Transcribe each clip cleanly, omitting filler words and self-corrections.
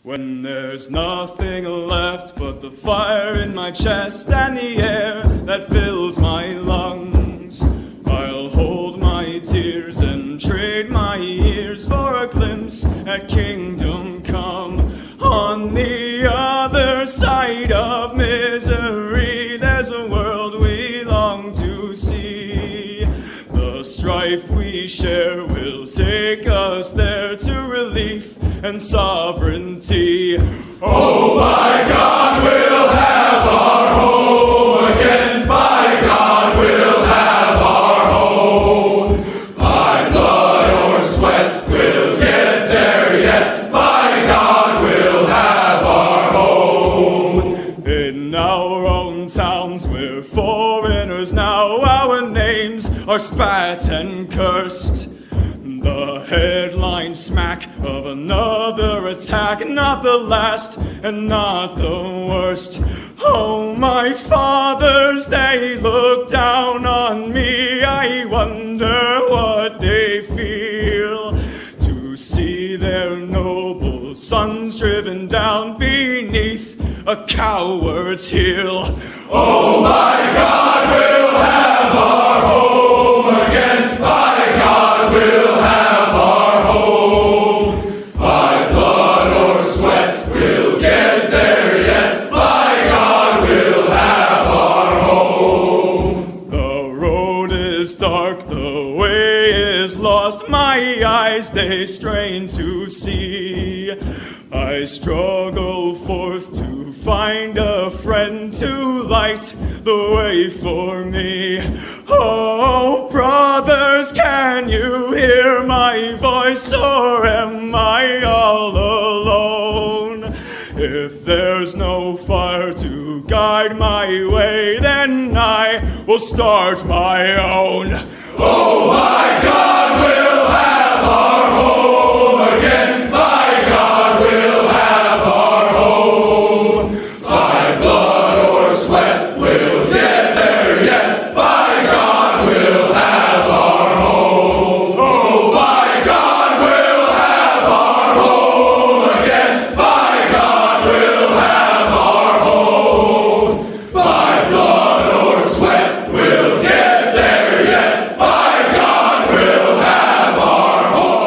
When there's nothing left but the fire in my chest and the air that fills my lungs, I'll hold my tears and trade my ears for a glimpse at kingdom come. On the other side of misery, there's a world we long to see. The strife we share will take us there to relief and sovereignty. Oh, by God, we'll have our home again. By God, we'll have our home. By blood or sweat, we'll get there yet. By God, we'll have our home. In our own towns, we're foreigners now. Our names are spat and cursed. The headlines smack of another attack, not the last and not the worst. Oh, my fathers, they look down on me. I wonder what they feel to see their noble sons driven down beneath a coward's heel. Oh, my God, we'll have our home again. By God, we'll have our home. By blood or sweat, we'll get there yet. By God, we'll have our home. The road is dark, the way is lost. My eyes, they strain to see. I struggle forth to find a friend to light the way for me. Oh, brothers, can you hear my voice, or am I all alone? If there's no fire to guide my way, then I will start my own. Oh, my God, we'll have our home again. By God, we'll have our home. By blood or sweat, we'll get there yet. By God, we'll have our home. Oh, by God, we'll have our home again. By God, we'll have our home. By blood or sweat, we'll get there yet. By God, we'll have our home.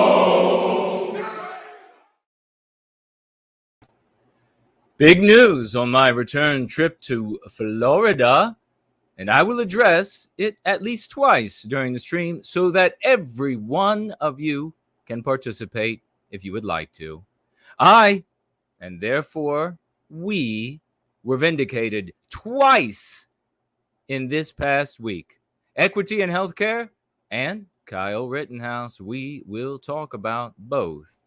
Big news on my return trip to Florida, and I will address it at least twice during the stream so that every one of you can participate if you would like to. I, and therefore we, were vindicated twice in this past week. Equity in healthcare and Kyle Rittenhouse. We will talk about both.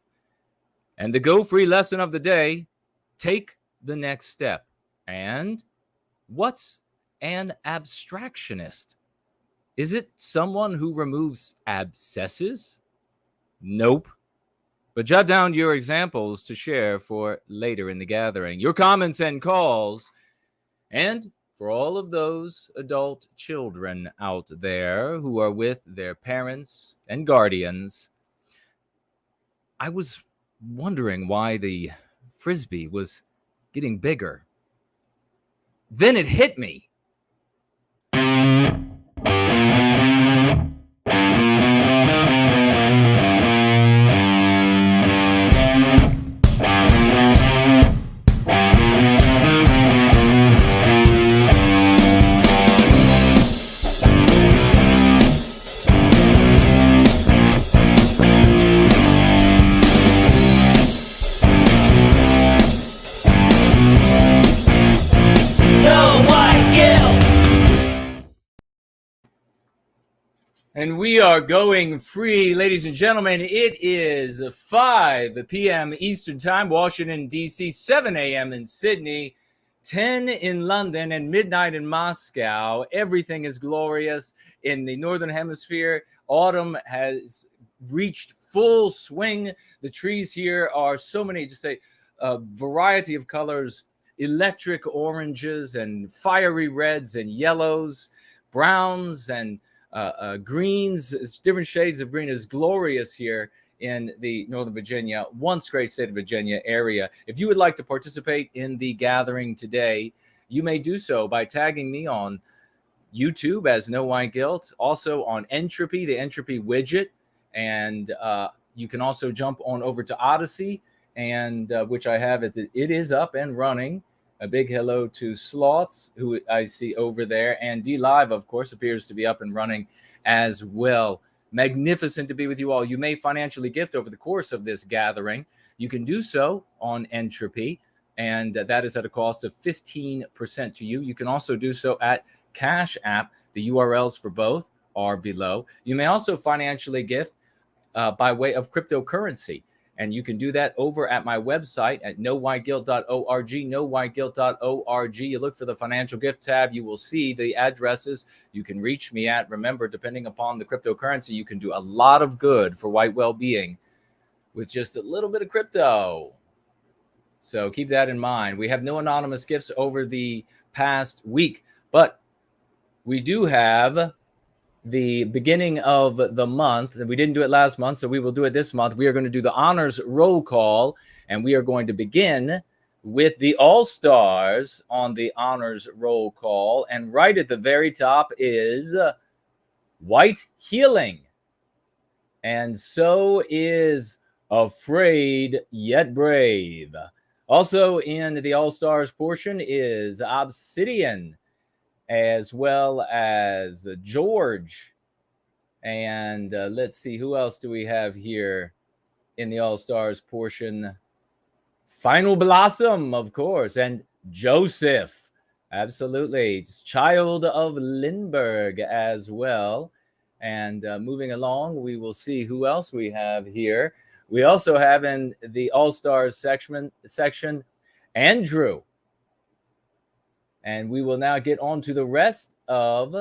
And the Go Free lesson of the day, take the next step. And what's an abstractionist? Is it someone who removes abscesses? Nope. But jot down your examples to share for later in the gathering. Your comments and calls. And for all of those adult children out there who are with their parents and guardians, I was wondering why the Frisbee was getting bigger. Then it hit me. And we are going free, ladies and gentlemen. It is 5 p.m. Eastern Time, Washington, D.C., 7 a.m. in Sydney, 10 in London, and midnight in Moscow. Everything is glorious in the Northern Hemisphere. Autumn has reached full swing. The trees here are so many, just a variety of colors, electric oranges and fiery reds and yellows, browns and greens, different shades of green. Is glorious here in the Northern Virginia, once great state of Virginia area. If you would like to participate in the gathering today, you may do so by tagging me on YouTube as No White Guilt, also on Entropy, the Entropy widget, and you can also jump on over to Odysee, and which I have it is up and running. A big hello to Sloths, who I see over there, and D Live, of course, appears to be up and running as well. Magnificent to be with you all. You may financially gift over the course of this gathering. You can do so on Entropy, and that is at a cost of 15% to you. You can also do so at Cash App. The URLs for both are below. You may also financially gift by way of cryptocurrency, and you can do that over at my website at nowhiteguilt.org, nowhiteguilt.org. You look for the financial gift tab. You will see the addresses you can reach me at. Remember, depending upon the cryptocurrency, you can do a lot of good for White Wellbeing with just a little bit of crypto. So keep that in mind. We have no anonymous gifts over the past week, but we do have the beginning of the month. We didn't do it last month, so we will do it this month. We are going to do the honors roll call, and we are going to begin with the all-stars on the honors roll call. And right at the very top is White Healing. And so is Afraid Yet Brave. Also in the all-stars portion is Obsidian, as well as George. And let's see, who else do we have here in the All-Stars portion? Final Blossom, of course, and Joseph. Absolutely. Child of Lindbergh as well. And moving along, we will see who else we have here. We also have in the All-Stars section Andrew. And we will now get on to the rest of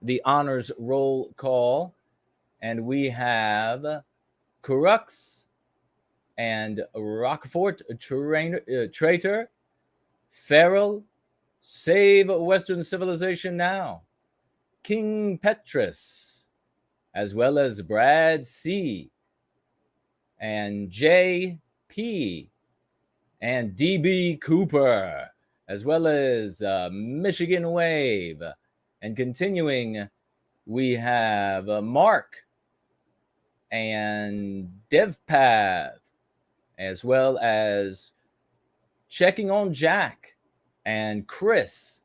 the honors roll call. And we have Crux and Rockfort Traitor, Farrell, Save Western Civilization Now, King Petrus, as well as Brad C, and J.P., and D.B. Cooper, as well as Michigan Wave. And continuing, we have Mark and DevPath, as well as Checking on Jack and Chris,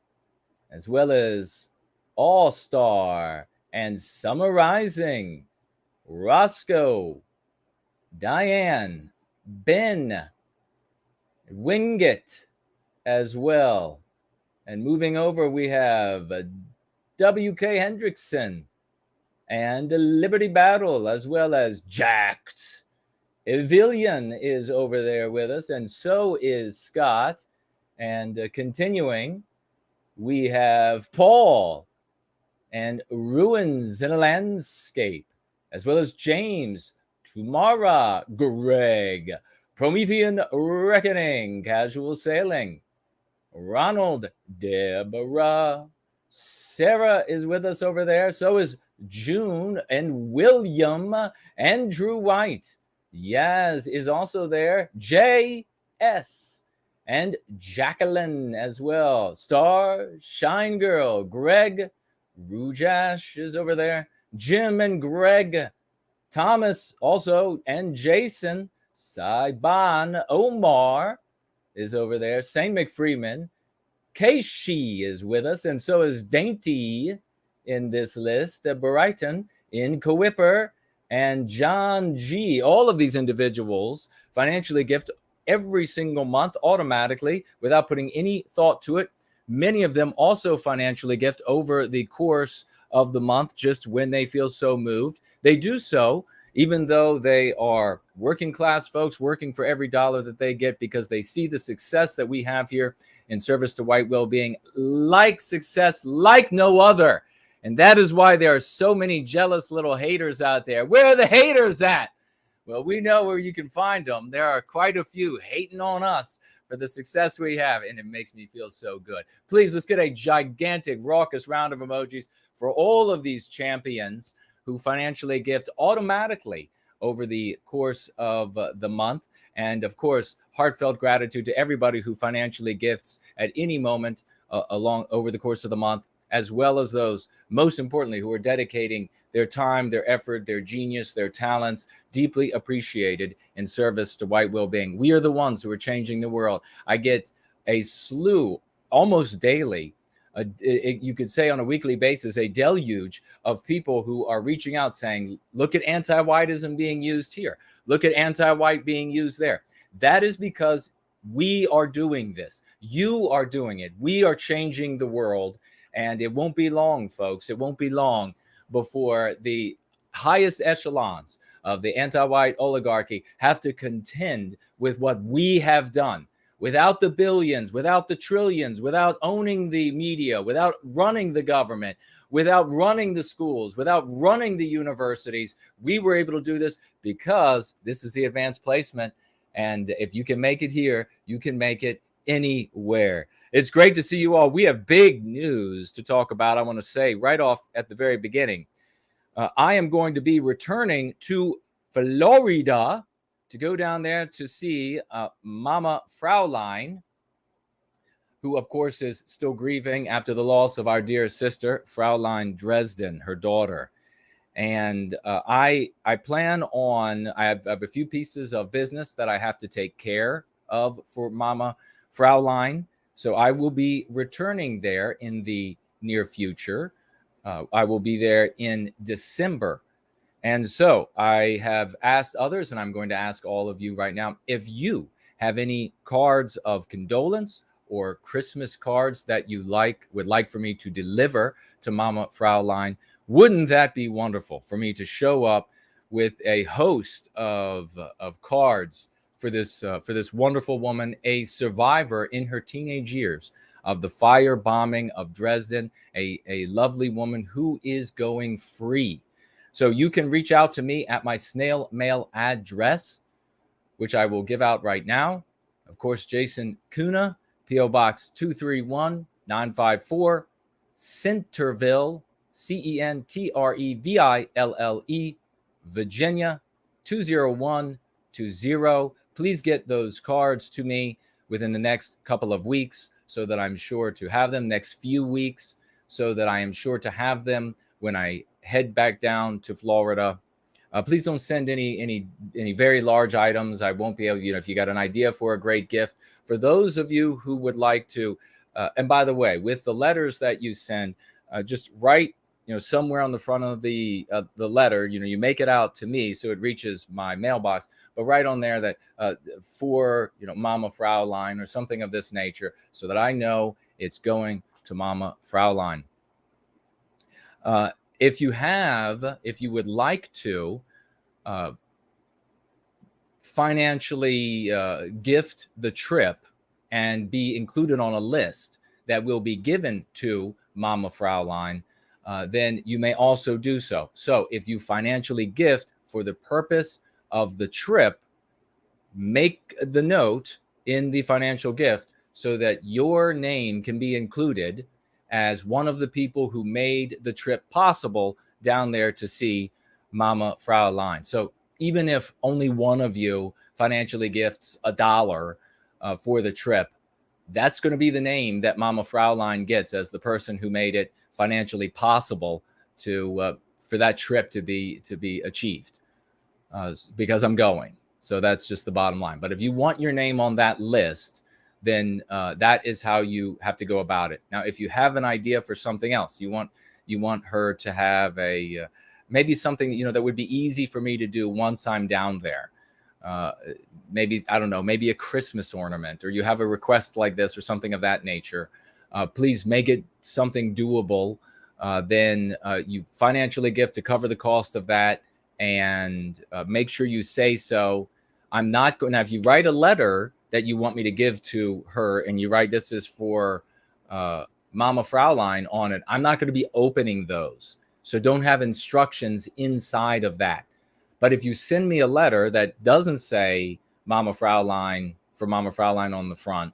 as well as All-Star and Summarizing, Roscoe, Diane, Ben, Wingate as well. And moving over, we have W.K. Hendrickson and Liberty Battle, as well as Jacked. Evillian is over there with us, and so is Scott. And continuing, we have Paul and Ruins in a Landscape, as well as James, Tumara, Greg, Promethean Reckoning, Casual Sailing, Ronald, Deborah, Sarah is with us over there. So is June and William, Andrew White. Yaz is also there. J.S. and Jacqueline as well. Star, Shine Girl, Greg, Rujash is over there. Jim and Greg, Thomas also, and Jason, Saiban, Omar is over there. Saint McFreeman, Keishi is with us, and so is Dainty in this list. Brighton, in Kowipper, and John G. All of these individuals financially gift every single month automatically without putting any thought to it. Many of them also financially gift over the course of the month just when they feel so moved. They do so even though they are working class folks working for every dollar that they get, because they see the success that we have here in service to white well-being, like success like no other. And that is why there are so many jealous little haters out there. Where are the haters at? Well, we know where you can find them. There are quite a few hating on us for the success we have, and it makes me feel so good. Please, let's get a gigantic, raucous round of emojis for all of these champions who financially gift automatically over the course of the month. And of course, heartfelt gratitude to everybody who financially gifts at any moment along over the course of the month, as well as those, most importantly, who are dedicating their time, their effort, their genius, their talents, deeply appreciated in service to white well-being. We are the ones who are changing the world. I get a slew almost daily, you could say on a weekly basis, a deluge of people who are reaching out saying, look at anti-whiteism being used here. Look at anti-white being used there. That is because we are doing this. You are doing it. We are changing the world. And it won't be long, folks. It won't be long before the highest echelons of the anti-white oligarchy have to contend with what we have done. Without the billions, without the trillions, without owning the media, without running the government, without running the schools, without running the universities, we were able to do this because this is the advanced placement. And if you can make it here, you can make it anywhere. It's great to see you all. We have big news to talk about. I want to say right off at the very beginning, I am going to be returning to Florida to go down there to see Mama Fraulein, who, of course, is still grieving after the loss of our dear sister, Fraulein Dresden, her daughter. And I plan on, I have a few pieces of business that I have to take care of for Mama Fraulein. So I will be returning there in the near future. I will be there in December. And so I have asked others, and I'm going to ask all of you right now, if you have any cards of condolence or Christmas cards that you would like for me to deliver to Mama Fraulein, wouldn't that be wonderful for me to show up with a host of cards for this wonderful woman, a survivor in her teenage years of the fire bombing of Dresden, a lovely woman who is going free. So you can reach out to me at my snail mail address, which I will give out right now. Of course, Jason Köhne, P.O. Box 231-954, Centerville, Centreville, Virginia 20120. Please get those cards to me within the next couple of weeks so that I'm sure to have them, next few weeks, so that I am sure to have them when I head back down to Florida. Please don't send any very large items. I won't be able, if you got an idea for a great gift. For those of you who would like to, and by the way, with the letters that you send, just write, somewhere on the front of the letter, you make it out to me so it reaches my mailbox, but write on there that for, Mama Fraulein or something of this nature, so that I know it's going to Mama Fraulein. If you would like to financially gift the trip and be included on a list that will be given to Mama Fraulein, then you may also do so. So if you financially gift for the purpose of the trip, make the note in the financial gift so that your name can be included as one of the people who made the trip possible down there to see Mama Fraulein. So even if only one of you financially gifts $1 for the trip, that's going to be the name that Mama Fraulein gets as the person who made it financially possible to for that trip to be achieved, because I'm going. So that's just the bottom line. But if you want your name on that list, then that is how you have to go about it. Now, if you have an idea for something else, you want her to have a maybe something that would be easy for me to do once I'm down there. Maybe, I don't know, maybe a Christmas ornament, or you have a request like this or something of that nature. Please make it something doable. Then you financially gift to cover the cost of that, and make sure you say so. I'm not going. Now, if you write a letter that you want me to give to her, and you write, this is for Mama Fraulein on it, I'm not going to be opening those. So don't have instructions inside of that. But if you send me a letter that doesn't say Mama Fraulein, for Mama Fraulein on the front,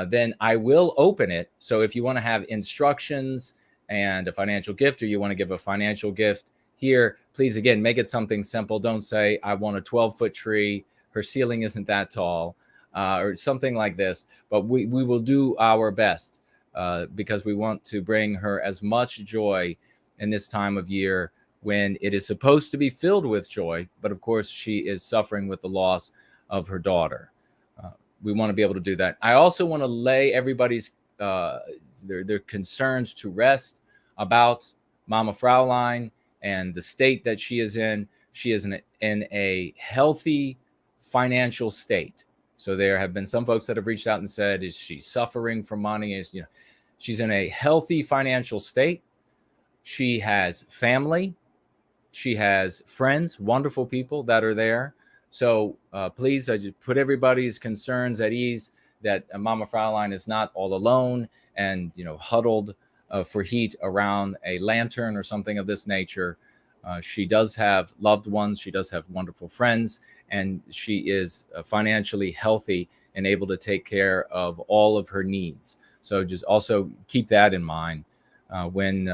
then I will open it. So if you want to have instructions and a financial gift, or you want to give a financial gift here, please, again, make it something simple. Don't say, I want a 12-foot tree. Her ceiling isn't that tall, or something like this. But we will do our best because we want to bring her as much joy in this time of year when it is supposed to be filled with joy. But of course, she is suffering with the loss of her daughter. We want to be able to do that. I also want to lay everybody's their concerns to rest about Mama Fraulein and the state that she is in. She is in a healthy financial state. So there have been some folks that have reached out and said, is she suffering from money? She's in a healthy financial state. She has family. She has friends, wonderful people that are there. So please, I just put everybody's concerns at ease that Mama Fraulein is not all alone and, huddled for heat around a lantern or something of this nature. She does have loved ones. She does have wonderful friends, and she is financially healthy and able to take care of all of her needs. So just also keep that in mind when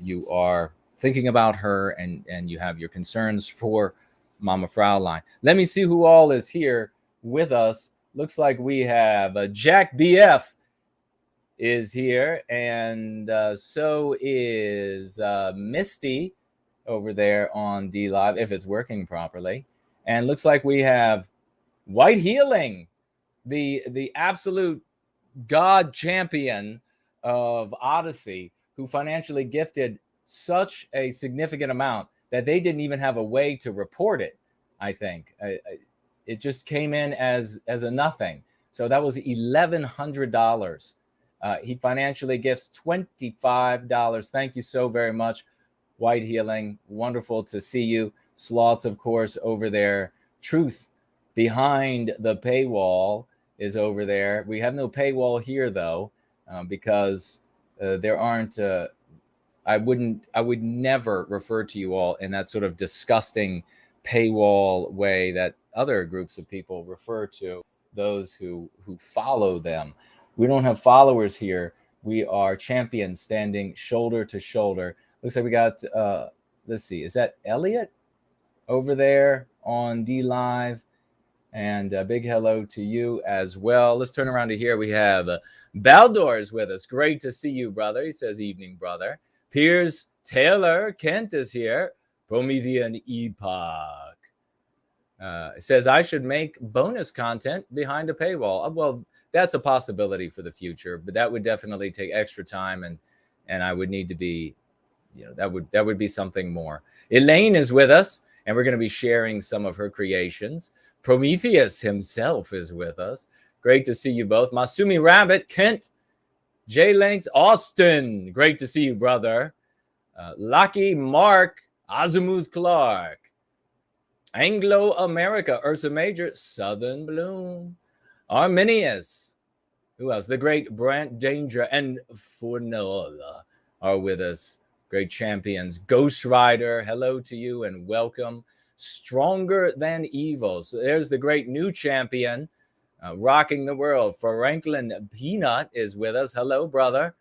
you are thinking about her and you have your concerns for Mama Fraulein. Let me see who all is here with us. Looks like we have Jack BF is here, and so is Misty over there on D Live, if it's working properly. And looks like we have White Healing, the absolute God champion of Odysee, who financially gifted such a significant amount that they didn't even have a way to report it. I think it just came in as a nothing. So that was $1,100. He financially gifts $25. Thank you so very much, White Healing. Wonderful to see you. Slots, of course, over there. Truth behind the paywall is over there. We have no paywall here, though, because there aren't. I would never refer to you all in that sort of disgusting paywall way that other groups of people refer to those who follow them. We don't have followers here. We are champions standing shoulder to shoulder. Looks like we got, let's see, is that Elliot over there on D Live? And a big hello to you as well. Let's turn around to here. We have Baldor's with us. Great to see you, brother. He says, evening, brother. Piers Taylor Kent is here. Promethean Epoch. It says, I should make bonus content behind a paywall. Well, that's a possibility for the future, but that would definitely take extra time, and I would need to be, that would be something more. Elaine is with us, and we're going to be sharing some of her creations. Prometheus himself is with us. Great to see you both. Masumi Rabbit, Kent, J Links, Austin. Great to see you, brother. Lucky Mark, Azimuth Clark, Anglo America, Ursa Major, Southern Bloom, Arminius. Who else? The great Brant Danger and Fornola are with us. Great champions. Ghost Rider, hello to you and welcome. Stronger Than Evil. So there's the great new champion rocking the world. Franklin Peanut is with us. Hello, brother.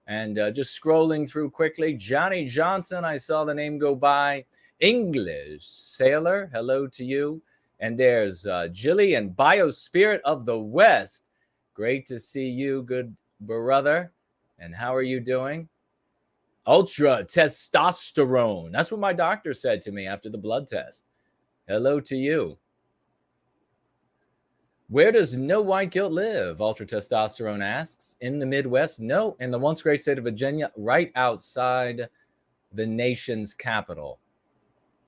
And just scrolling through quickly, Johnny Johnson, I saw the name go by. English Sailor, hello to you. And there's Jillian, Biospirit of the West. Great to see you, good brother. And how are you doing? Ultra testosterone. That's what my doctor said to me after the blood test. Hello to you. Where does No White Guilt live? Ultra Testosterone asks. In the Midwest? No, in the once great state of Virginia, right outside the nation's capital,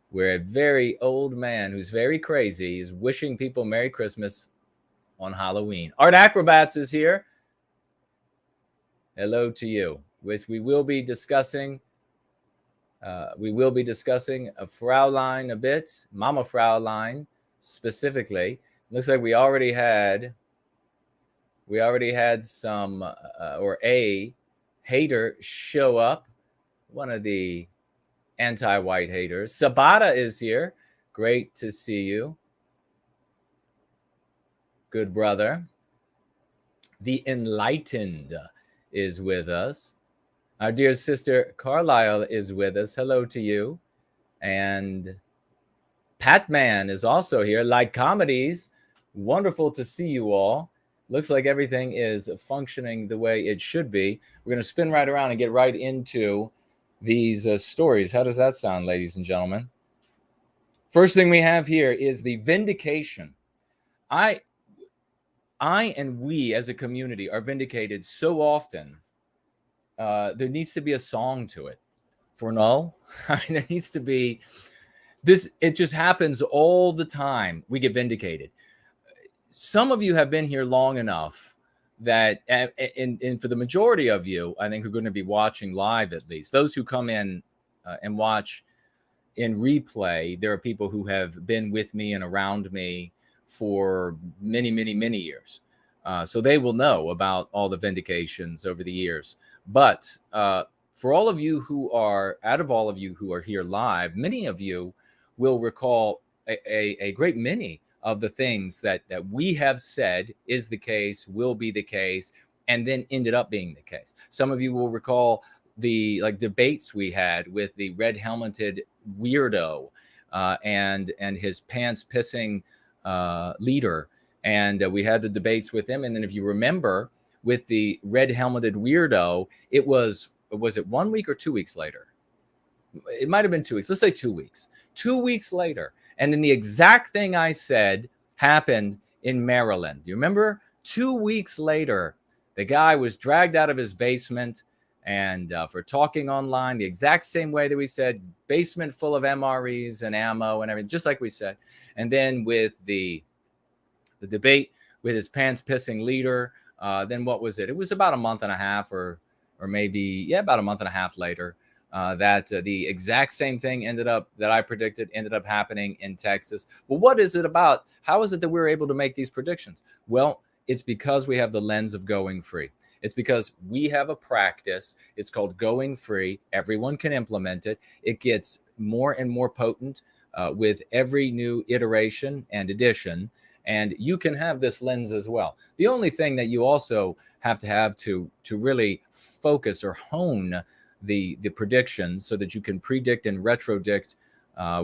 where a very old man who's very crazy is wishing people Merry Christmas on Halloween. Art Acrobats is here. Hello to you. We will be discussing a Fraulein a bit, Mama Fraulein specifically. Looks like we already had some or a hater show up. One of the anti-white haters. Sabata is here. Great to see you. Good brother. The Enlightened is with us. Our dear sister Carlisle is with us. Hello to you. And Patman is also here. Like comedies, wonderful to see you all. Looks like everything is functioning the way it should be. We're going to spin right around and get right into these stories. How does that sound, ladies and gentlemen? First thing we have here is the Vindication. I and we as a community are vindicated so often. There needs to be a song to it. For null, there needs to be this. It just happens all the time. We get vindicated. Some of you have been here long enough that, and for the majority of you, I think, are going to be watching live, at least those who come in and watch in replay. There are people who have been with me and around me for many, many, many years. So they will know about all the vindications over the years. But for all of you who are, out of all of you who are here live, many of you will recall a great many of the things that we have said is the case, will be the case, and then ended up being the case. Some of you will recall the debates we had with the red helmeted weirdo and his pants pissing leader. And we had the debates with him. And then if you remember, with the red helmeted weirdo, was it 1 week or 2 weeks later? It might have been 2 weeks. Let's say 2 weeks. 2 weeks later. And then the exact thing I said happened in Maryland. You remember? 2 weeks later, the guy was dragged out of his basement and for talking online the exact same way that we said, basement full of MREs and ammo and everything, just like we said. And then with the debate with his pants pissing leader, then what was it? It was about a month and a half or maybe, about a month and a half later, that the exact same thing that I predicted ended up happening in Texas. Well, what is it about? How is it that we're able to make these predictions? Well, it's because we have the lens of going free. It's because we have a practice. It's called going free. Everyone can implement it. It gets more and more potent with every new iteration and edition. And you can have this lens as well. The only thing that you also have to really focus or hone the predictions so that you can predict and retrodict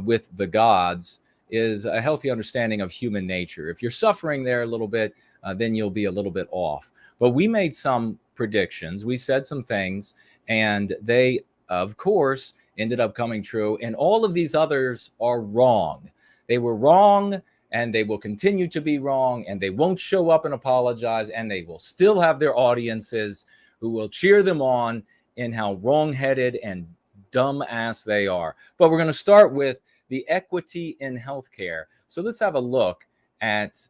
with the gods is a healthy understanding of human nature. If you're suffering there a little bit, then you'll be a little bit off. But we made some predictions. We said some things, and they, of course, ended up coming true. And all of these others are wrong. They were wrong, and they will continue to be wrong, and they won't show up and apologize, and they will still have their audiences who will cheer them on in how wrong-headed and dumb-ass they are. But we're going to start with the equity in healthcare. So let's have a look at,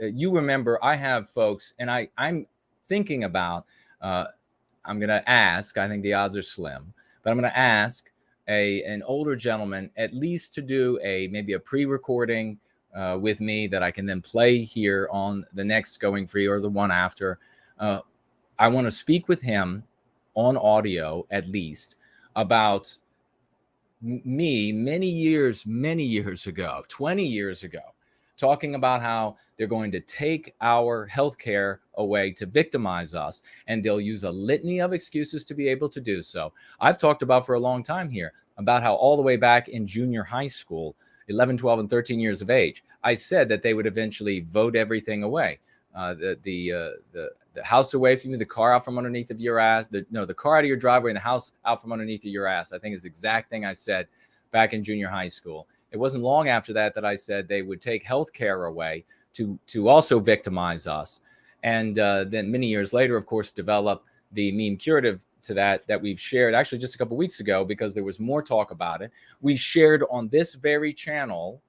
you remember, I have folks, and I'm thinking about, I'm going to ask, I think the odds are slim, but I'm going to ask an older gentleman at least to do maybe a pre-recording with me that I can then play here on the next Going Free or the one after. I want to speak with him on audio at least about me many years ago, 20 years ago, talking about how they're going to take our healthcare away to victimize us, and they'll use a litany of excuses to be able to do so. I've talked about for a long time here about how all the way back in junior high school, 11, 12, and 13 years of age, I said that they would eventually vote everything away. The house away from you, the car out from underneath of your ass, the car out of your driveway and the house out from underneath of your ass, I think is the exact thing I said back in junior high school. It wasn't long after that I said they would take health care away to also victimize us. And then many years later, of course, develop the meme curative to that we've shared actually just a couple weeks ago, because there was more talk about it. We shared on this very channel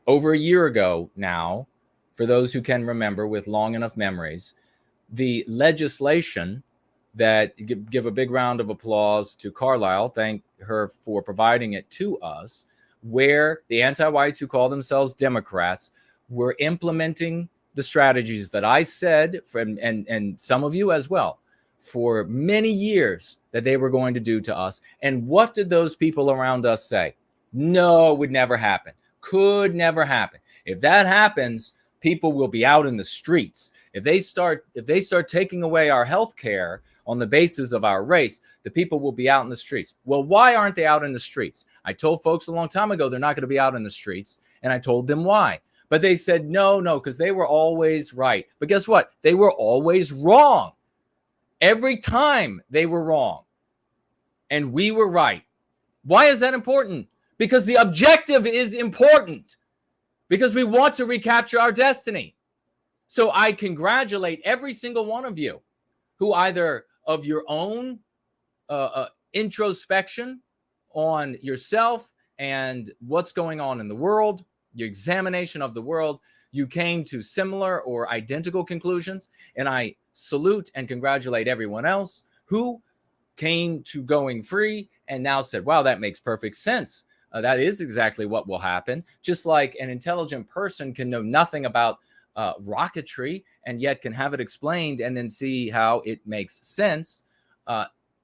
over a year ago now, for those who can remember with long enough memories, the legislation that, give a big round of applause to Carlisle, thank her for providing it to us, where the anti-whites who call themselves Democrats were implementing the strategies that I said, and some of you as well, for many years that they were going to do to us. And what did those people around us say? No, it would never happen. Could never happen. If that happens, people will be out in the streets. If they start taking away our health care on the basis of our race, the people will be out in the streets. Well, why aren't they out in the streets? I told folks a long time ago they're not going to be out in the streets, and I told them why. But they said, no, because they were always right. But guess what? They were always wrong. Every time they were wrong, and we were right. Why is that important? Because the objective is important. Because we want to recapture our destiny. So I congratulate every single one of you who either of your own introspection on yourself and what's going on in the world, your examination of the world, you came to similar or identical conclusions. And I salute and congratulate everyone else who came to going free and now said, wow, that makes perfect sense. That is exactly what will happen. Just like an intelligent person can know nothing about rocketry and yet can have it explained and then see how it makes sense.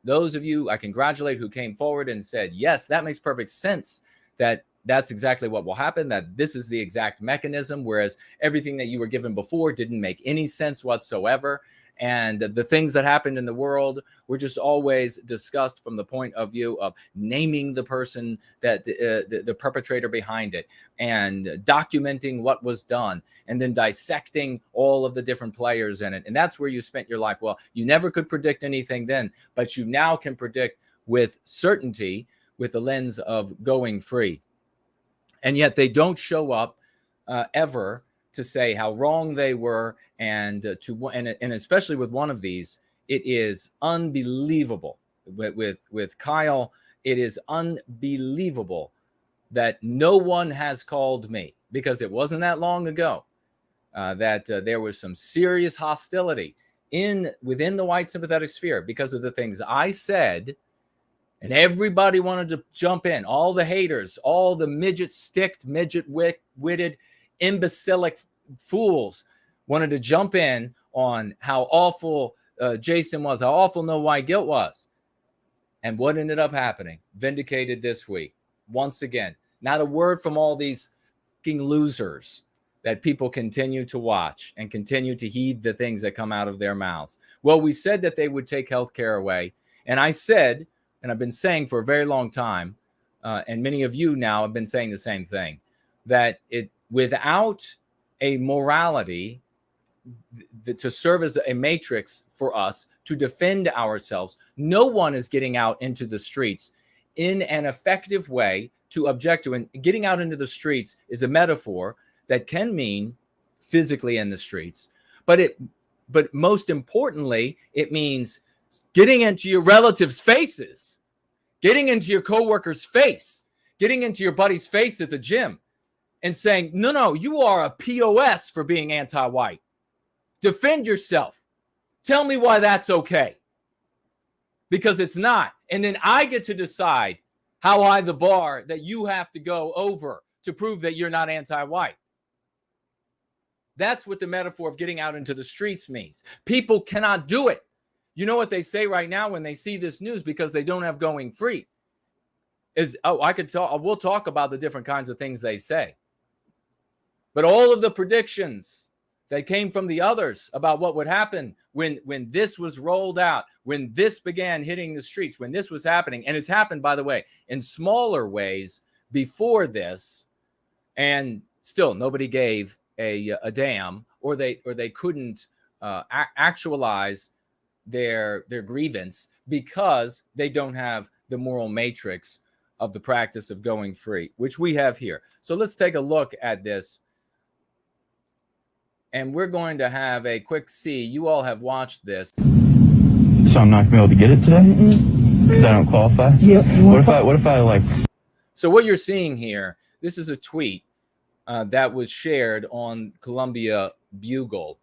Those of you I congratulate who came forward and said, yes, that makes perfect sense, that's exactly what will happen, that this is the exact mechanism, whereas everything that you were given before didn't make any sense whatsoever. And the things that happened in the world were just always discussed from the point of view of naming the person that the perpetrator behind it and documenting what was done and then dissecting all of the different players in it. And that's where you spent your life. Well, you never could predict anything then, but you now can predict with certainty with the lens of going free. And yet they don't show up ever to say how wrong they were, and especially with one of these, it is unbelievable. With Kyle, it is unbelievable that no one has called me, because it wasn't that long ago that there was some serious hostility within the white sympathetic sphere because of the things I said. And everybody wanted to jump in. All the haters, all the midget-witted, imbecilic fools wanted to jump in on how awful Jason was, how awful No White Guilt was. And what ended up happening? Vindicated this week. Once again, not a word from all these fucking losers that people continue to watch and continue to heed the things that come out of their mouths. Well, we said that they would take health care away. And I said, and I've been saying for a very long time, and many of you now have been saying the same thing, that without a morality to serve as a matrix for us to defend ourselves, no one is getting out into the streets in an effective way to object to. And getting out into the streets is a metaphor that can mean physically in the streets, but most importantly, it means getting into your relatives' faces, getting into your coworker's face, getting into your buddy's face at the gym and saying, no, you are a POS for being anti-white. Defend yourself. Tell me why that's okay. Because it's not. And then I get to decide how high the bar that you have to go over to prove that you're not anti-white. That's what the metaphor of getting out into the streets means. People cannot do it. You know what they say right now when they see this news, because they don't have going free, is, we'll talk about the different kinds of things they say. But all of the predictions that came from the others about what would happen when this was rolled out, when this began hitting the streets, when this was happening, and it's happened, by the way, in smaller ways before this, and still nobody gave a damn, or they couldn't actualize their grievance because they don't have the moral matrix of the practice of going free, which we have here. So let's take a look at this. And we're going to have a quick see. You all have watched this. So I'm not going to be able to get it today? Because I don't qualify? Yeah. What if I like... So what you're seeing here, this is a tweet that was shared on Columbia Bugle.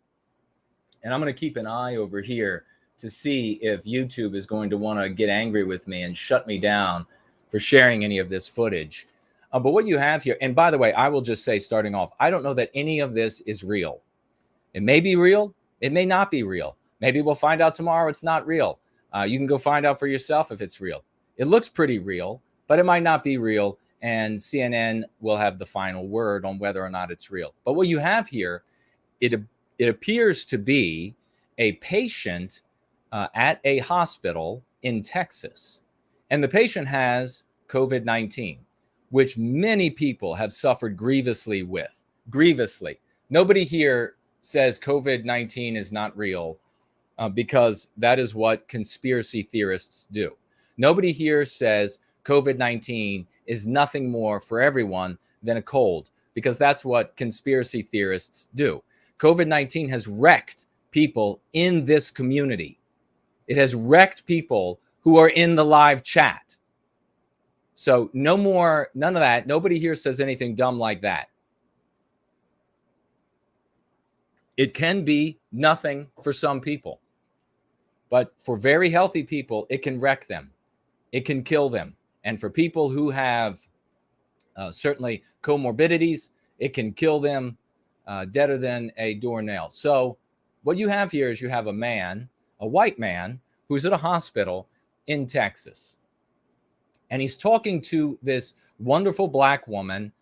And I'm going to keep an eye over here to see if YouTube is going to want to get angry with me and shut me down for sharing any of this footage. But what you have here, and by the way, I will just say starting off, I don't know that any of this is real. It may be real. It may not be real. Maybe we'll find out tomorrow it's not real. You can go find out for yourself if it's real. It looks pretty real, but it might not be real. And CNN will have the final word on whether or not it's real. But what you have here, it appears to be a patient at a hospital in Texas. And the patient has COVID-19, which many people have suffered grievously with. Grievously. Nobody here says COVID-19 is not real because that is what conspiracy theorists do. Nobody here says COVID-19 is nothing more for everyone than a cold, because that's what conspiracy theorists do. COVID-19 has wrecked people in this community. It has wrecked people who are in the live chat. So no more, none of that. Nobody here says anything dumb like that. It can be nothing for some people, but for very healthy people, it can wreck them. It can kill them. And for people who have certainly comorbidities, it can kill them deader than a doornail. So what you have here is you have a man, a white man, who's at a hospital in Texas. And he's talking to this wonderful black woman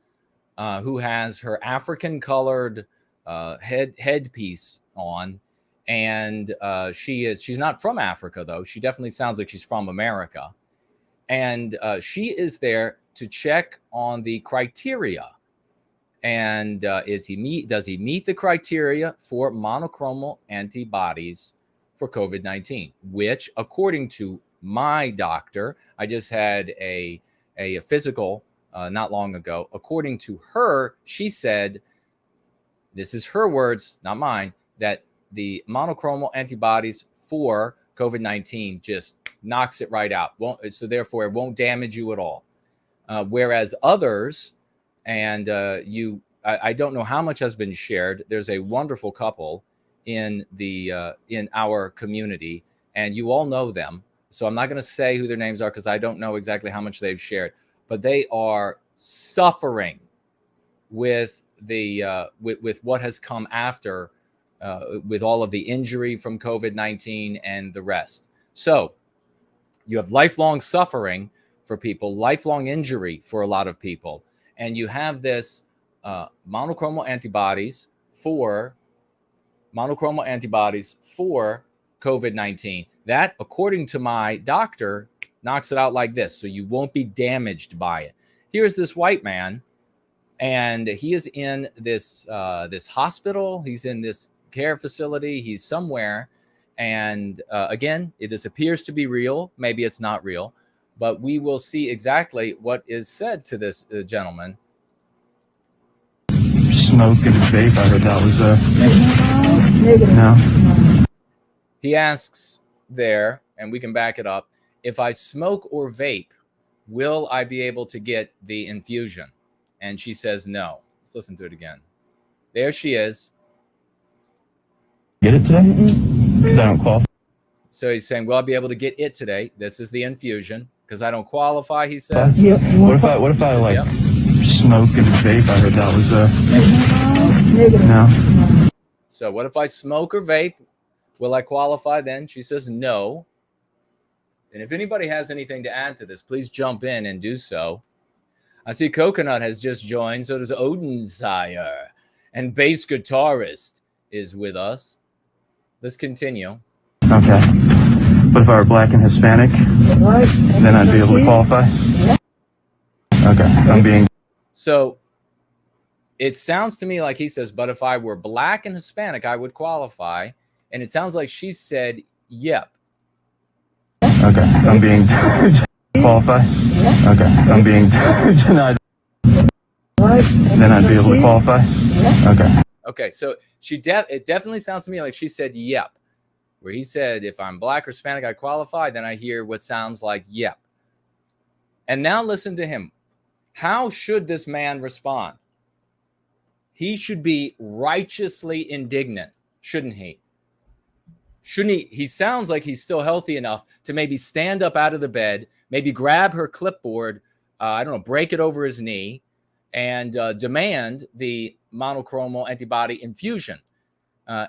who has her African-colored headpiece on. And she's not from Africa, though. She definitely sounds like she's from America. And she is there to check on the criteria. And does he meet the criteria for monoclonal antibodies for COVID-19, which, according to my doctor, I just had a physical not long ago. According to her, she said, this is her words, not mine, that the monoclonal antibodies for COVID-19 just knocks it right out. So therefore, it won't damage you at all. Whereas others, and I don't know how much has been shared. There's a wonderful couple in our community, and you all know them. So I'm not going to say who their names are because I don't know exactly how much they've shared, but they are suffering with with what has come after, with all of the injury from COVID-19 and the rest. So you have lifelong suffering for people, lifelong injury for a lot of people, and you have this monoclonal antibodies for COVID-19. That, according to my doctor, knocks it out like this, so you won't be damaged by it. Here's this white man, and he is in this this hospital. He's in this care facility. He's somewhere, and again, this appears to be real. Maybe it's not real, but we will see exactly what is said to this gentleman. Smoke and vape, I heard that was no. He asks there, and we can back it up, if I smoke or vape, will I be able to get the infusion? And she says no. Let's listen to it again. There she is. Get it today? Because I don't qualify. So he's saying, will I be able to get it today? This is the infusion. Because I don't qualify, he says. Yeah. What if I like yep. smoke and vape? I heard that was no. So what if I smoke or vape? Will I qualify then? She says no. And if anybody has anything to add to this, please jump in and do so. I see Coconut has just joined. So does Odysee, and bass guitarist is with us. Let's continue. Okay. But if I were black and Hispanic, then I'd be able to qualify? Okay. I'm being... So it sounds to me like he says, but if I were black and Hispanic, I would qualify. And it sounds like she said, yep. Okay. I'm being... qualify? Okay. I'm being denied. Then I'd be able to qualify? Okay. Okay. So it definitely sounds to me like she said, yep. Where he said, if I'm black or Hispanic, I qualify. Then I hear what sounds like, yep. And now listen to him. How should this man respond? He should be righteously indignant, shouldn't he? Shouldn't he? He sounds like he's still healthy enough to maybe stand up out of the bed, maybe grab her clipboard, I don't know, break it over his knee, and demand the monoclonal antibody infusion.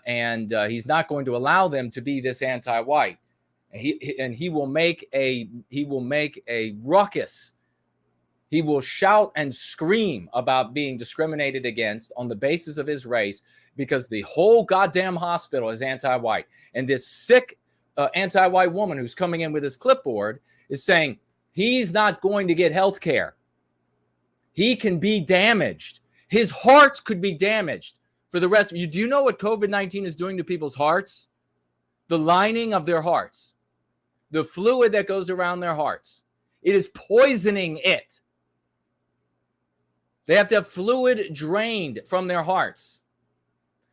And he's not going to allow them to be this anti-white. And he will make a ruckus. He will shout and scream about being discriminated against on the basis of his race, because the whole goddamn hospital is anti-white. And this sick anti-white woman who's coming in with his clipboard is saying he's not going to get health care. He can be damaged. His heart could be damaged for the rest of you. Do you know what COVID-19 is doing to people's hearts? The lining of their hearts, the fluid that goes around their hearts. It is poisoning it. They have to have fluid drained from their hearts.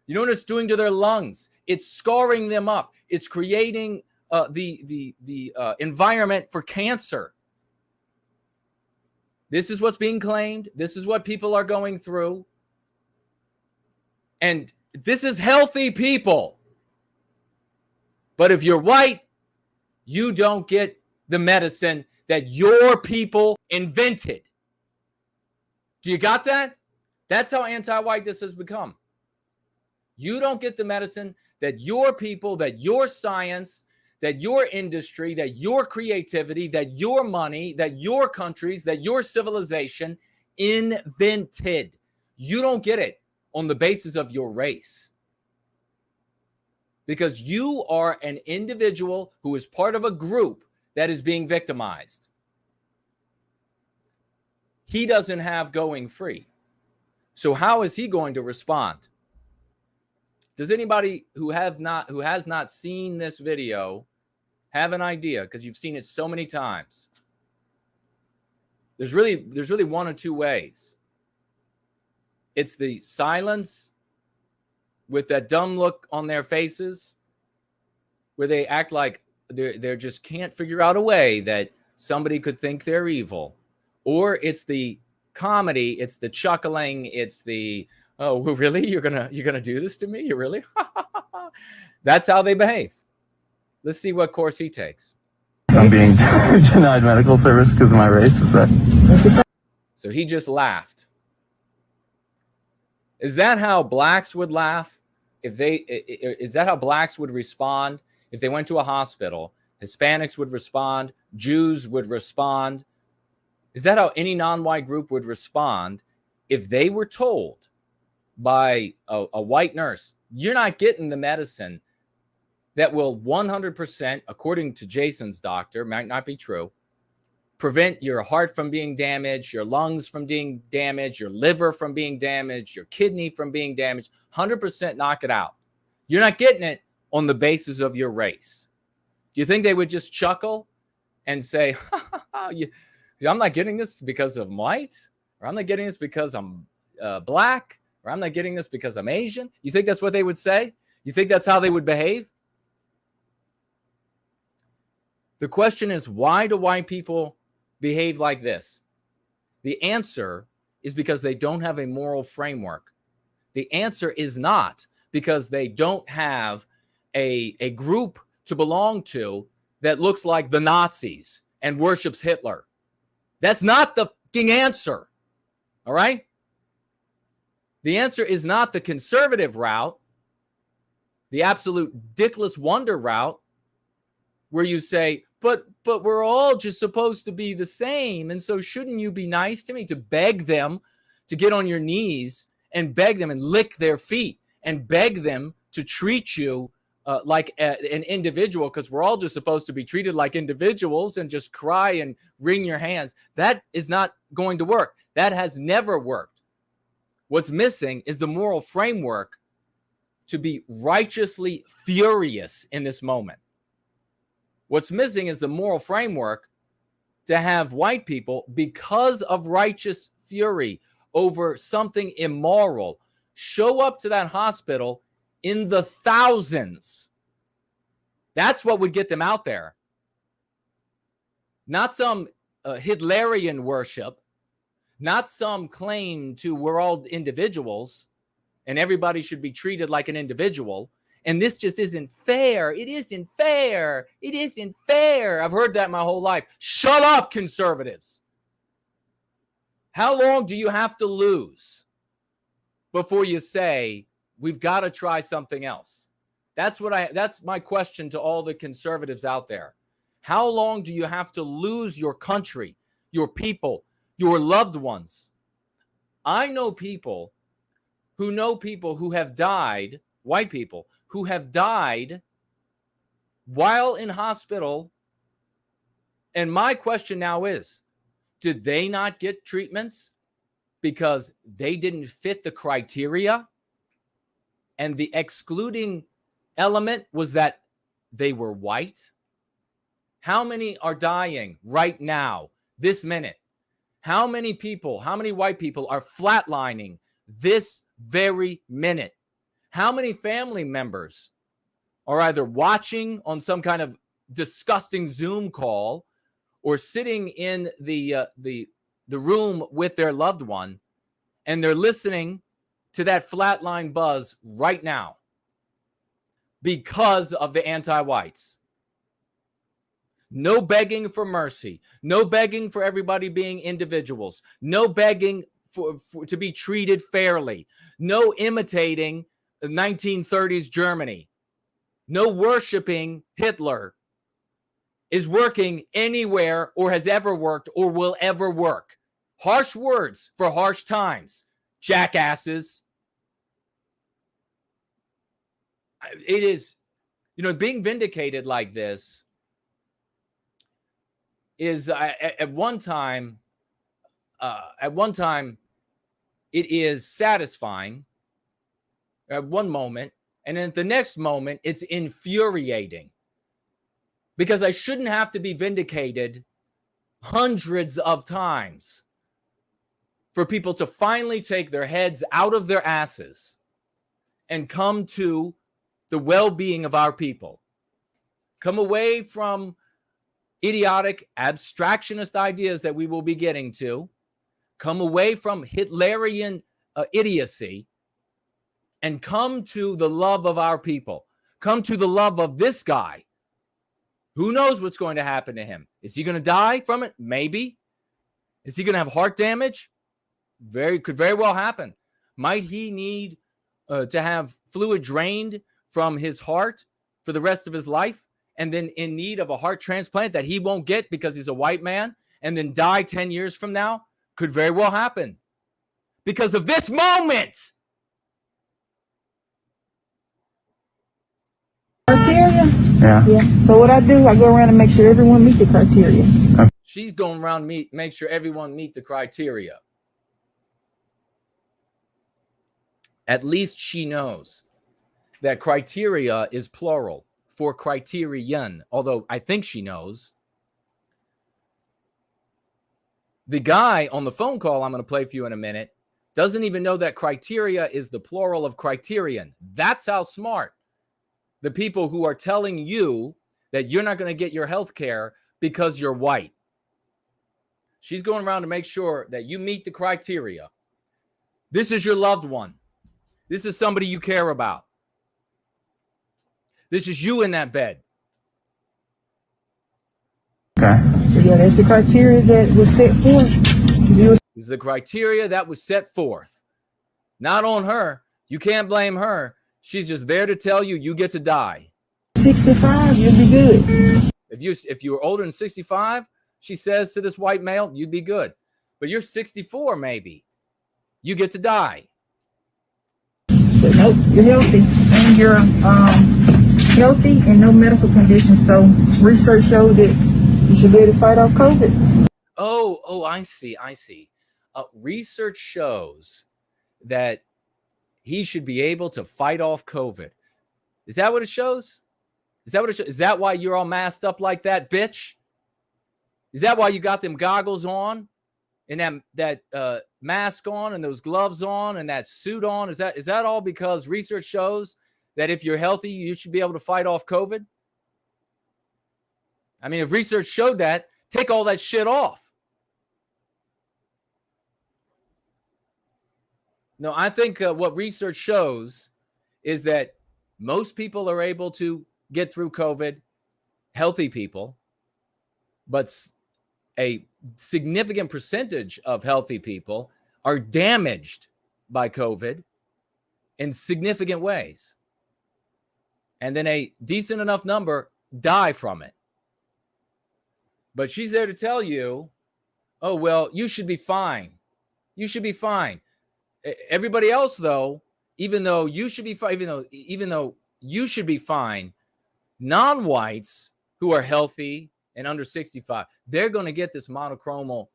You know what it's doing to their lungs? It's scarring them up. It's creating the environment for cancer. This is what's being claimed. This is what people are going through. And this is healthy people. But if you're white, you don't get the medicine that your people invented. Do you got that? That's how anti-white this has become. You don't get the medicine that your people, that your science, that your industry, that your creativity, that your money, that your countries, that your civilization invented. You don't get it on the basis of your race. Because you are an individual who is part of a group that is being victimized. He doesn't have going free. So how is he going to respond? Does anybody who has not seen this video have an idea? Because you've seen it so many times. There's really one or two ways. It's the silence with that dumb look on their faces, where they act like they just can't figure out a way that somebody could think they're evil. Or it's the comedy, it's the chuckling, it's the, oh, really? You're gonna do this to me? You really? That's how they behave. Let's see what course he takes. I'm being denied medical service because of my race. Is that? So he just laughed. Is that how blacks would laugh? Is that how blacks would respond if they went to a hospital? Hispanics would respond. Jews would respond. Is that how any non-white group would respond if they were told by a white nurse, you're not getting the medicine that will 100%, according to Jason's doctor, might not be true, prevent your heart from being damaged, your lungs from being damaged, your liver from being damaged, your kidney from being damaged, 100% knock it out. You're not getting it on the basis of your race. Do you think they would just chuckle and say, I'm not getting this because I'm white, or I'm not getting this because I'm black, or I'm not getting this because I'm Asian? You think that's what they would say? You think that's how they would behave? The question is, why do white people behave like this? The answer is because they don't have a moral framework. The answer is not because they don't have a group to belong to that looks like the Nazis and worships Hitler. That's not the fucking answer. All right? The answer is not the conservative route, the absolute dickless wonder route, where you say, but we're all just supposed to be the same, and so shouldn't you be nice to me? To beg them to get on your knees and beg them and lick their feet and beg them to treat you like an individual, because we're all just supposed to be treated like individuals and just cry and wring your hands. That is not going to work. That has never worked. What's missing is the moral framework to be righteously furious in this moment. What's missing is the moral framework to have white people, because of righteous fury over something immoral, show up to that hospital in the thousands. That's what would get them out there. Not some Hitlerian worship, not some claim to we're all individuals and everybody should be treated like an individual. And this just isn't fair. It isn't fair. It isn't fair. I've heard that my whole life. Shut up, conservatives. How long do you have to lose before you say, we've got to try something else? That's my question to all the conservatives out there. How long do you have to lose your country, your people, your loved ones? I know people who have died, white people, who have died while in hospital. And my question now is, did they not get treatments because they didn't fit the criteria? And the excluding element was that they were white? How many are dying right now, this minute? How many people, how many white people are flatlining this very minute? How many family members are either watching on some kind of disgusting Zoom call or sitting in the room with their loved one, and they're listening to that flatline buzz right now because of the anti-whites? No begging for mercy. No begging for everybody being individuals. No begging for to be treated fairly. No imitating 1930s Germany. No worshiping Hitler is working anywhere or has ever worked or will ever work. Harsh words for harsh times, jackasses. It is, being vindicated like this is at one time it is satisfying at one moment, and then at the next moment it's infuriating, because I shouldn't have to be vindicated hundreds of times for people to finally take their heads out of their asses and come to the well-being of our people. Come away from idiotic abstractionist ideas that we will be getting to. Come away from Hitlerian idiocy and come to the love of our people. Come to the love of this guy. Who knows what's going to happen to him? Is he going to die from it? Maybe. Is he going to have heart damage? Could very well happen. Might he need to have fluid drained from his heart for the rest of his life, and then in need of a heart transplant that he won't get because he's a white man, and then die 10 years from now? Could very well happen because of this moment. Criteria? Yeah. So what I do, I go around and make sure everyone meet the criteria. She's going around make sure everyone meet the criteria. At least she knows that criteria is plural for criterion, although I think she knows. The guy on the phone call I'm going to play for you in a minute doesn't even know that criteria is the plural of criterion. That's how smart the people who are telling you that you're not going to get your health care because you're white. She's going around to make sure that you meet the criteria. This is your loved one. This is somebody you care about. This is you in that bed. Okay. Yeah, that's the criteria that was set forth. This is the criteria that was set forth. Not on her. You can't blame her. She's just there to tell you you get to die. 65, you'll be good. If you were older than 65, she says to this white male, you'd be good. But you're 64 maybe. You get to die. But nope, you're healthy. And you're healthy and no medical conditions. So research showed that you should be able to fight off COVID. Oh, I see. Research shows that he should be able to fight off COVID. Is that what it shows? Is that why you're all masked up like that, bitch? Is that why you got them goggles on and that mask on and those gloves on and that suit on? Is that all because research shows that if you're healthy, you should be able to fight off COVID? I mean, if research showed that, take all that shit off. No, I think what research shows is that most people are able to get through COVID, healthy people, but a significant percentage of healthy people are damaged by COVID in significant ways. And then a decent enough number die from it. But she's there to tell you, oh, well, you should be fine. You should be fine. Everybody else, though, even though you should be fine, even though you should be fine, Non-whites who are healthy and under 65, they're going to get this monoclonal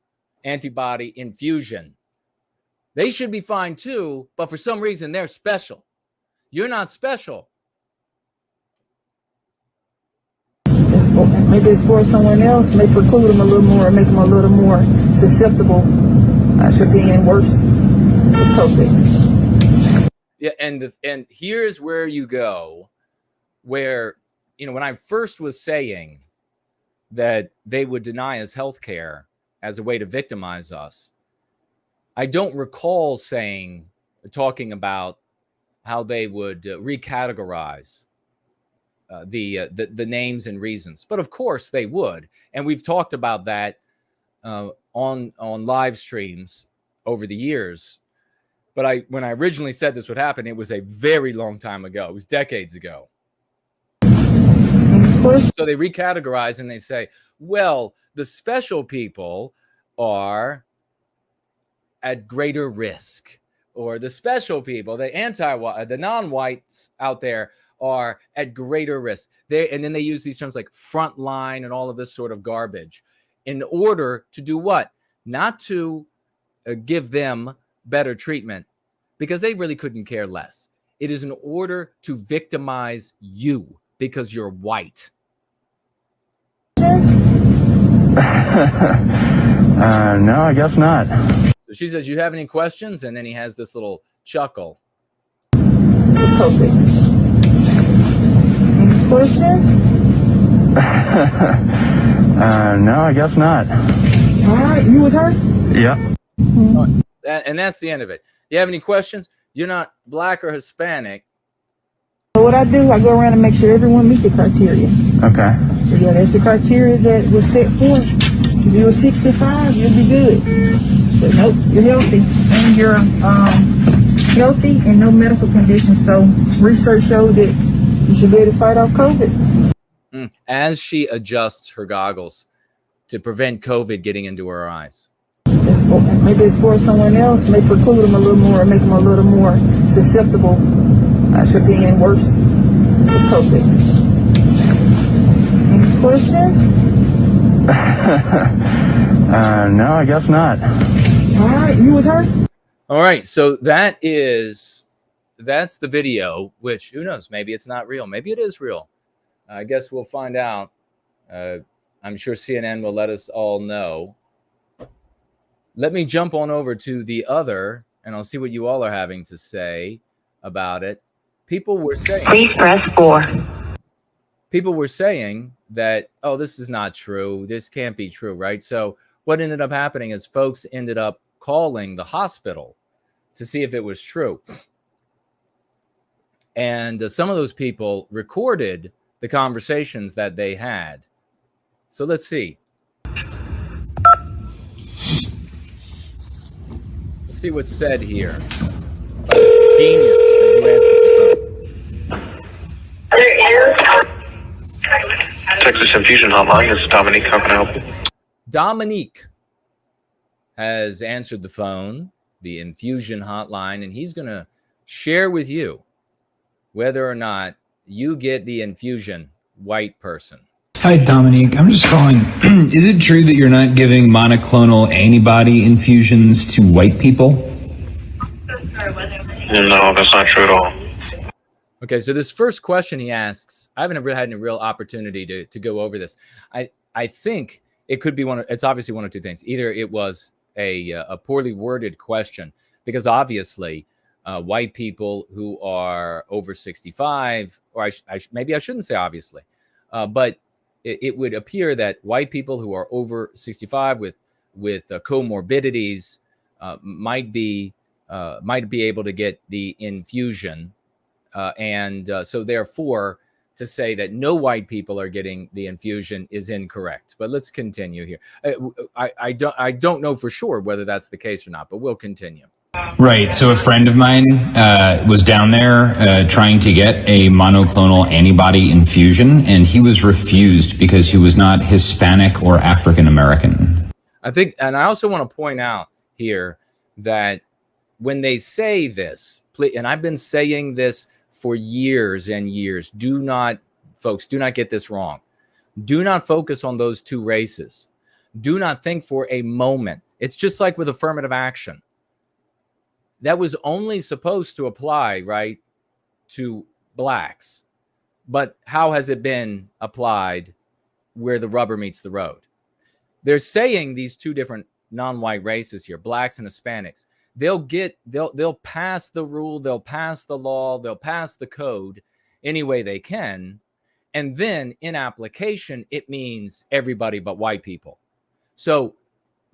antibody infusion. They should be fine too, but for some reason they're special. You're not special. Maybe it's for someone else, may preclude them a little more, make them a little more susceptible to being worse with COVID. Yeah, and here's where you go, where, you know, when I first was saying that they would deny us health care as a way to victimize us, I don't recall talking about how they would recategorize the names and reasons, but of course they would, and we've talked about that on live streams over the years. But when I originally said this would happen, it was a very long time ago. It was decades ago. So they recategorize and they say, well, the special people are at greater risk, or the special people, the non-whites out there are at greater risk. And then they use these terms like front line and all of this sort of garbage in order to do what? Not to give them better treatment, because they really couldn't care less. It is in order to victimize you because you're white. No, I guess not. So she says, you have any questions? And then he has this little chuckle. COVID. Any questions? No, I guess not. All right, you with her? Yep. And that's the end of it. You have any questions? You're not black or Hispanic. So what I do, I go around and make sure everyone meets the criteria. Okay. So yeah, that's the criteria that was set forth. If you were 65, you'll be good. But nope, you're healthy. And you're healthy and no medical conditions. So research showed that you should be able to fight off COVID. As she adjusts her goggles to prevent COVID getting into her eyes. Maybe it's for someone else, may preclude them a little more, make them a little more susceptible to being worse with COVID. Any questions? No, I guess not. All right, you with her? All right, so that's the video, which, who knows, maybe it's not real. Maybe it is real. I guess we'll find out. I'm sure CNN will let us all know. Let me jump on over to the other, and I'll see what you all are having to say about it. People were saying... Please press 4. People were saying that, oh, this is not true. This can't be true, right? So what ended up happening is folks ended up calling the hospital to see if it was true. And some of those people recorded the conversations that they had. So let's see. Let's see what's said here by this genius who answered the phone. There is Texas Infusion Hotline. This is Dominique. How can I help you? Dominique has answered the phone, the infusion hotline, and he's going to share with you whether or not you get the infusion, white person. Hi, Dominique. I'm just calling. Is it true that you're not giving monoclonal antibody infusions to white people? No, that's not true at all. Okay, so this first question he asks, I haven't ever had any real opportunity to go over this. I think it could be it's obviously one of two things. Either it was a poorly worded question, because obviously white people who are over 65, or maybe I shouldn't say obviously, but it would appear that white people who are over 65 with comorbidities might be able to get the infusion, and so therefore to say that no white people are getting the infusion is incorrect. But let's continue here. I don't know for sure whether that's the case or not, but we'll continue. Right. So a friend of mine was down there trying to get a monoclonal antibody infusion, and he was refused because he was not Hispanic or African American. I think, and I also want to point out here that when they say this, and I've been saying this for years and years, do not folks, do not get this wrong. Do not focus on those two races. Do not think for a moment. It's just like with affirmative action. That was only supposed to apply, right, to blacks. But how has it been applied where the rubber meets the road? They're saying these two different non-white races here, blacks and Hispanics, they'll pass the rule, they'll pass the law, they'll pass the code any way they can. And then in application, it means everybody but white people. So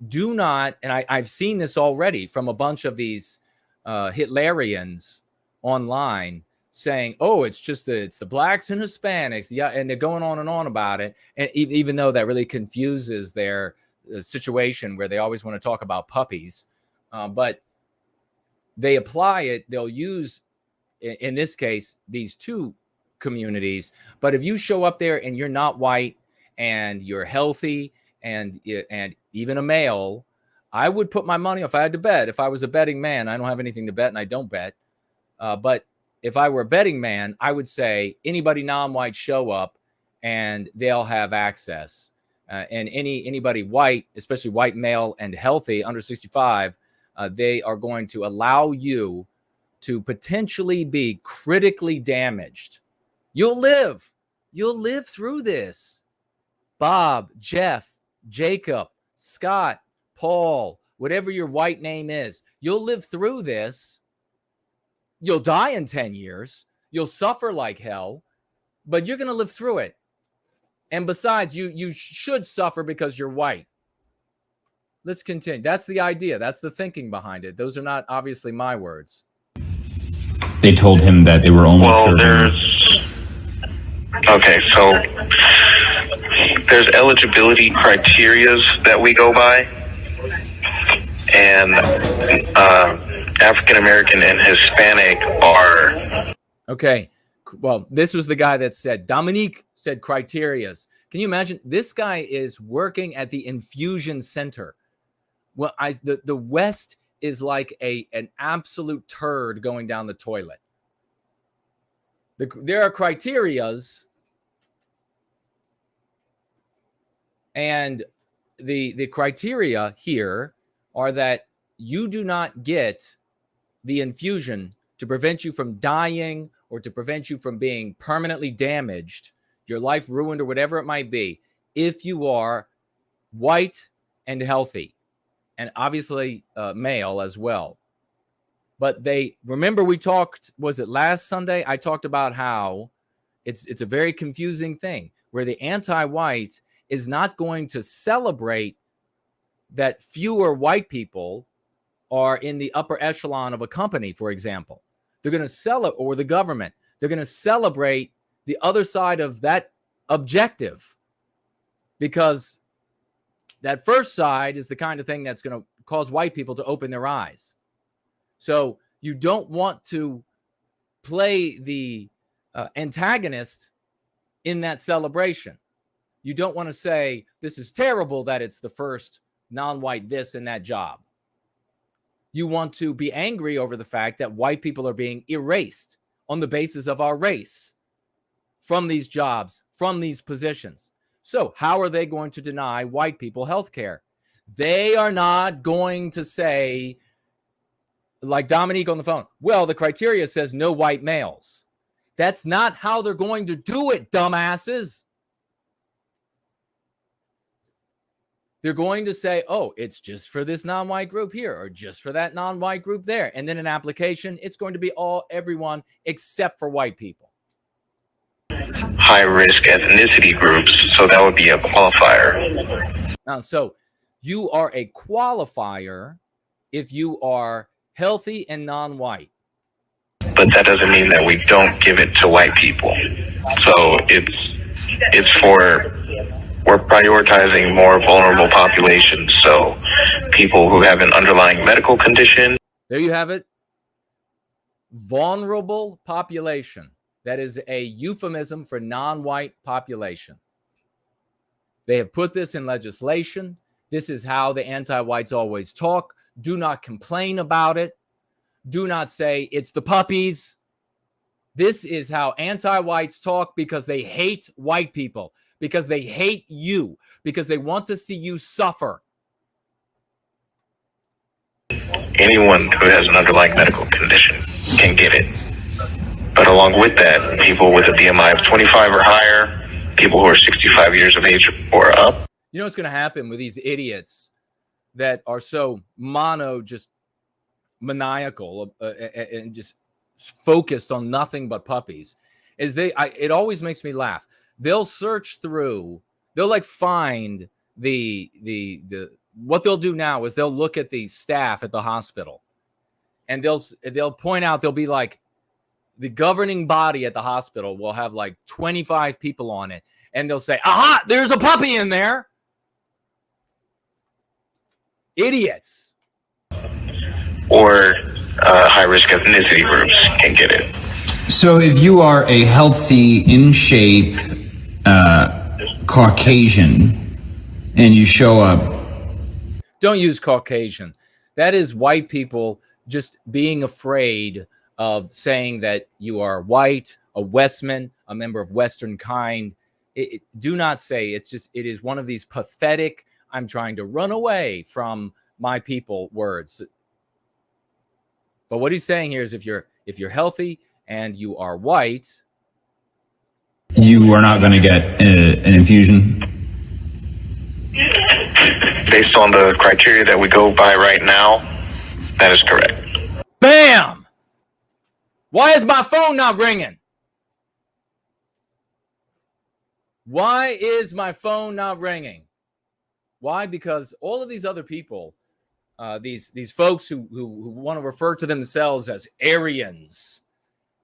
do not, and I've seen this already from a bunch of these Hitlerians online saying, oh, it's the blacks and Hispanics. Yeah. And they're going on and on about it. And even though that really confuses their situation where they always want to talk about puppies, but they apply it, they'll use, in this case, these two communities. But if you show up there and you're not white and you're healthy and even a male, I would put my money, if I had to bet, if I was a betting man, I don't have anything to bet and I don't bet. But if I were a betting man, I would say anybody non-white show up and they'll have access. And anybody white, especially white male and healthy under 65, they are going to allow you to potentially be critically damaged. You'll live through this. Bob, Jeff, Jacob, Scott, Paul, whatever your white name is, you'll live through this. You'll die in 10 years. You'll suffer like hell, but you're going to live through it. And besides, you should suffer because you're white. Let's continue. That's the idea. That's the thinking behind it. Those are not obviously my words. They told him that they were only Okay, so there's eligibility criterias that we go by, and African American and Hispanic are... Okay, well, this was the guy that said, Dominique said criterias. Can you imagine? This guy is working at the infusion center. Well, the West is like an absolute turd going down the toilet. There are criterias, and the criteria here are that you do not get the infusion to prevent you from dying or to prevent you from being permanently damaged, your life ruined or whatever it might be, if you are white and healthy, and obviously male as well. But remember we talked, was it last Sunday? I talked about how it's a very confusing thing where the anti-white is not going to celebrate that fewer white people are in the upper echelon of a company, for example. They're going to celebrate, or the government, they're going to celebrate the other side of that objective, because that first side is the kind of thing that's going to cause white people to open their eyes. So you don't want to play the antagonist in that celebration. You don't want to say, this is terrible that it's the first non-white this in that job. You want to be angry over the fact that white people are being erased on the basis of our race from these jobs, from these positions. So how are they going to deny white people health care? They are not going to say, like Dominique on the phone, well, the criteria says no white males. That's not how they're going to do it, dumbasses. They're going to say, oh, it's just for this non-white group here or just for that non-white group there. And then in application, it's going to be everyone except for white people. High-risk ethnicity groups, so that would be a qualifier. Now, so you are a qualifier if you are healthy and non-white. But that doesn't mean that we don't give it to white people. So it's for... We're prioritizing more vulnerable populations, so people who have an underlying medical condition. There you have it. Vulnerable population. That is a euphemism for non-white population. They have put this in legislation. This is how the anti-whites always talk. Do not complain about it. Do not say it's the puppies. This is how anti-whites talk, because they hate white people, because they hate you, because they want to see you suffer. Anyone who has an underlying medical condition can get it. But along with that, people with a BMI of 25 or higher, people who are 65 years of age or up. You know what's going to happen with these idiots that are so just maniacal and just focused on nothing but puppies, is it always makes me laugh. They'll search through, they'll like find what they'll do now is they'll look at the staff at the hospital, and they'll point out, they'll be like, the governing body at the hospital will have like 25 people on it, and they'll say, aha, there's a puppy in there. Idiots. Or high-risk ethnicity groups can get it. So if you are a healthy, in shape Caucasian and you show up. Don't use Caucasian. That is white people just being afraid of saying that you are white, a Westman, a member of Western kind. Do not say. It is one of these pathetic, I'm trying to run away from my people words. But what he's saying here is if you're healthy and you are white, you are not going to get an infusion. Based on the criteria that we go by right now, that is correct. Bam! Why is my phone not ringing? Why is my phone not ringing? Why? Because all of these other people, these folks who want to refer to themselves as Aryans,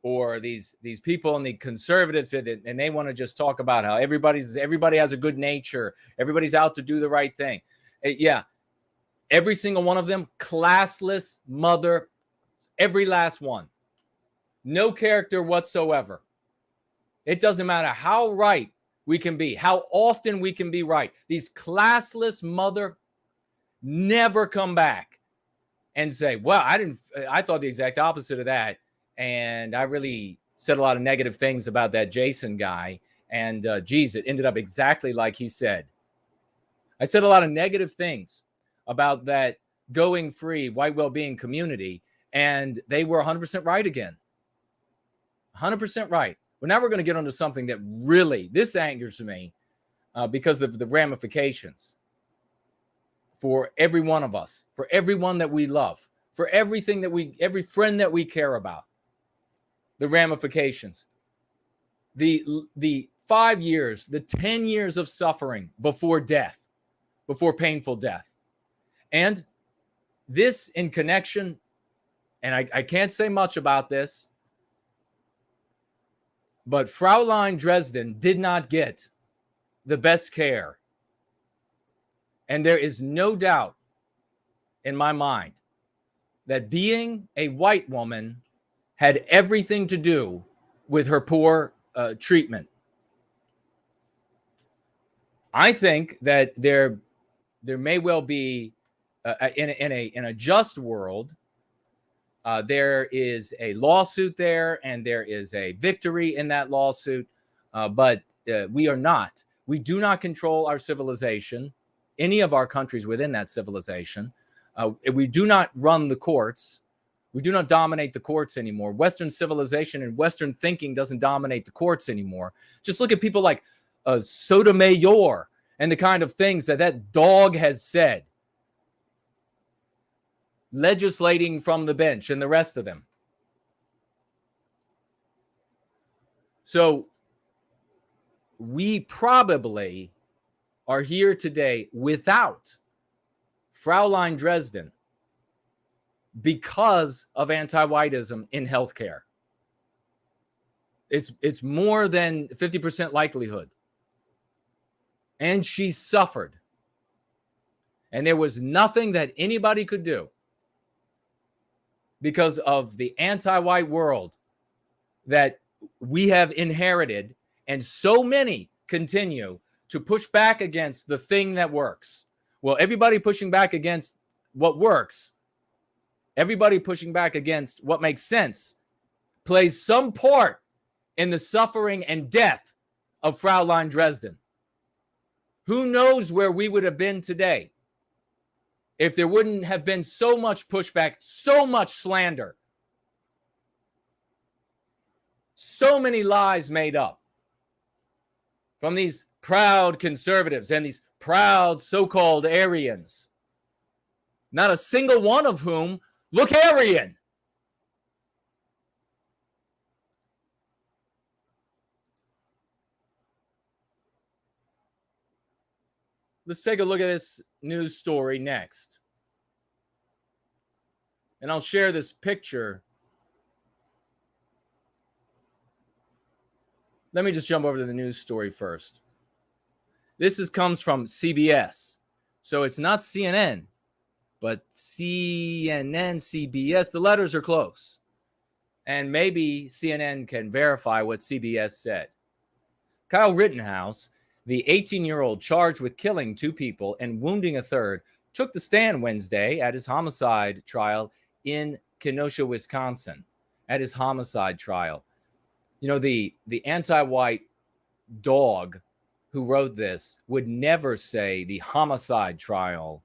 or these people in the conservative, and they want to just talk about how everybody has a good nature, everybody's out to do the right thing. Yeah, every single one of them, classless mother, every last one. No character whatsoever. It doesn't matter how right we can be, how often we can be right. These classless mother never come back and say, well, I thought the exact opposite of that. And I really said a lot of negative things about that Jason guy. And geez, it ended up exactly like he said. I said a lot of negative things about that going free white well-being community, and they were 100% right again. 100% right. Well, now we're going to get onto something that really, this angers me because of the ramifications for every one of us, for everyone that we love, for everything every friend that we care about. The ramifications, the 5 years, the 10 years of suffering before death, before painful death. And this in connection, and I can't say much about this, but Fraulein Dresden did not get the best care. And there is no doubt in my mind that being a white woman had everything to do with her poor treatment. I think that there may well be in a just world, there is a lawsuit there, and there is a victory in that lawsuit. But we are not. We do not control our civilization, any of our countries within that civilization. We do not run the courts. We do not dominate the courts anymore. Western civilization and Western thinking doesn't dominate the courts anymore. Just look at people like Sotomayor and the kind of things that dog has said, legislating from the bench, and the rest of them. So we probably are here today without Fraulein Dresden because of anti-whiteism in healthcare. It's more than 50% likelihood. And she suffered. And there was nothing that anybody could do because of the anti-white world that we have inherited, and so many continue to push back against the thing that works. Well, everybody pushing back against what works, everybody pushing back against what makes sense, plays some part in the suffering and death of Fraulein Dresden. Who knows where we would have been today if there wouldn't have been so much pushback, so much slander, so many lies made up from these proud conservatives and these proud so-called Aryans, not a single one of whom look Aryan. Let's take a look at this news story next. And I'll share this picture. Let me just jump over to the news story first. This comes from CBS. So it's not CNN, but CNN, CBS. The letters are close. And maybe CNN can verify what CBS said. Kyle Rittenhouse, the 18-year-old charged with killing 2 people and wounding a third, took the stand Wednesday at his homicide trial in Kenosha, Wisconsin. At his homicide trial. You know, the anti-white dog who wrote this would never say the homicide trial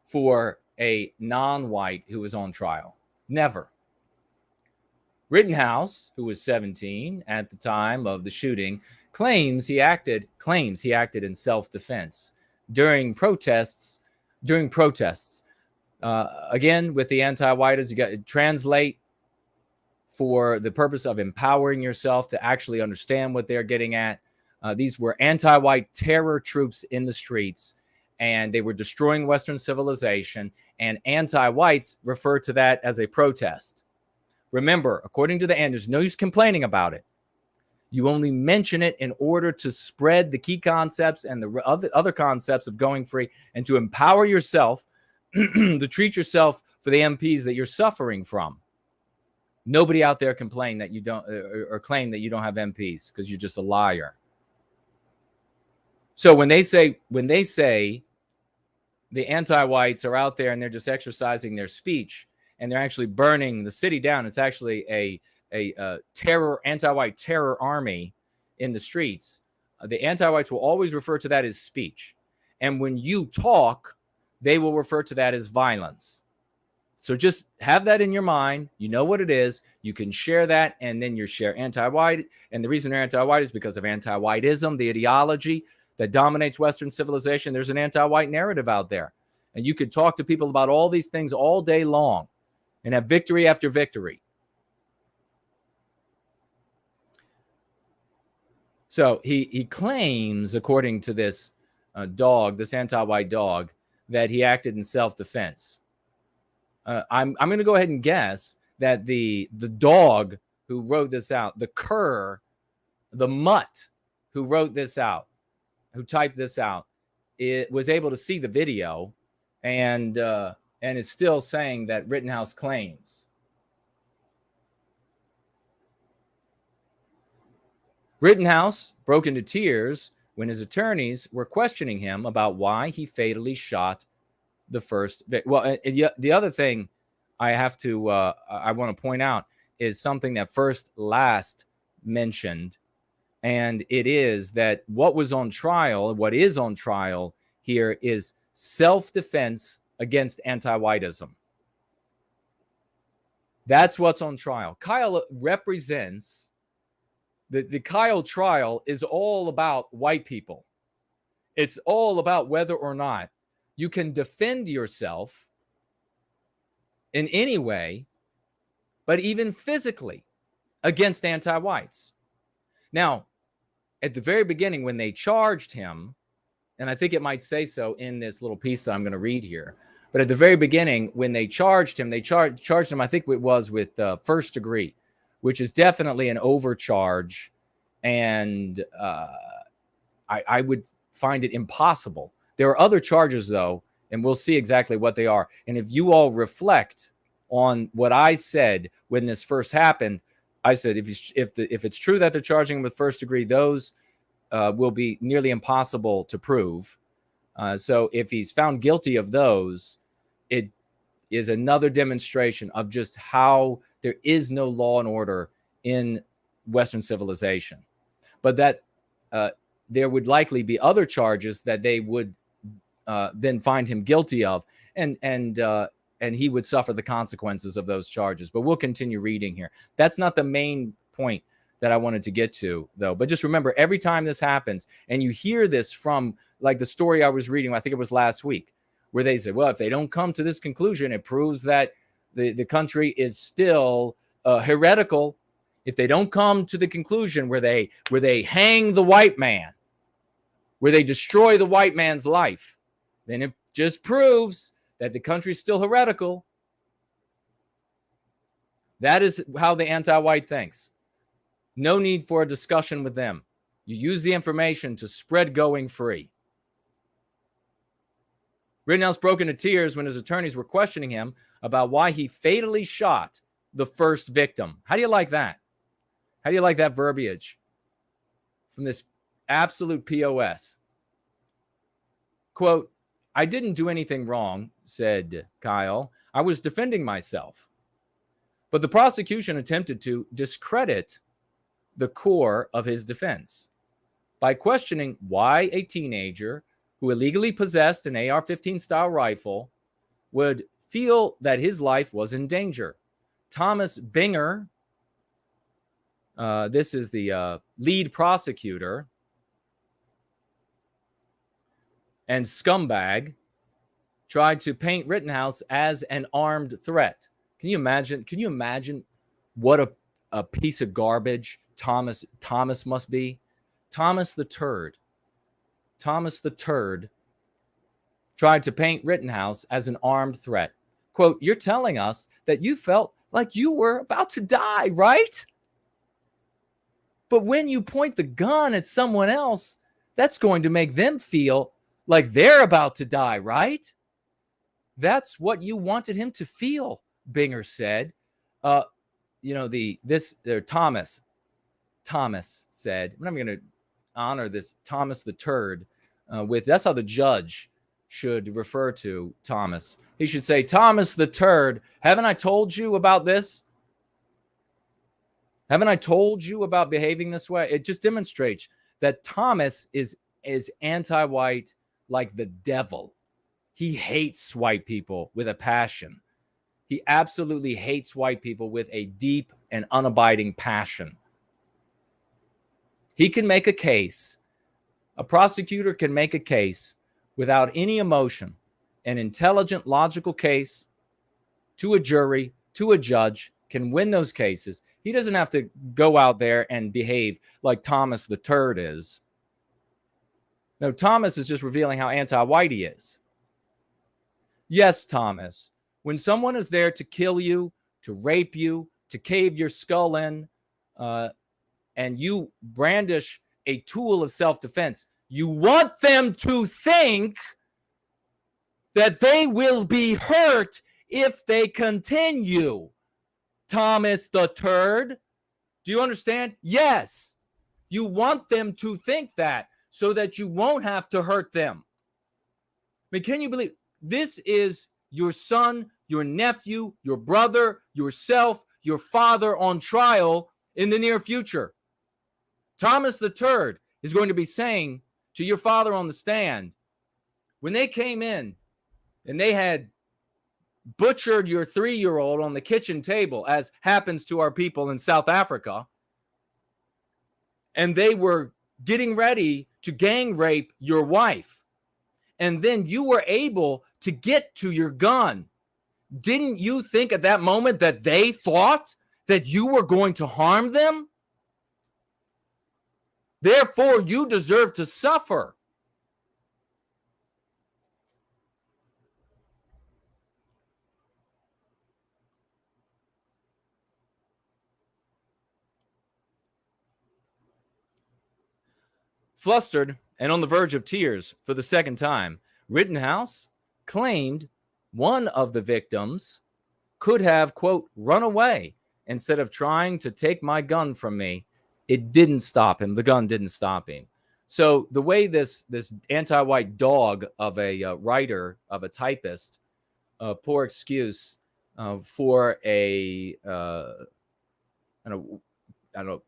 for a non-white who was on trial. Never. Rittenhouse, who was 17 at the time of the shooting, claims he acted in self-defense during protests. Again, with the anti-whiters, you got to translate for the purpose of empowering yourself to actually understand what they're getting at. These were anti-white terror troops in the streets, and they were destroying Western civilization, and anti-whites refer to that as a protest. Remember, according to the end, there's no use complaining about it. You only mention it in order to spread the key concepts and the other concepts of going free and to empower yourself to treat yourself for the MPs that you're suffering from. Nobody out there complain that you don't or claim that you don't have MPs because you're just a liar. So when they say the anti-whites are out there and they're just exercising their speech and they're actually burning the city down, it's actually a anti-white terror army in the streets. The anti-whites will always refer to that as speech. And when you talk, they will refer to that as violence. So just have that in your mind. You know what it is. You can share that, and then you share anti-white. And the reason they're anti-white is because of Antiwhiteism, the ideology that dominates Western civilization. There's an anti-white narrative out there. And you could talk to people about all these things all day long and have victory after victory. So he claims, according to this dog, this anti-white dog, that he acted in self-defense. I'm going to go ahead and guess that the dog who wrote this out, the mutt who wrote this out, who typed this out, it was able to see the video and is still saying that Rittenhouse claims. Rittenhouse broke into tears when his attorneys were questioning him about why he fatally shot the first. Well, the other thing I want to point out is something that last mentioned, and it is that what is on trial here is self-defense against anti-whiteism. That's what's on trial. Kyle represents the Kyle trial is all about white people. It's all about whether or not you can defend yourself in any way, but even physically, against anti-whites. Now, at the very beginning, when they charged him, and I think it might say so in this little piece that I'm going to read here, but at the very beginning, when they charged him, I think it was with first degree, which is definitely an overcharge, and I would find it impossible. There are other charges, though, and we'll see exactly what they are. And if you all reflect on what I said when this first happened, I said if it's true that they're charging him with first degree, those will be nearly impossible to prove. So if he's found guilty of those, it is another demonstration of just how there is no law and order in Western civilization, but that there would likely be other charges that they would then find him guilty of, and he would suffer the consequences of those charges. But we'll continue reading here. That's not the main point that I wanted to get to, though. But just remember, every time this happens, and you hear this from, like, the story I was reading, I think it was last week, where they said, well, if they don't come to this conclusion, it proves that the country is still heretical. If they don't come to the conclusion where they hang the white man, where they destroy the white man's life, then it just proves that the country's still heretical. That is how the anti-white thinks. No need for a discussion with them. You use the information to spread going free. Rittenhouse broke into tears when his attorneys were questioning him about why he fatally shot the first victim. How do you like that? How do you like that verbiage from this absolute POS? Quote, I didn't do anything wrong, said Kyle. I was defending myself. But the prosecution attempted to discredit the core of his defense by questioning why a teenager who illegally possessed an AR-15 style rifle would feel that his life was in danger. Thomas Binger, this is the lead prosecutor, and scumbag, tried to paint Rittenhouse as an armed threat. Can you imagine what a piece of garbage Thomas must be? Thomas the Turd tried to paint Rittenhouse as an armed threat. Quote, you're telling us that you felt like you were about to die, right? But when you point the gun at someone else, that's going to make them feel like they're about to die, right? That's what you wanted him to feel, Binger said. Thomas said, I'm going to honor this Thomas the Turd with, that's how the judge should refer to Thomas. He should say, Thomas the Turd, haven't I told you about this? Haven't I told you about behaving this way? It just demonstrates that Thomas is anti-white like the devil. He hates white people with a passion. He absolutely hates white people with a deep and unabiding passion. He can make a case. A prosecutor can make a case without any emotion, an intelligent, logical case to a jury, to a judge, can win those cases. He doesn't have to go out there and behave like Thomas the Turd is. No, Thomas is just revealing how anti-white he is. Yes, Thomas, when someone is there to kill you, to rape you, to cave your skull in, and you brandish a tool of self-defense, you want them to think that they will be hurt if they continue. Thomas the Turd. Do you understand? Yes. You want them to think that so that you won't have to hurt them. I mean, can you believe this is your son, your nephew, your brother, yourself, your father on trial in the near future? Thomas the Turd is going to be saying to your father on the stand, when they came in and they had butchered your 3-year-old on the kitchen table, as happens to our people in South Africa, and they were getting ready to gang rape your wife, and then you were able to get to your gun, didn't you think at that moment that they thought that you were going to harm them? Therefore, you deserve to suffer. Flustered and on the verge of tears for the second time, Rittenhouse claimed one of the victims could have, quote, run away instead of trying to take my gun from me. It didn't stop him. The gun didn't stop him. So the way this anti-white dog of a writer, of a typist, poor excuse for a, I don't know,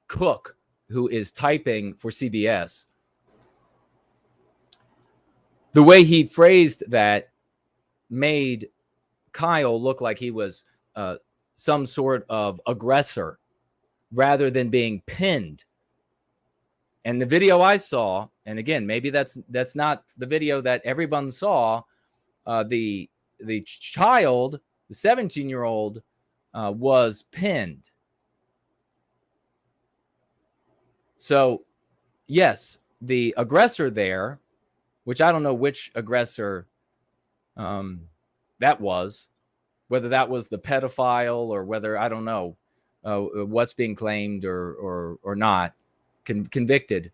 Cook, who is typing for CBS, the way he phrased that made Kyle look like he was some sort of aggressor rather than being pinned. And the video I saw, and again, maybe that's not the video that everyone saw, the child, the 17-year-old, was pinned. So, yes, the aggressor there, which I don't know which aggressor that was, whether that was the pedophile or whether, I don't know what's being claimed or not, convicted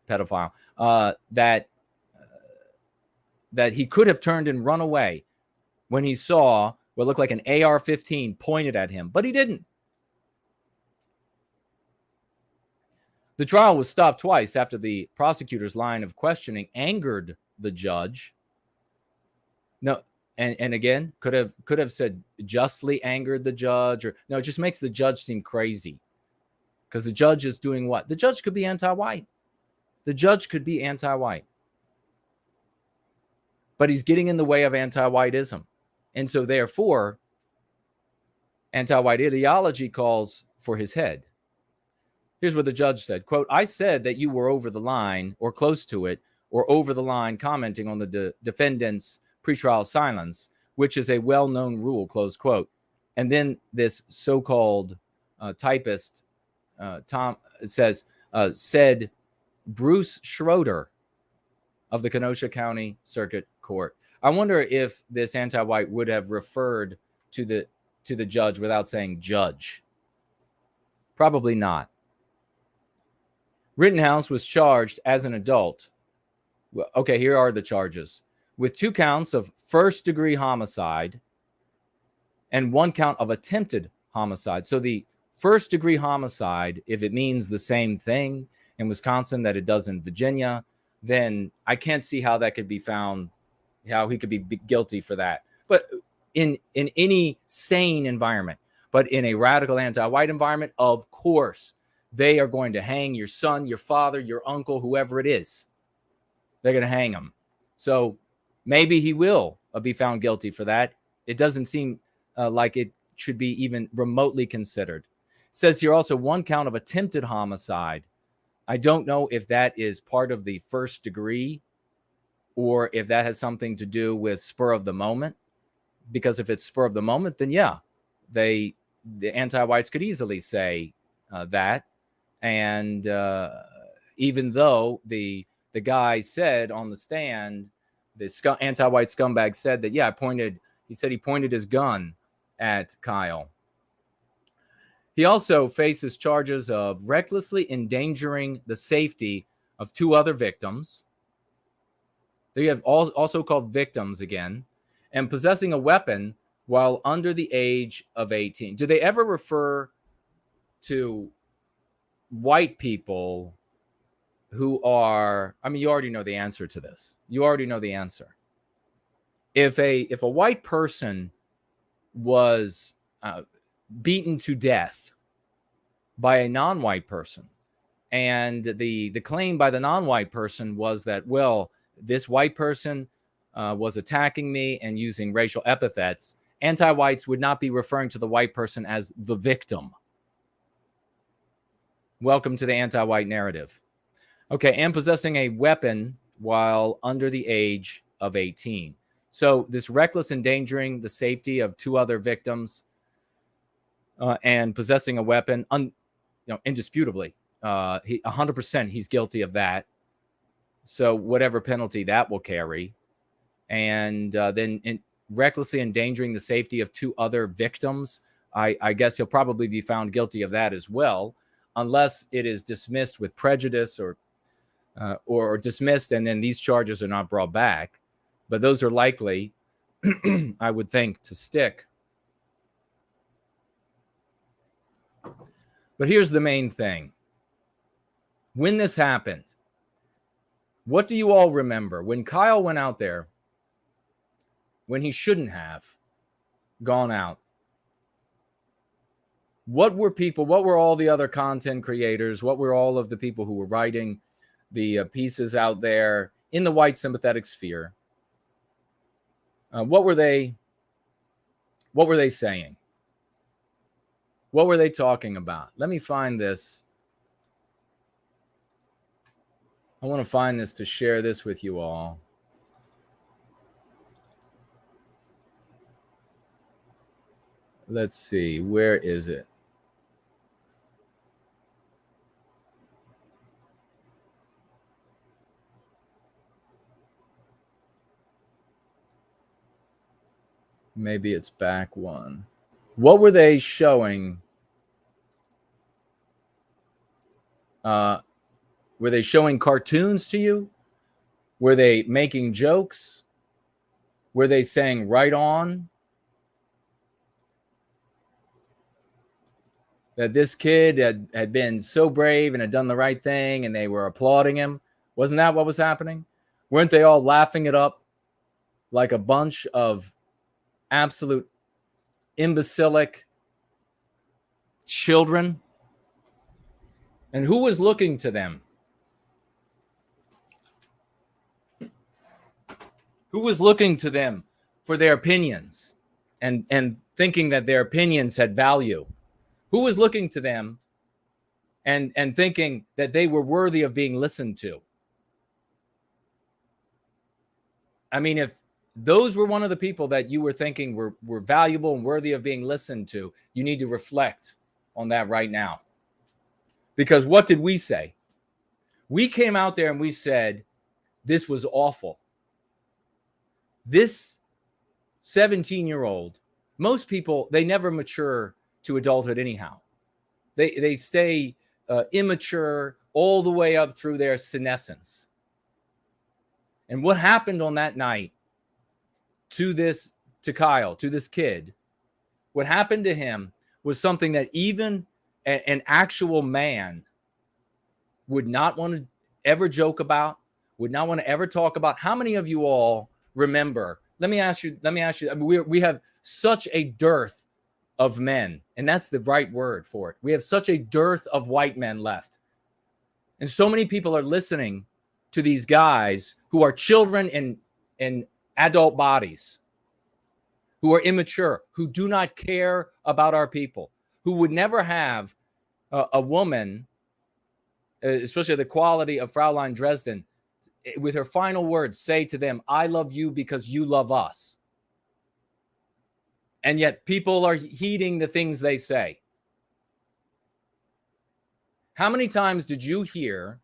pedophile, that he could have turned and run away when he saw what looked like an AR-15 pointed at him, but he didn't. The trial was stopped twice after the prosecutor's line of questioning angered the judge. No, and again, could have said justly angered the judge, or no, it just makes the judge seem crazy. Because the judge is doing what? The judge could be anti-white. The judge could be anti-white. But he's getting in the way of anti-whiteism. And so therefore, anti-white ideology calls for his head. Here's what the judge said, quote, "I said that you were over the line or close to it or over the line commenting on the defendant's pretrial silence, which is a well-known rule," close quote. And then this so-called typist, Tom, says, said Bruce Schroeder of the Kenosha County Circuit Court. I wonder if this anti-white would have referred to the judge without saying judge. Probably not. Rittenhouse was charged as an adult. Well, okay, here are the charges. With 2 counts of first-degree homicide and 1 count of attempted homicide. So the first-degree homicide, if it means the same thing in Wisconsin that it does in Virginia, then I can't see how that could be found, how he could be guilty for that. But in any sane environment, but in a radical anti-white environment, of course, they are going to hang your son, your father, your uncle, whoever it is. They're going to hang him. So maybe he will be found guilty for that. It doesn't seem like it should be even remotely considered. It says here also 1 count of attempted homicide. I don't know if that is part of the first degree or if that has something to do with spur of the moment. Because if it's spur of the moment, then yeah, the anti-whites could easily say that. And even though the guy said on the stand, the anti-white scumbag said that, yeah, he said he pointed his gun at Kyle. He also faces charges of recklessly endangering the safety of 2 other victims. They have also called victims again, and possessing a weapon while under the age of 18. Do they ever refer to white people who are, I mean, you already know the answer to this. You already know the answer. If a white person was beaten to death by a non-white person, and the claim by the non-white person was that, well, this white person was attacking me and using racial epithets, anti-whites would not be referring to the white person as the victim. Welcome to the anti-white narrative. Okay, and possessing a weapon while under the age of 18. So this reckless endangering the safety of 2 other victims and possessing a weapon, indisputably, 100% he's guilty of that. So whatever penalty that will carry. And then recklessly endangering the safety of 2 other victims, I guess he'll probably be found guilty of that as well, unless it is dismissed with prejudice or dismissed, and then these charges are not brought back. But those are likely, I would think, to stick. But here's the main thing. When this happened, what do you all remember? When Kyle went out there, when he shouldn't have gone out, What were all the other content creators? What were all of the people who were writing the pieces out there in the white sympathetic sphere? What were they saying? What were they talking about? Let me find this. I want to find this to share this with you all. Let's see. Where is it? Maybe it's back one. What were they showing? Were they showing cartoons to you? Were they making jokes? Were they saying right on? That this kid had been so brave and had done the right thing and they were applauding him? Wasn't that what was happening? Weren't they all laughing it up like a bunch of absolute imbecilic children? And who was looking to them? Who was looking to them for their opinions and thinking that their opinions had value? Who was looking to them and thinking that they were worthy of being listened to? I mean, if those were one of the people that you were thinking were valuable and worthy of being listened to, you need to reflect on that right now. Because what did we say? We came out there and we said, this was awful. This 17-year-old, most people, they never mature to adulthood anyhow. They stay immature all the way up through their senescence. And what happened on that night to Kyle, to this kid, what happened to him was something that even an actual man would not want to ever joke about, would not want to ever talk about. How many of you all remember? Let me ask you. I mean, we have such a dearth of men, and that's the right word for it. We have such a dearth of white men left. And so many people are listening to these guys who are children in adult bodies, who are immature, who do not care about our people, who would never have a woman, especially the quality of Fraulein Dresden, with her final words, say to them, I love you because you love us. And yet people are heeding the things they say. How many times did you hear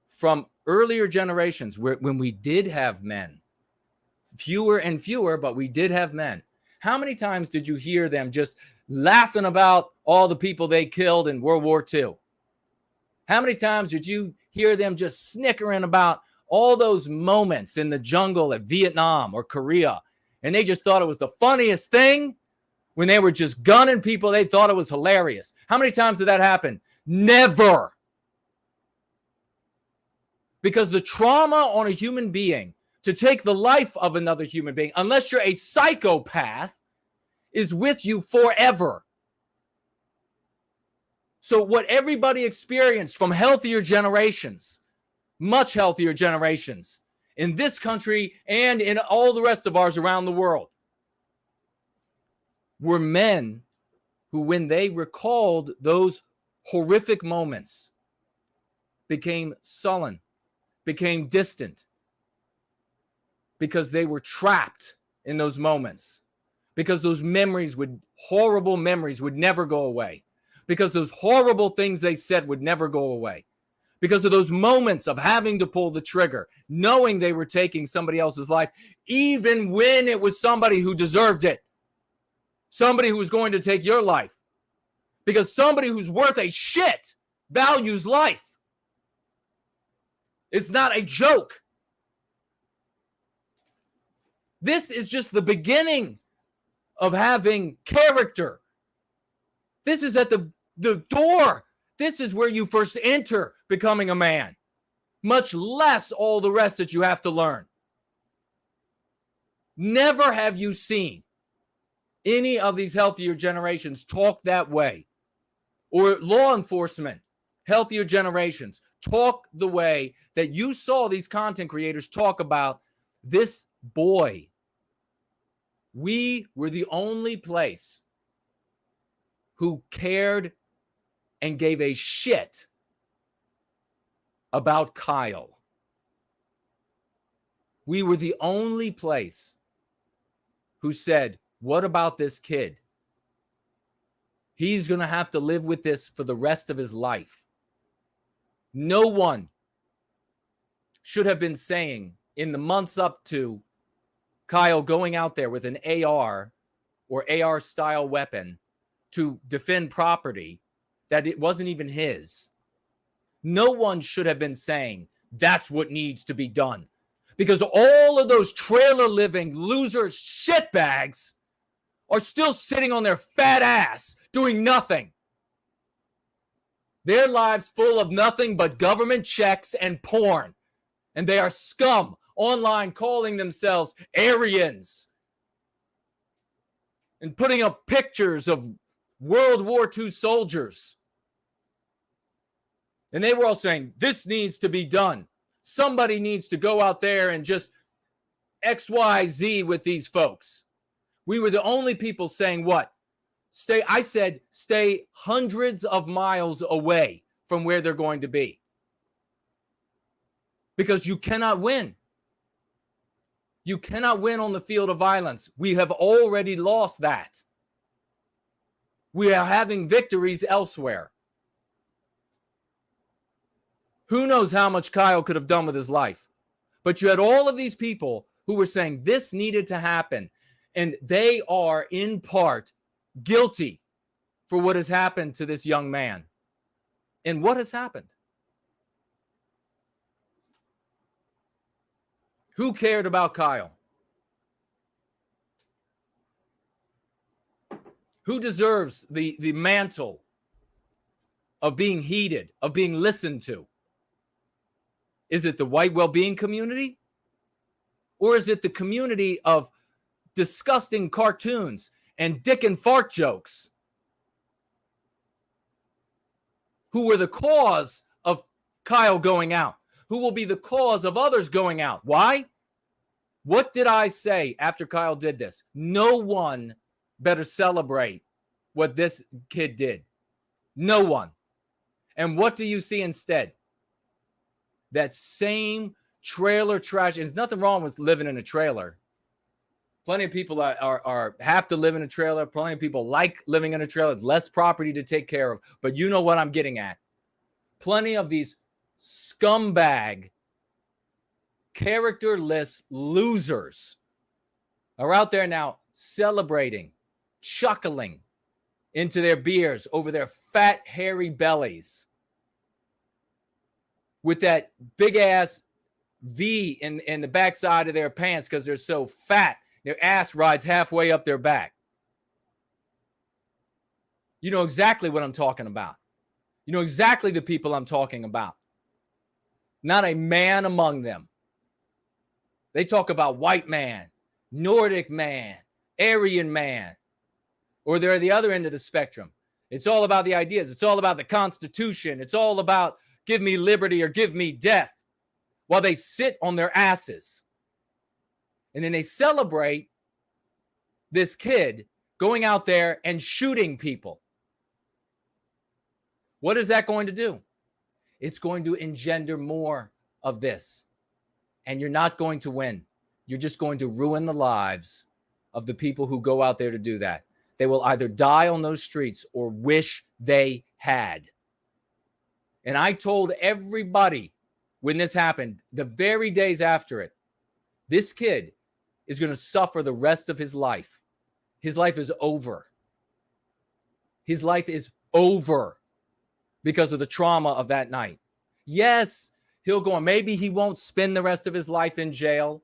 from earlier generations when we did have men, fewer and fewer, but we did have men? How many times did you hear them just laughing about all the people they killed in World War II? How many times did you hear them just snickering about all those moments in the jungle at Vietnam or Korea? And they just thought it was the funniest thing when they were just gunning people. They thought it was hilarious. How many times did that happen? Never. Because the trauma on a human being to take the life of another human being, unless you're a psychopath, is with you forever. So what everybody experienced from healthier generations, much healthier generations in this country and in all the rest of ours around the world, were men who, when they recalled those horrific moments, became sullen, became distant, because they were trapped in those moments, because those horrible memories would never go away, because those horrible things they said would never go away, because of those moments of having to pull the trigger, knowing they were taking somebody else's life, even when it was somebody who deserved it, somebody who was going to take your life, because somebody who's worth a shit values life. It's not a joke. This is just the beginning of having character. This is at the door. This is where you first enter becoming a man, much less all the rest that you have to learn. Never have you seen any of these healthier generations talk that way or law enforcement, healthier generations, talk the way that you saw these content creators talk about this boy. We were the only place who cared and gave a shit about Kyle. We were the only place who said, what about this kid? He's going to have to live with this for the rest of his life. No one should have been saying in the months up to Kyle going out there with an AR or AR style weapon to defend property that it wasn't even his. No one should have been saying that's what needs to be done, because all of those trailer living loser shitbags are still sitting on their fat ass doing nothing. Their lives full of nothing but government checks and porn. And they are scum online calling themselves Aryans and putting up pictures of World War II soldiers. And they were all saying, this needs to be done. Somebody needs to go out there and just XYZ with these folks. We were the only people saying what? I said, stay hundreds of miles away from where they're going to be. Because you cannot win. You cannot win on the field of violence. We have already lost that. We are having victories elsewhere. Who knows how much Kyle could have done with his life? But you had all of these people who were saying this needed to happen. And they are, in part, guilty for what has happened to this young man. And what has happened? Who cared about Kyle? Who deserves the mantle of being heeded, of being listened to? Is it the white well-being community? Or is it the community of disgusting cartoons and dick and fart jokes who were the cause of Kyle going out, who will be the cause of others going out? Why? What did I say after Kyle did this? No one better celebrate what this kid did. No one. And what do you see instead? That same trailer trash. And there's nothing wrong with living in a trailer. Plenty of people have to live in a trailer. Plenty of people like living in a trailer. Less property to take care of. But you know what I'm getting at. Plenty of these scumbag, characterless losers are out there now celebrating, chuckling into their beers over their fat, hairy bellies with that big-ass V in the backside of their pants because they're so fat. Their ass rides halfway up their back. You know exactly what I'm talking about. You know exactly the people I'm talking about. Not a man among them. They talk about white man, Nordic man, Aryan man, or they're at the other end of the spectrum. It's all about the ideas. It's all about the Constitution. It's all about give me liberty or give me death while they sit on their asses. And then they celebrate this kid going out there and shooting people. What is that going to do? It's going to engender more of this. And you're not going to win. You're just going to ruin the lives of the people who go out there to do that. They will either die on those streets or wish they had. And I told everybody when this happened, the very days after it, this kid is going to suffer the rest of his life. His life is over. His life is over because of the trauma of that night. Yes, he'll go on. Maybe he won't spend the rest of his life in jail.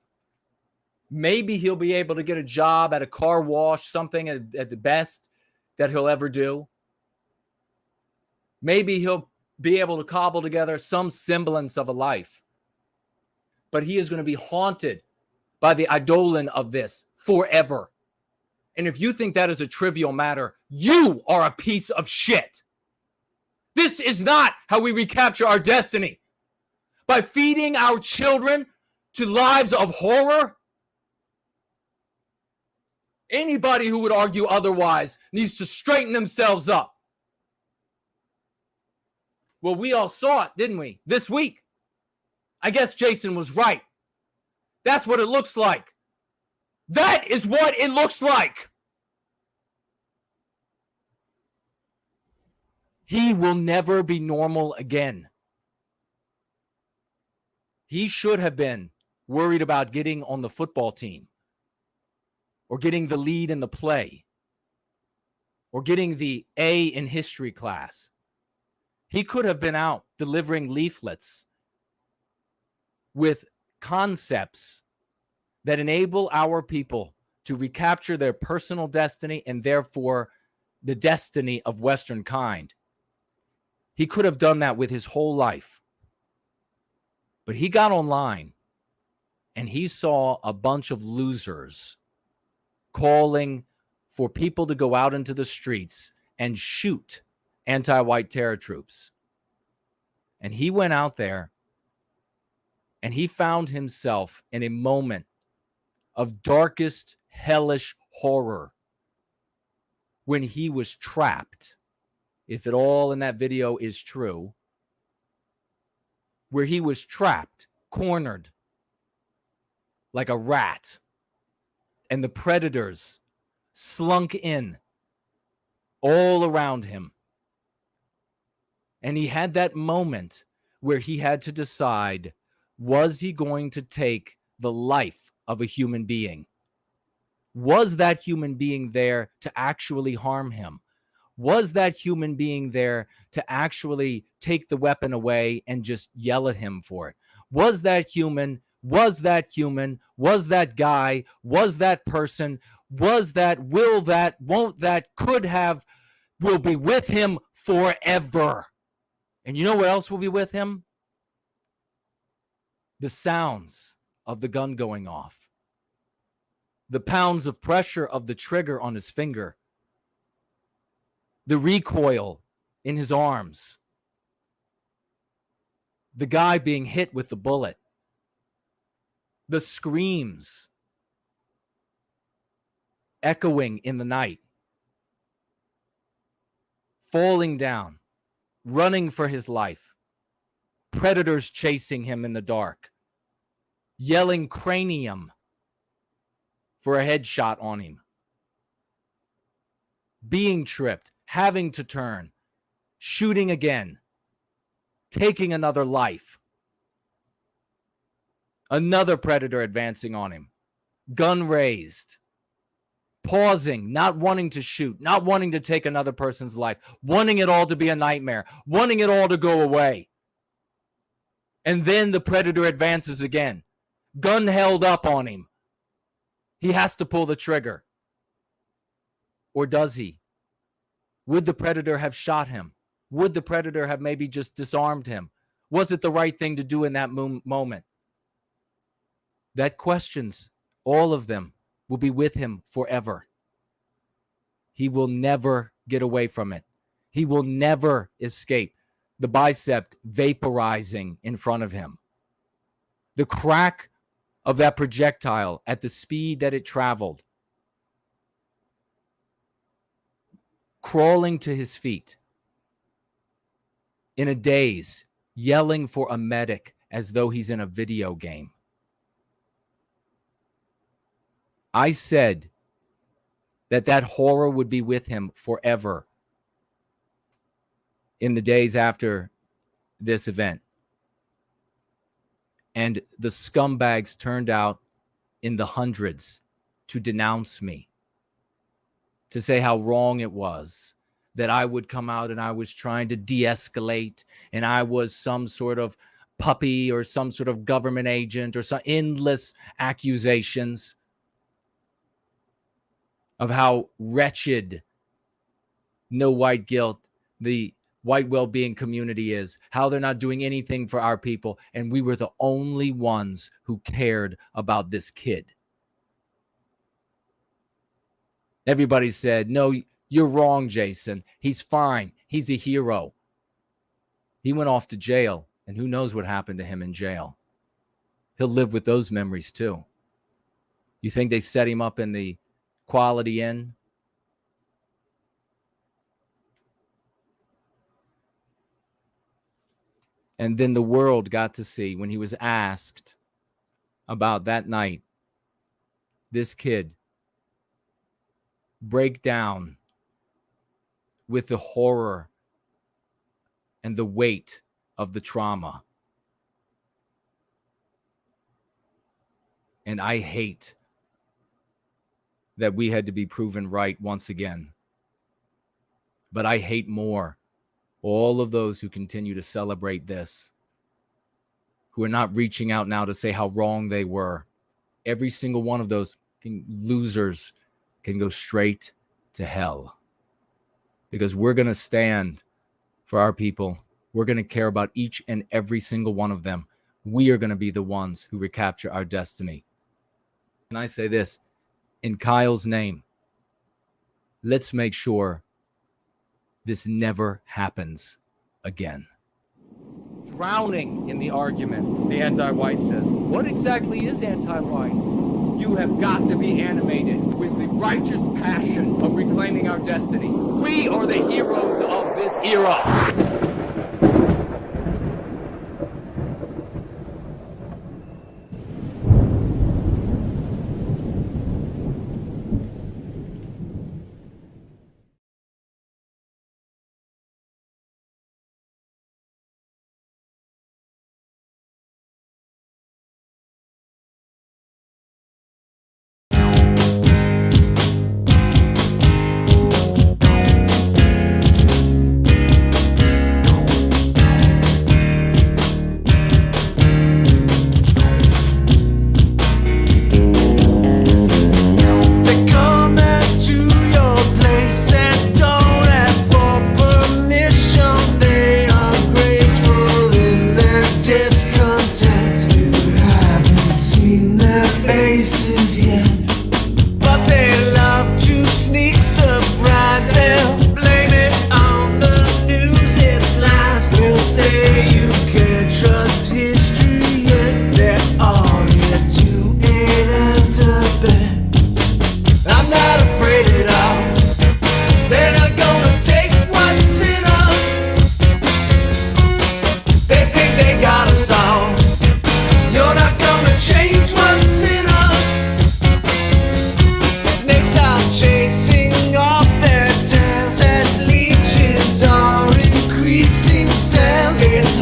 Maybe he'll be able to get a job at a car wash, something at the best that he'll ever do. Maybe he'll be able to cobble together some semblance of a life. But he is going to be haunted by the eidolon of this forever. And if you think that is a trivial matter, you are a piece of shit. This is not how we recapture our destiny. By feeding our children to lives of horror. Anybody who would argue otherwise needs to straighten themselves up. Well, we all saw it, didn't we? This week. I guess Jason was right. That's what it looks like. That is what it looks like. He will never be normal again. He should have been worried about getting on the football team, or getting the lead in the play, or getting the A in history class. He could have been out delivering leaflets with concepts that enable our people to recapture their personal destiny and therefore the destiny of Western kind. He could have done that with his whole life. But he got online and he saw a bunch of losers calling for people to go out into the streets and shoot anti-white terror troops. And he went out there and he found himself in a moment of darkest, hellish horror when he was trapped, if it all in that video is true, where he was trapped, cornered like a rat, and the predators slunk in all around him. And he had that moment where he had to decide, was he going to take the life of a human being? Was that human being there to actually harm him? Was that human being there to actually take the weapon away and just yell at him for it? Was that human? Was that human? Was that guy? Was that person? Was that, will that, won't that, could have, will be with him forever? And you know what else will be with him? The sounds of the gun going off. The pounds of pressure of the trigger on his finger. The recoil in his arms. The guy being hit with the bullet. The screams echoing in the night. Falling down. Running for his life. Predators chasing him in the dark. Yelling cranium for a headshot on him. Being tripped. Having to turn, shooting again, taking another life, another predator advancing on him, gun raised, pausing, not wanting to shoot, not wanting to take another person's life, wanting it all to be a nightmare, wanting it all to go away. And then the predator advances again, gun held up on him. He has to pull the trigger. Or does he? Would the predator have shot him? Would the predator have maybe just disarmed him? Was it the right thing to do in that moment? That questions, all of them, will be with him forever. He will never get away from it. He will never escape the bicep vaporizing in front of him. The crack of that projectile at the speed that it traveled, crawling to his feet in a daze, yelling for a medic as though he's in a video game. I said that horror would be with him forever in the days after this event. And the scumbags turned out in the hundreds to denounce me, to say how wrong it was, that I would come out and I was trying to de-escalate and I was some sort of puppy or some sort of government agent or some endless accusations of how wretched no white guilt, the white well-being community is, how they're not doing anything for our people. And we were the only ones who cared about this kid. Everybody said, no, you're wrong, Jason. He's fine. He's a hero. He went off to jail, and who knows what happened to him in jail. He'll live with those memories too. You think they set him up in the Quality Inn? And then the world got to see, when he was asked about that night, this kid break down with the horror and the weight of the trauma. And I hate that we had to be proven right once again. But I hate more all of those who continue to celebrate this, who are not reaching out now to say how wrong they were. Every single one of those losers can go straight to hell. Because we're going to stand for our people. We're going to care about each and every single one of them. We are going to be the ones who recapture our destiny. And I say this, in Kyle's name, let's make sure this never happens again. Drowning in the argument, the anti-white says, what exactly is anti-white? You have got to be animated with the righteous passion of reclaiming our destiny. We are the heroes of this era. Increasing sounds.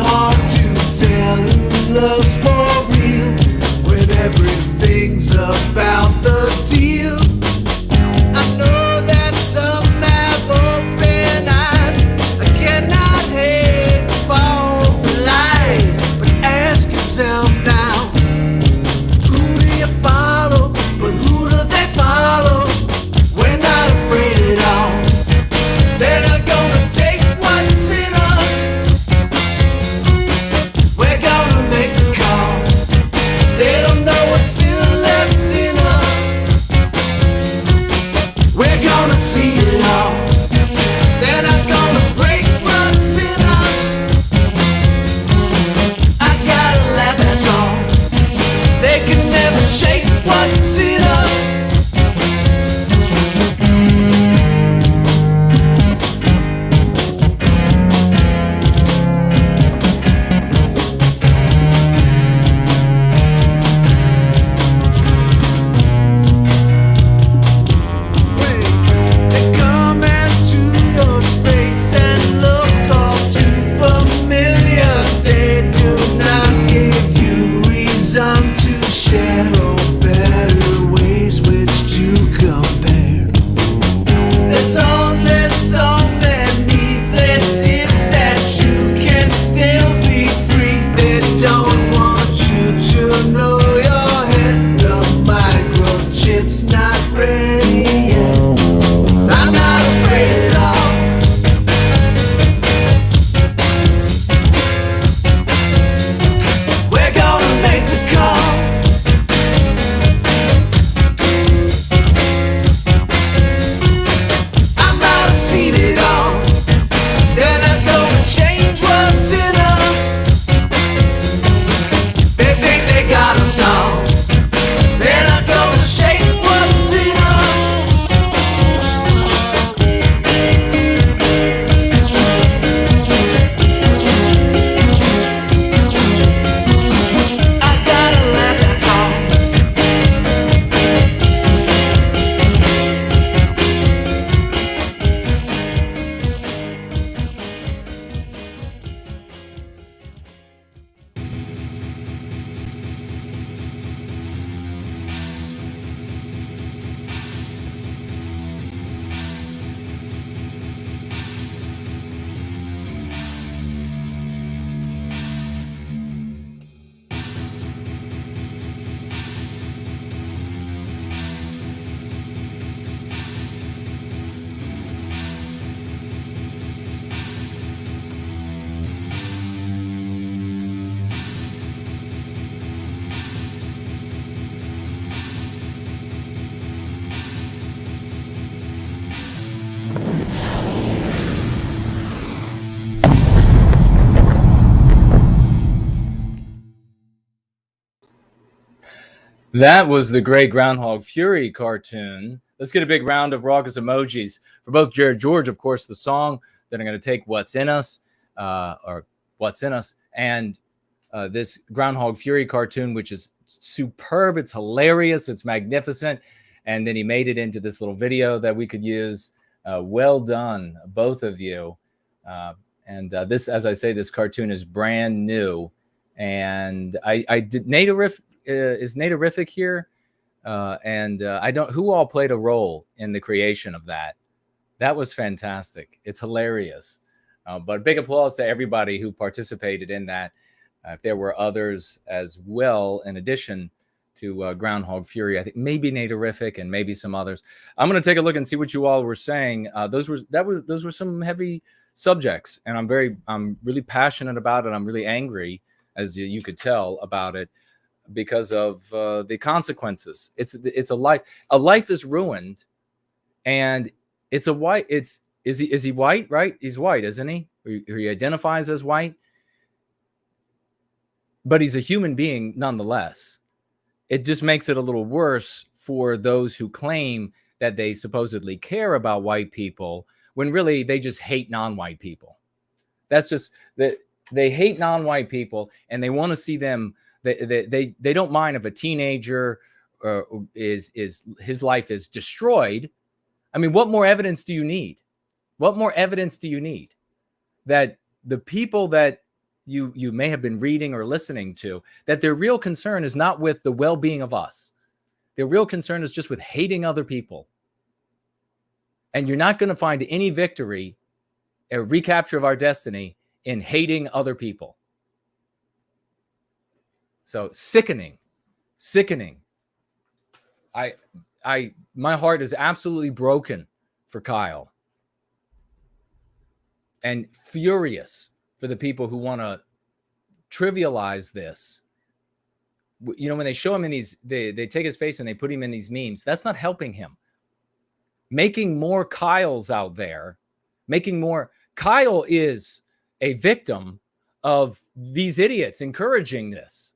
That was the Great Groundhog Fury cartoon. Let's get a big round of raucous emojis for both Jared George, of course, the song. Then I'm going to take What's in Us, or What's in Us, and this Groundhog Fury cartoon, which is superb. It's hilarious. It's magnificent. And then he made it into this little video that we could use. Well done, both of you. And this, as I say, this cartoon is brand new. And I did Natorific is Natorific here, and I don't who all played a role in the creation of that. That was fantastic. It's hilarious. But big applause to everybody who participated in that. If there were others as well, in addition to Groundhog Fury, I think maybe Natorific and maybe some others. I'm going to take a look and see what you all were saying. Those were some heavy subjects, and I'm really passionate about it. I'm really angry, as you could tell, about it because of the consequences. It's a life. A life is ruined, and it's a white. Is he white? Right? He's white, isn't he? Or he identifies as white, but he's a human being nonetheless. It just makes it a little worse for those who claim that they supposedly care about white people when really they just hate non-white people. That's just that they hate non-white people, and they want to see them. They don't mind if a teenager is his life is destroyed. I mean, what more evidence do you need? What more evidence do you need that the people that you may have been reading or listening to, that their real concern is not with the well-being of us. Their real concern is just with hating other people. And you're not going to find any victory, a recapture of our destiny, in hating other people. So sickening. My heart is absolutely broken for Kyle, and furious for the people who want to trivialize this. You know, when they show him in these, they take his face and they put him in these memes. That's not helping him. Making more Kyles out there, Kyle is a victim of these idiots encouraging this.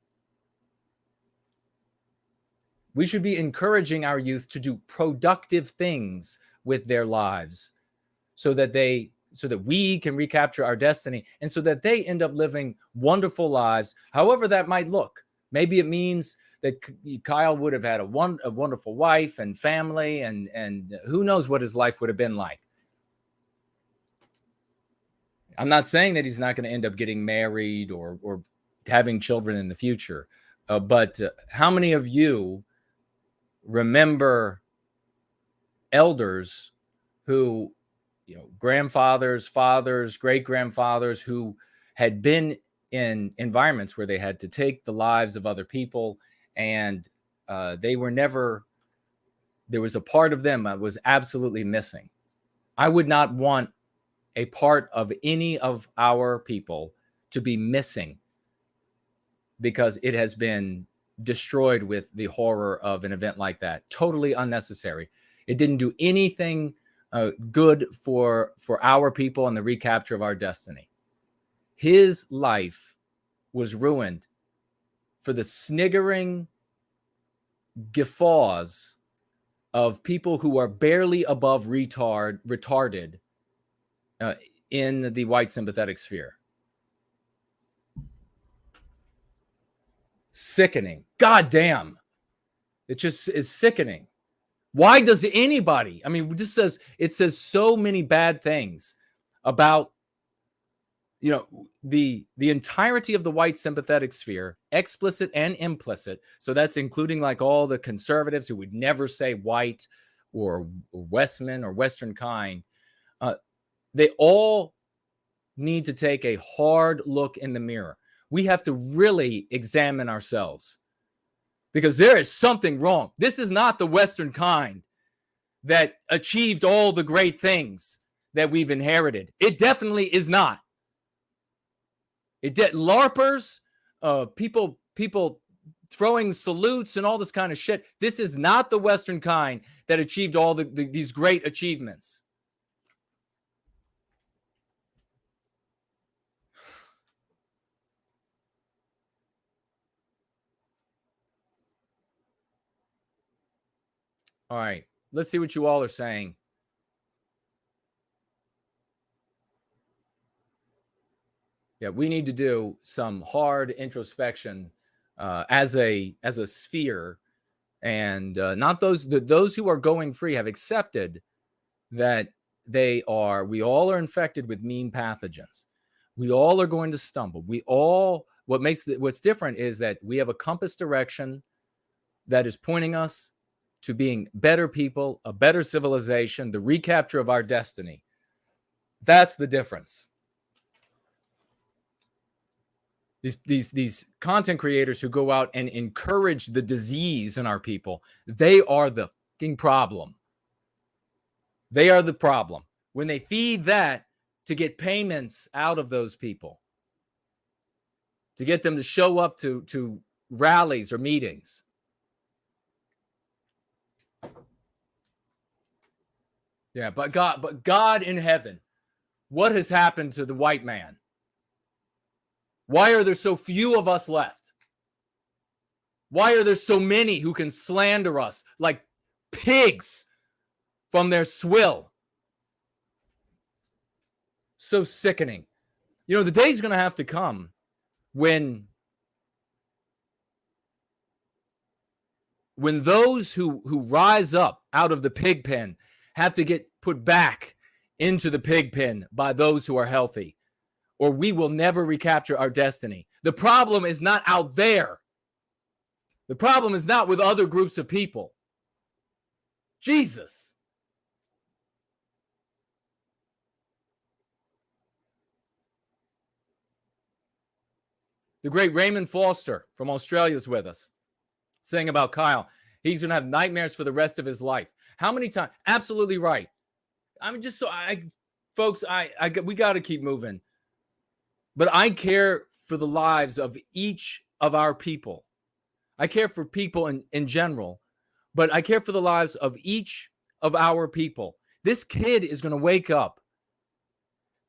We should be encouraging our youth to do productive things with their lives so that we can recapture our destiny, and so that they end up living wonderful lives, however that might look. Maybe it means that Kyle would have had a wonderful wife and family, and who knows what his life would have been like. I'm not saying that he's not going to end up getting married or having children in the future, but how many of you remember elders who, grandfathers, fathers, great-grandfathers who had been in environments where they had to take the lives of other people, and they were never, there was a part of them that was absolutely missing. I would not want a part of any of our people to be missing because it has been destroyed with the horror of an event like that. Totally unnecessary. It didn't do anything good for our people and the recapture of our destiny. His life was ruined for the sniggering guffaws of people who are barely above retarded in the white sympathetic sphere. Sickening. God damn. It just is sickening. Why does anybody, I mean, it says so many bad things about, the entirety of the white sympathetic sphere, explicit and implicit. So that's including like all the conservatives who would never say white or Westman or Western kind. They all need to take a hard look in the mirror. We have to really examine ourselves, because there is something wrong. This is not the Western kind that achieved all the great things that we've inherited. It definitely is not. LARPers, people throwing salutes and all this kind of shit. This is not the Western kind that achieved all these great achievements. All right. Let's see what you all are saying. Yeah, we need to do some hard introspection as a sphere, and not those who are going free have accepted that we all are infected with mean pathogens. We all are going to stumble. What's different is that we have a compass direction that is pointing us to being better people, a better civilization, the recapture of our destiny. That's the difference. These content creators who go out and encourage the disease in our people, they are the fucking problem. They are the problem. When they feed that to get payments out of those people, to get them to show up to rallies or meetings. Yeah, but God in heaven, what has happened to the white man? Why are there so few of us left? Why are there so many who can slander us like pigs from their swill? So sickening. You know, the day's going to have to come when those who rise up out of the pig pen have to get put back into the pig pen by those who are healthy, or we will never recapture our destiny. The problem is not out there. The problem is not with other groups of people. Jesus. The great Raymond Foster from Australia is with us, saying about Kyle, he's going to have nightmares for the rest of his life. How many times? Absolutely right. I mean, we got to keep moving. But I care for the lives of each of our people. I care for people in general, but I care for the lives of each of our people. This kid is going to wake up,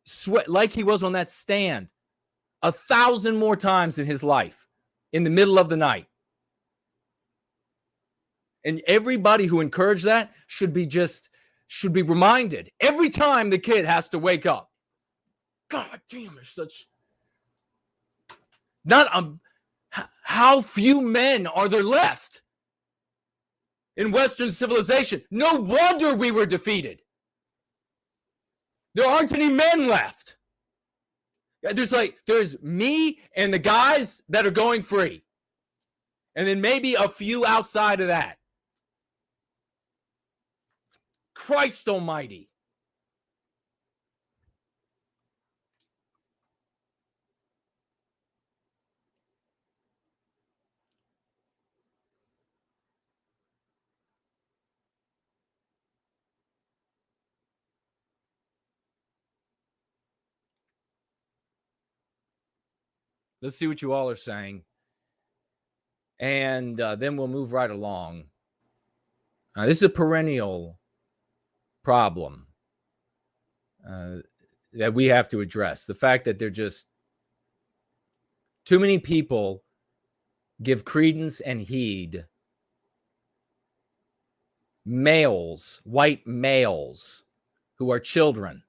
sweat like he was on that stand 1,000 more times in his life in the middle of the night. And everybody who encouraged that should be reminded every time the kid has to wake up. God damn, there's such how few men are there left in Western civilization? No wonder we were defeated. There aren't any men left. There's me and the guys that are going free. And then maybe a few outside of that. Christ almighty. Let's see what you all are saying. And then we'll move right along. This is a perennial problem that we have to address. The fact that there just too many people give credence and heed. Males, white males, who are children.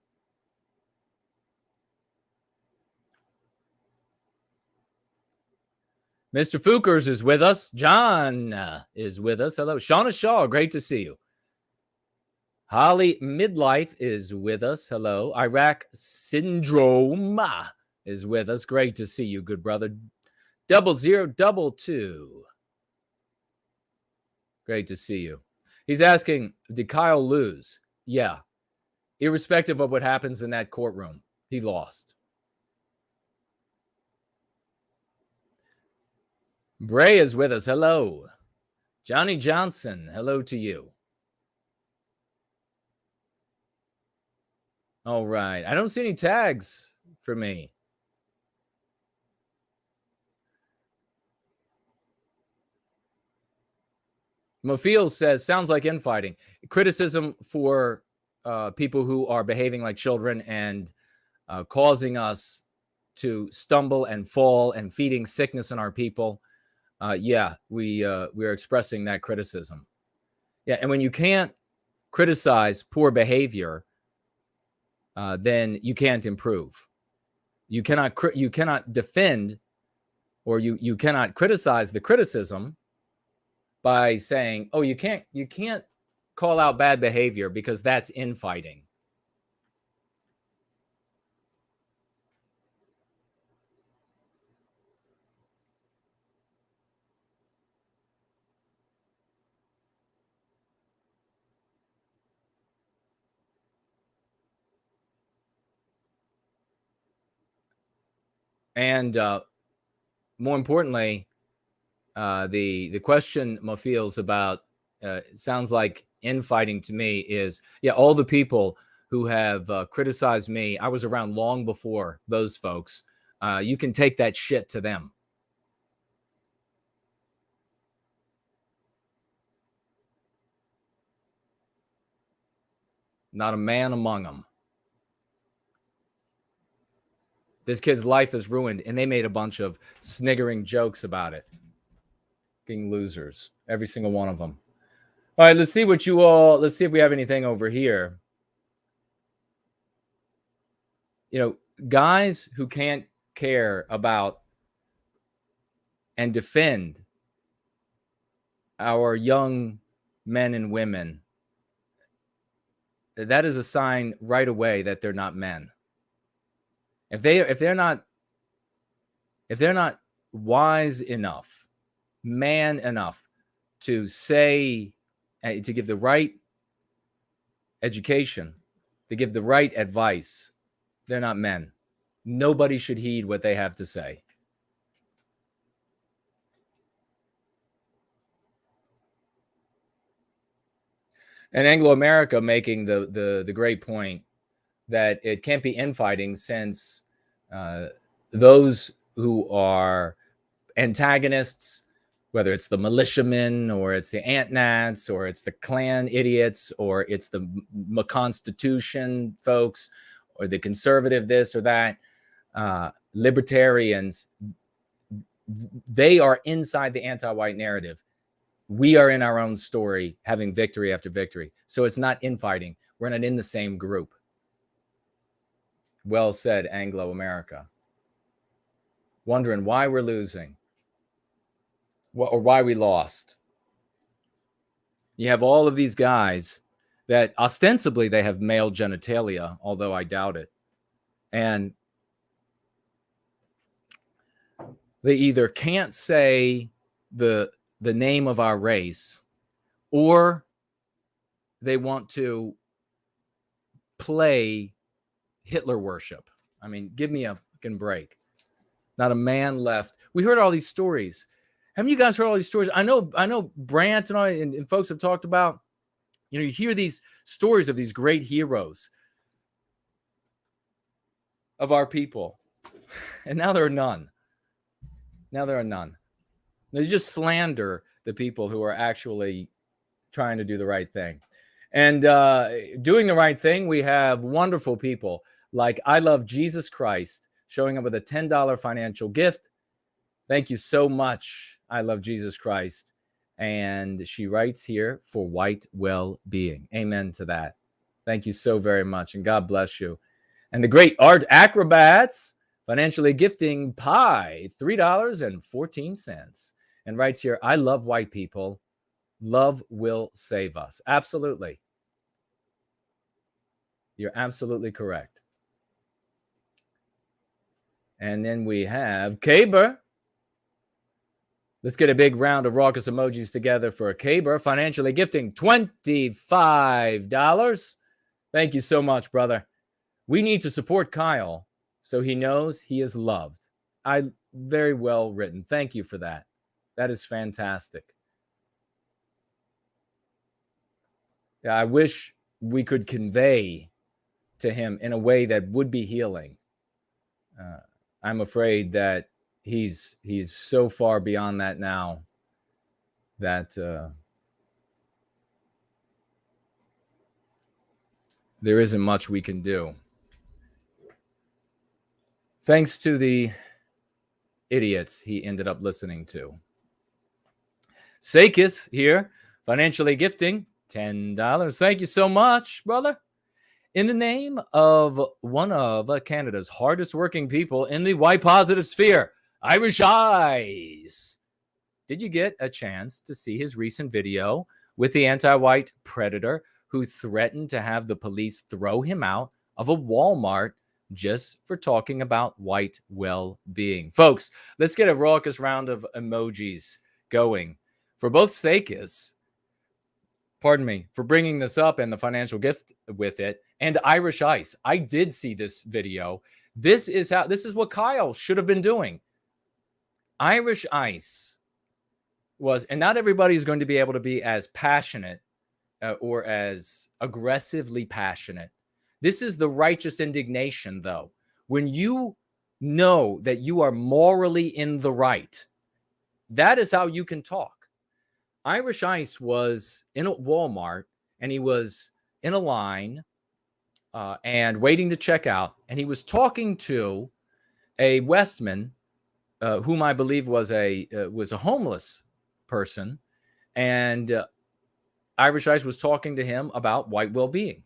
Mr. Fookers is with us. John is with us. Hello. Shauna Shaw, great to see you. Holly Midlife is with us. Hello. Iraq Syndrome is with us. Great to see you, good brother. 0022. Great to see you. He's asking, did Kyle lose? Yeah. Irrespective of what happens in that courtroom, he lost. Bray is with us. Hello. Johnny Johnson, hello to you. All right. I don't see any tags for me. Mofiel says, sounds like infighting. Criticism for people who are behaving like children and causing us to stumble and fall and feeding sickness in our people. Yeah, we are expressing that criticism. Yeah, and when you can't criticize poor behavior, then you can't improve. You cannot defend, or you cannot criticize the criticism by saying, "Oh, you can't call out bad behavior because that's infighting." And more importantly, the question feels about sounds like infighting to me is, yeah, all the people who have criticized me, I was around long before those folks. You can take that shit to them. Not a man among them. This kid's life is ruined, and they made a bunch of sniggering jokes about it. Being losers, every single one of them. All right, let's see if we have anything over here. You know, guys who can't care about and defend our young men and women, that is a sign right away that they're not men. If they're not wise enough, man enough to say, to give the right education, to give the right advice, they're not men. Nobody should heed what they have to say. And Anglo-America making the great point that it can't be infighting, since those who are antagonists, whether it's the militiamen or it's the ant-nats or it's the Klan idiots or it's the Constitution folks or the conservative this or that, libertarians, they are inside the anti-white narrative. We are in our own story, having victory after victory. So it's not infighting. We're not in the same group. Well said, Anglo-America. Wondering why we're losing, or why we lost. You have all of these guys that ostensibly they have male genitalia, although I doubt it. And they either can't say the name of our race, or they want to play Hitler worship. I mean, give me a fucking break. Not a man left. We heard all these stories. Haven't you guys heard all these stories? I know Brant and and folks have talked about, you hear these stories of these great heroes of our people. And now there are none. They just slander the people who are actually trying to do the right thing. And doing the right thing, we have wonderful people like I Love Jesus Christ showing up with a $10 financial gift. Thank you so much, I Love Jesus Christ. And she writes here, for White Wellbeing. Amen to that. Thank you so very much, and God bless you. And the great Art Acrobats, financially gifting Pi, $3.14. And writes here, I love white people. Love will save us. Absolutely. You're absolutely correct. And then we have Kaber. Let's get a big round of raucous emojis together for Kaber, financially gifting $25. Thank you so much, brother. We need to support Kyle so he knows he is loved. Very well written. Thank you for that. That is fantastic. Yeah, I wish we could convey to him in a way that would be healing. I'm afraid that he's so far beyond that now that there isn't much we can do. Thanks to the idiots he ended up listening to. Sakis here, financially gifting $10. Thank you so much, brother. In the name of one of Canada's hardest working people in the white positive sphere, Irish Eyes. Did you get a chance to see his recent video with the anti-white predator who threatened to have the police throw him out of a Walmart just for talking about white well-being? Folks, let's get a raucous round of emojis going for both Sakis, pardon me, for bringing this up and the financial gift with it, and Irish Ice. I did see this video. This is what Kyle should have been doing. Irish Ice was, and not everybody is going to be able to be as passionate or as aggressively passionate. This is the righteous indignation, though. When you know that you are morally in the right, that is how you can talk. Irish Ice was in a Walmart, and he was in a line and waiting to check out, and he was talking to a Westman whom I believe was a homeless person, and Irish Ice was talking to him about white well-being.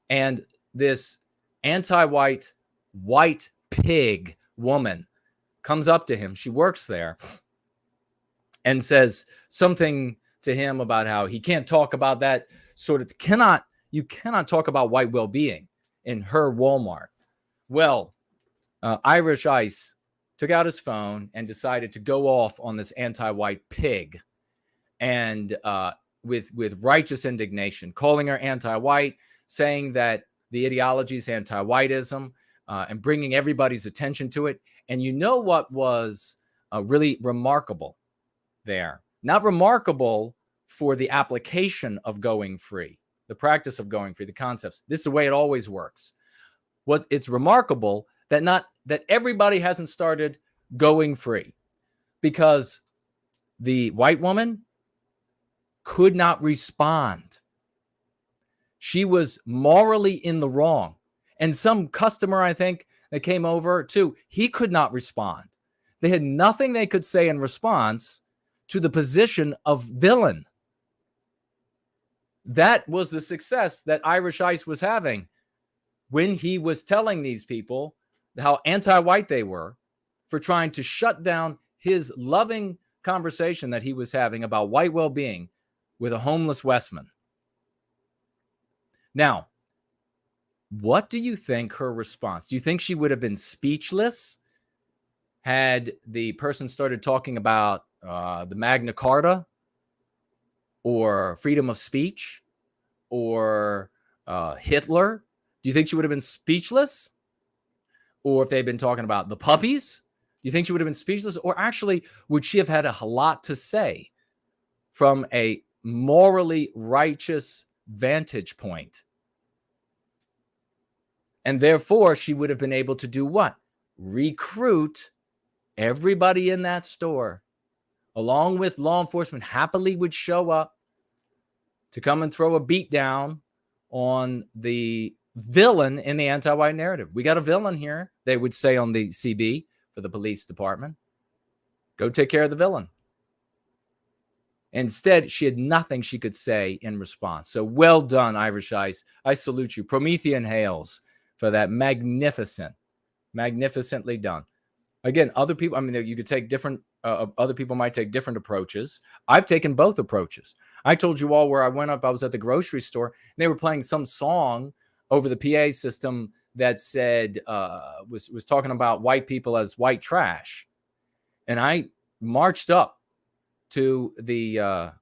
And this anti-white, white pig woman comes up to him. She works there and says something to him about how he can't talk about that sort of, you cannot talk about white well-being in her Walmart. Well, Irish Ice took out his phone and decided to go off on this anti-white pig, and with righteous indignation, calling her anti-white, saying that the ideology is Antiwhiteism, and bringing everybody's attention to it. And you know what was really remarkable there? Not remarkable for the application of going free, the practice of going free, the concepts. This is the way it always works. What it's remarkable that everybody hasn't started going free, because the white woman could not respond. She was morally in the wrong. And some customer, I think, that came over too, he could not respond. They had nothing they could say in response to the position of villain. That was the success that Irish Ice was having when he was telling these people how anti-white they were for trying to shut down his loving conversation that he was having about white well-being with a homeless Westman. Now, what do you think her response? Do you think she would have been speechless had the person started talking about the Magna Carta or freedom of speech or Hitler? Do you think she would have been speechless? Or if they'd been talking about the puppies, do you think she would have been speechless? Or actually, would she have had a lot to say from a morally righteous vantage point? And therefore, she would have been able to do what? Recruit everybody in that store, along with law enforcement, happily would show up to come and throw a beat down on the villain in the anti-white narrative. We got a villain here, they would say on the CB for the police department. Go take care of the villain. Instead, she had nothing she could say in response. So well done, Irish Ice. I salute you. Promethean hails for that. Magnificently done. Again, other people, I mean, you could take different, other people might take different approaches. I've taken both approaches. I told you all where I went up, I was at the grocery store, and they were playing some song over the PA system that said, was talking about white people as white trash. And I marched up to the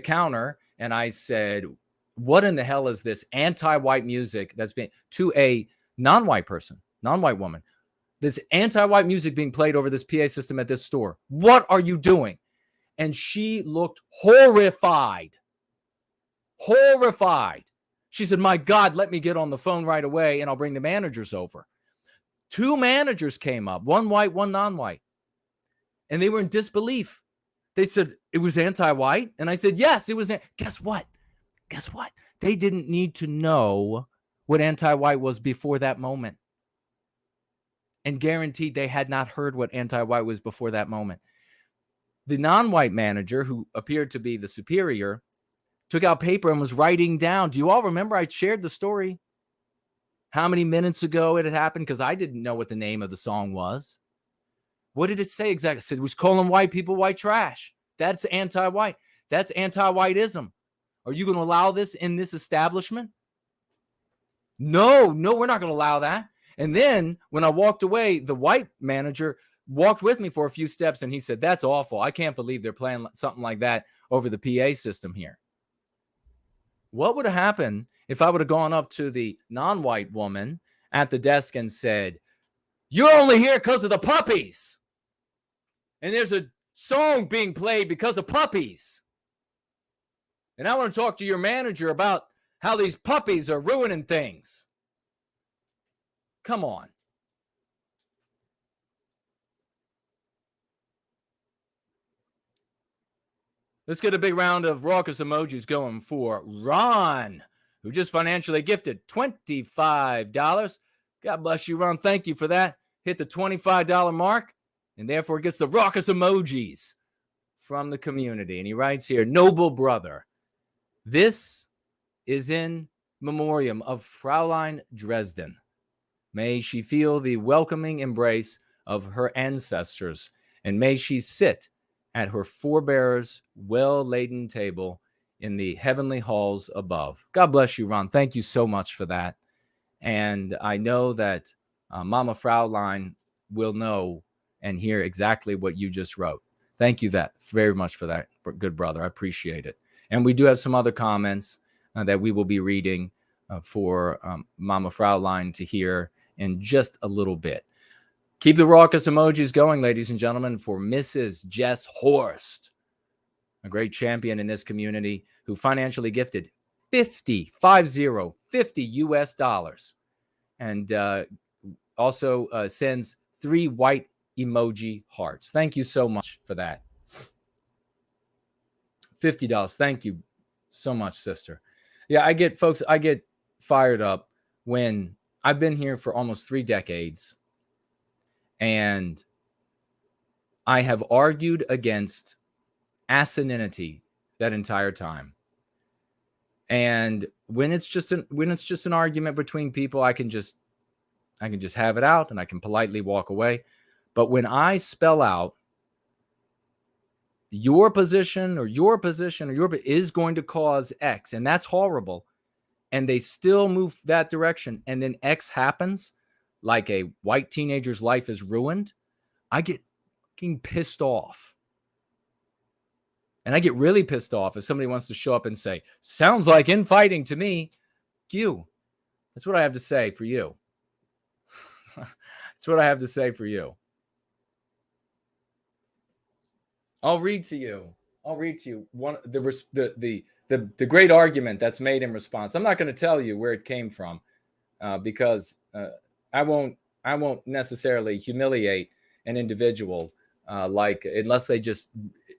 counter and I said, what in the hell is this anti-white music that's being, to a non-white person, non-white woman, this anti-white music being played over this PA system at this store? What are you doing? And she looked horrified. She said, my God, let me get on the phone right away and I'll bring the managers over. 2 managers came up, one white, one non-white. And they were in disbelief. They said, it was anti-white? And I said, yes, it was. Guess what? They didn't need to know what anti-white was before that moment. And guaranteed they had not heard what anti-white was before that moment. The non-white manager, who appeared to be the superior, took out paper and was writing down. Do you all remember I shared the story? How many minutes ago it had happened? Because I didn't know what the name of the song was. What did it say exactly? It said it was calling white people white trash. That's anti-white. That's anti-whiteism. Are you going to allow this in this establishment? No, we're not going to allow that. And then when I walked away, the white manager walked with me for a few steps and he said, that's awful. I can't believe they're playing something like that over the PA system here. What would have happened if I would have gone up to the non-white woman at the desk and said, you're only here because of the puppies. And there's a song being played because of puppies. And I want to talk to your manager about how these puppies are ruining things. Come on. Let's get a big round of raucous emojis going for Ron, who just financially gifted $25. God bless you, Ron. Thank you for that. Hit the $25 mark, and therefore gets the raucous emojis from the community. And he writes here, noble brother, this is in memoriam of Fraulein Dresden. May she feel the welcoming embrace of her ancestors, and may she sit at her forebearers' well-laden table in the heavenly halls above. God bless you, Ron. Thank you so much for that. And I know that Mama Fraulein will know and hear exactly what you just wrote. Thank you that very much for that, good brother. I appreciate it. And we do have some other comments that we will be reading for Mama Fraulein to hear in just a little bit. Keep the raucous emojis going, ladies and gentlemen, for Mrs. Jess Horst, a great champion in this community who financially gifted $50 US, and also sends 3 white emoji hearts. Thank you so much for that. $50. Thank you so much, sister. Yeah, I get fired up when I've been here for almost 3 decades. And I have argued against asininity that entire time. And when it's just an argument between people, I can just have it out and I can politely walk away. But when I spell out your position is going to cause X, and that's horrible, and they still move that direction, and then X happens, like a white teenager's life is ruined, I get fucking pissed off. And I get really pissed off if somebody wants to show up and say, sounds like infighting to me. You. That's what I have to say for you. That's what I have to say for you. I'll read to you one the great argument that's made in response. I'm not going to tell you where it came from because I won't necessarily humiliate an individual unless they just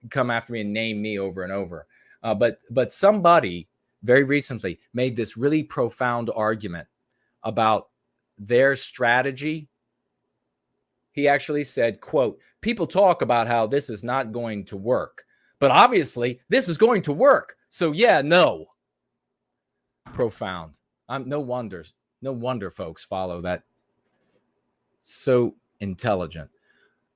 come after me and name me over and over. But somebody very recently made this really profound argument about their strategy. He actually said, quote, people talk about how this is not going to work, but obviously this is going to work. So yeah, no. Profound. No wonder folks follow that. So intelligent.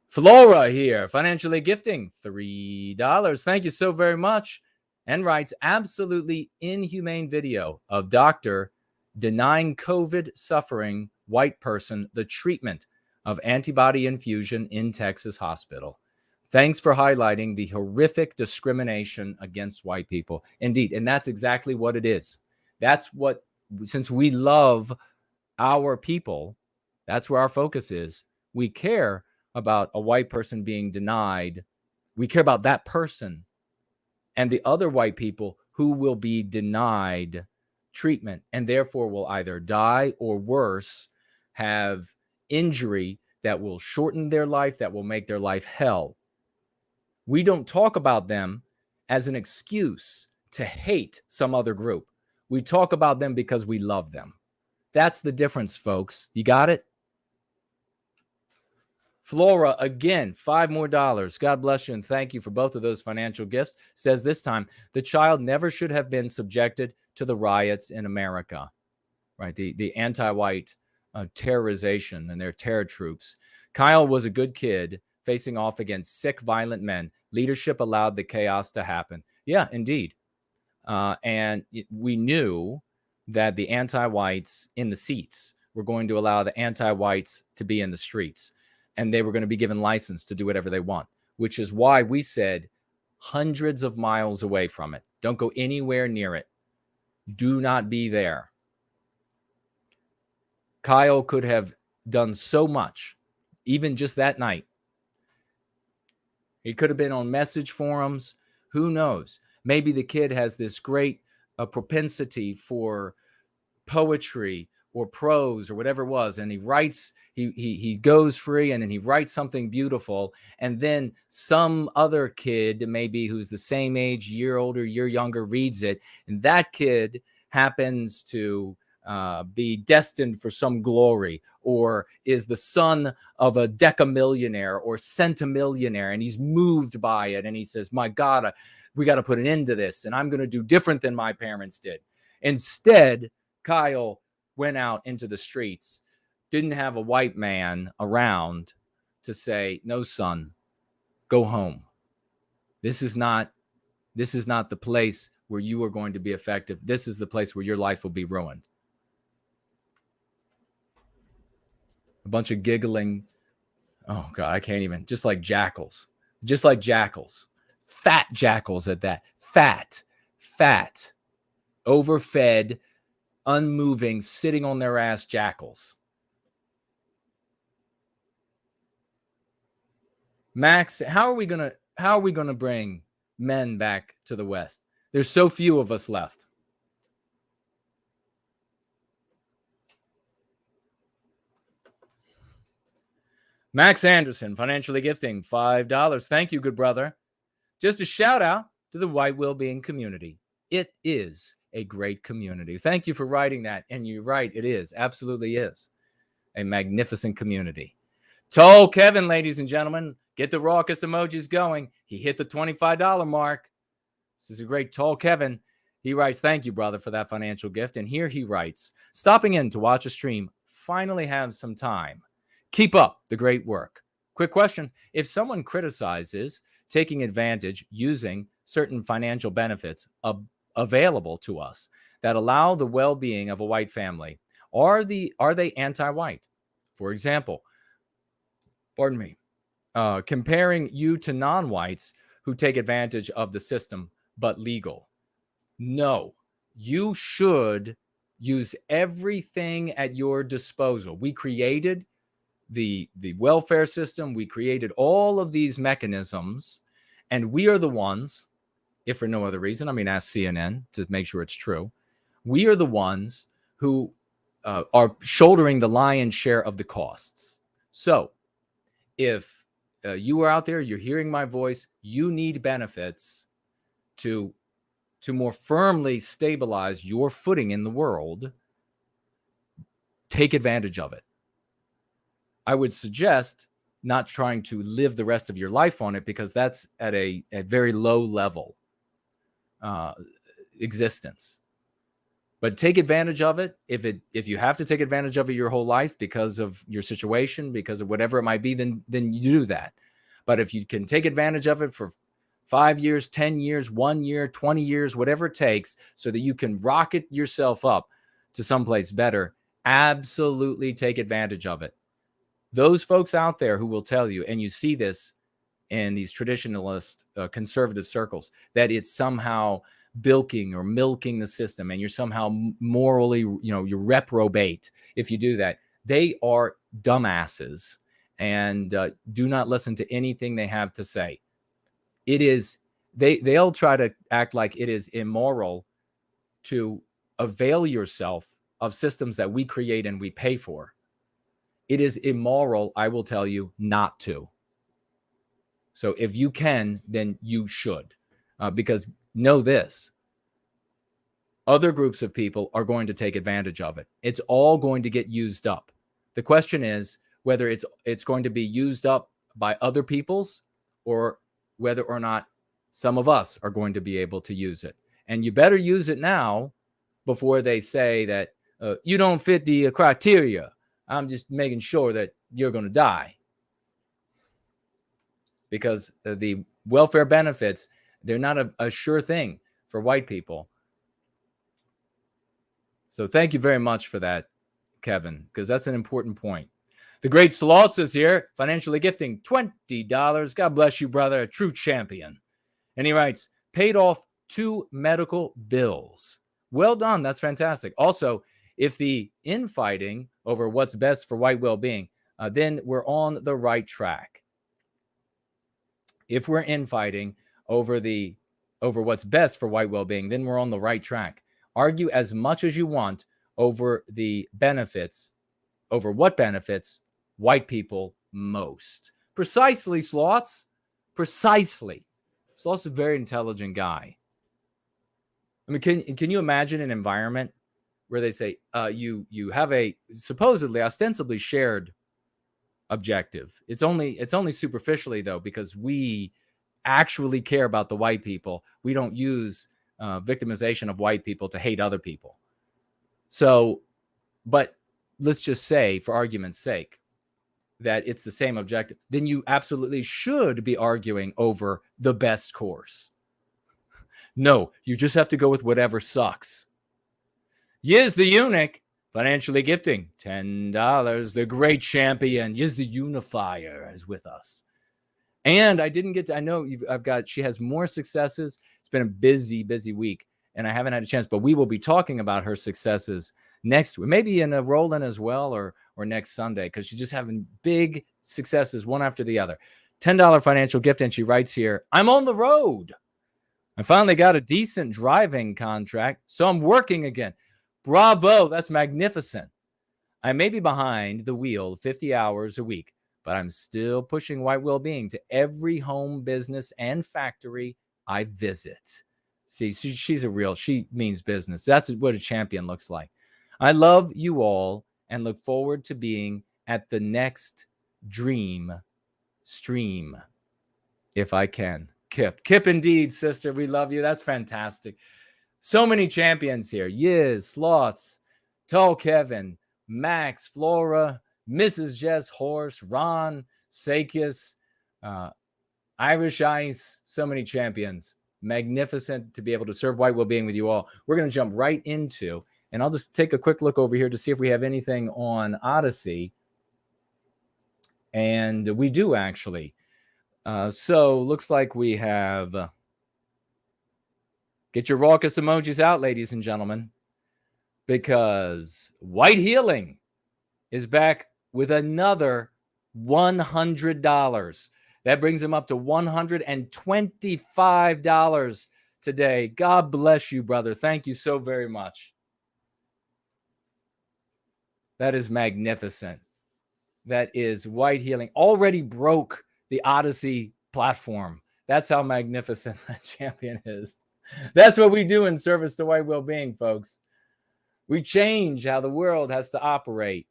Flora here, financially gifting $3. Thank you so very much. And writes, absolutely inhumane video of doctor denying COVID suffering white person the treatment of antibody infusion in Texas hospital. Thanks for highlighting the horrific discrimination against white people. Indeed, and that's exactly what it is. That's what, since we love our people, that's where our focus is. We care about a white person being denied. We care about that person and the other white people who will be denied treatment and therefore will either die or worse, have injury that will shorten their life, that will make their life hell. We don't talk about them as an excuse to hate some other group. We talk about them because we love them. That's the difference, folks. You got it? Flora, again, $5 more. God bless you and thank you for both of those financial gifts. Says this time, the child never should have been subjected to the riots in America, right? The anti-white terrorization and their terror troops. Kyle was a good kid facing off against sick, violent men. Leadership allowed the chaos to happen. Yeah, indeed. And we knew that the anti-whites in the seats were going to allow the anti-whites to be in the streets. And they were going to be given license to do whatever they want, which is why we said hundreds of miles away from it. Don't go anywhere near it. Do not be there. Kyle could have done so much, even just that night. He could have been on message forums. Who knows? Maybe the kid has this great propensity for poetry or prose or whatever it was, and he writes, he goes free, and then he writes something beautiful, and then some other kid, maybe who's the same age, year older, year younger, reads it, and that kid happens to be destined for some glory, or is the son of a decamillionaire or centimillionaire, and he's moved by it, and he says, my God, we got to put an end to this, and I'm going to do different than my parents did. Instead, Kyle went out into the streets, didn't have a white man around to say, no, son, go home. This is not the place where you are going to be effective. This is the place where your life will be ruined. A bunch of giggling. Oh God, I can't even, just like jackals, fat jackals at that, fat, overfed, unmoving, sitting on their ass jackals. Max, how are we gonna bring men back to the West? There's so few of us left. Max Anderson, financially gifting $5. Thank you, good brother. Just a shout out to the White Wellbeing community. It is a great community. Thank you for writing that. And you're right, it is. Absolutely is. A magnificent community. Tall Kevin, ladies and gentlemen, get the raucous emojis going. He hit the $25 mark. This is a great Tall Kevin. He writes, thank you, brother, for that financial gift. And here he writes, stopping in to watch a stream, finally have some time. Keep up the great work. Quick question. If someone criticizes taking advantage using certain financial benefits available to us that allow the well-being of a white family, are they anti-white? For example, comparing you to non-whites who take advantage of the system but legal. No, you should use everything at your disposal. We created the welfare system. We created all of these mechanisms, and we are the ones, if for no other reason, I mean, ask CNN to make sure it's true. We are the ones who are shouldering the lion's share of the costs. So if you are out there, you're hearing my voice, you need benefits to more firmly stabilize your footing in the world, take advantage of it. I would suggest not trying to live the rest of your life on it, because that's at a very low level existence. But take advantage of it. If you have to take advantage of it your whole life because of your situation, because of whatever it might be, then you do that. But if you can take advantage of it for 5 years, 10 years, 1 year, 20 years, whatever it takes, so that you can rocket yourself up to someplace better, absolutely take advantage of it. Those folks out there who will tell you, and you see this in these traditionalist conservative circles, that it's somehow bilking or milking the system and you're somehow morally, you're reprobate if you do that. They are dumbasses, and do not listen to anything they have to say. It is, they'll try to act like it is immoral to avail yourself of systems that we create and we pay for. It is immoral, I will tell you, not to. So if you can, then you should. Because know this, other groups of people are going to take advantage of it. It's all going to get used up. The question is, whether it's going to be used up by other people's, or whether or not some of us are going to be able to use it. And you better use it now before they say that you don't fit the criteria. I'm just making sure that you're going to die. Because the welfare benefits, they're not a sure thing for white people. So thank you very much for that, Kevin, because that's an important point. The Great Slaughts is here, financially gifting $20. God bless you, brother, a true champion. And he writes, paid off 2 medical bills. Well done. That's fantastic. Also, if the infighting over what's best for white well-being, then we're on the right track. If we're infighting over what's best for white well-being, then we're on the right track. Argue as much as you want over the benefits, over what benefits white people most. Precisely, Sloths. Precisely. Sloth's a very intelligent guy. I mean, can you imagine an environment where they say you have a supposedly, ostensibly shared objective? It's only superficially, though, because we actually care about the white people. We don't use victimization of white people to hate other people. So, but let's just say, for argument's sake, that it's the same objective. Then you absolutely should be arguing over the best course. No, you just have to go with whatever sucks. Yiz the Eunuch, financially gifting $10. The great champion, Yiz the Unifier, is with us. And I didn't get to, I know she has more successes. It's been a busy week, and I haven't had a chance, but we will be talking about her successes next week, maybe in a roll-in as well, or next Sunday, because she's just having big successes one after the other. $10 financial gift, and she writes here, I'm on the road. I finally got a decent driving contract, so I'm working again. Bravo, that's magnificent. I may be behind the wheel 50 hours a week, but I'm still pushing white well-being to every home, business, and factory I visit. See, she means business. That's what a champion looks like. I love you all and look forward to being at the next dream stream, if I can. Kip, indeed, sister. We love you. That's fantastic. So many champions here. Yiz, Slots, Tall Kevin, Max, Flora, Mrs. Jess Horse, Ron, Sakis, Irish Ice. So many champions. Magnificent to be able to serve white well-being with you all. We're going to jump right into, and I'll just take a quick look over here to see if we have anything on Odysee. And we do, actually. So looks like we have... Get your raucous emojis out, ladies and gentlemen, because White Healing is back with another $100. That brings him up to $125 today. God bless you, brother. Thank you so very much. That is magnificent. That is White Healing. Already broke the Odysee platform. That's how magnificent that champion is. That's what we do in service to white well-being, folks. We change how the world has to operate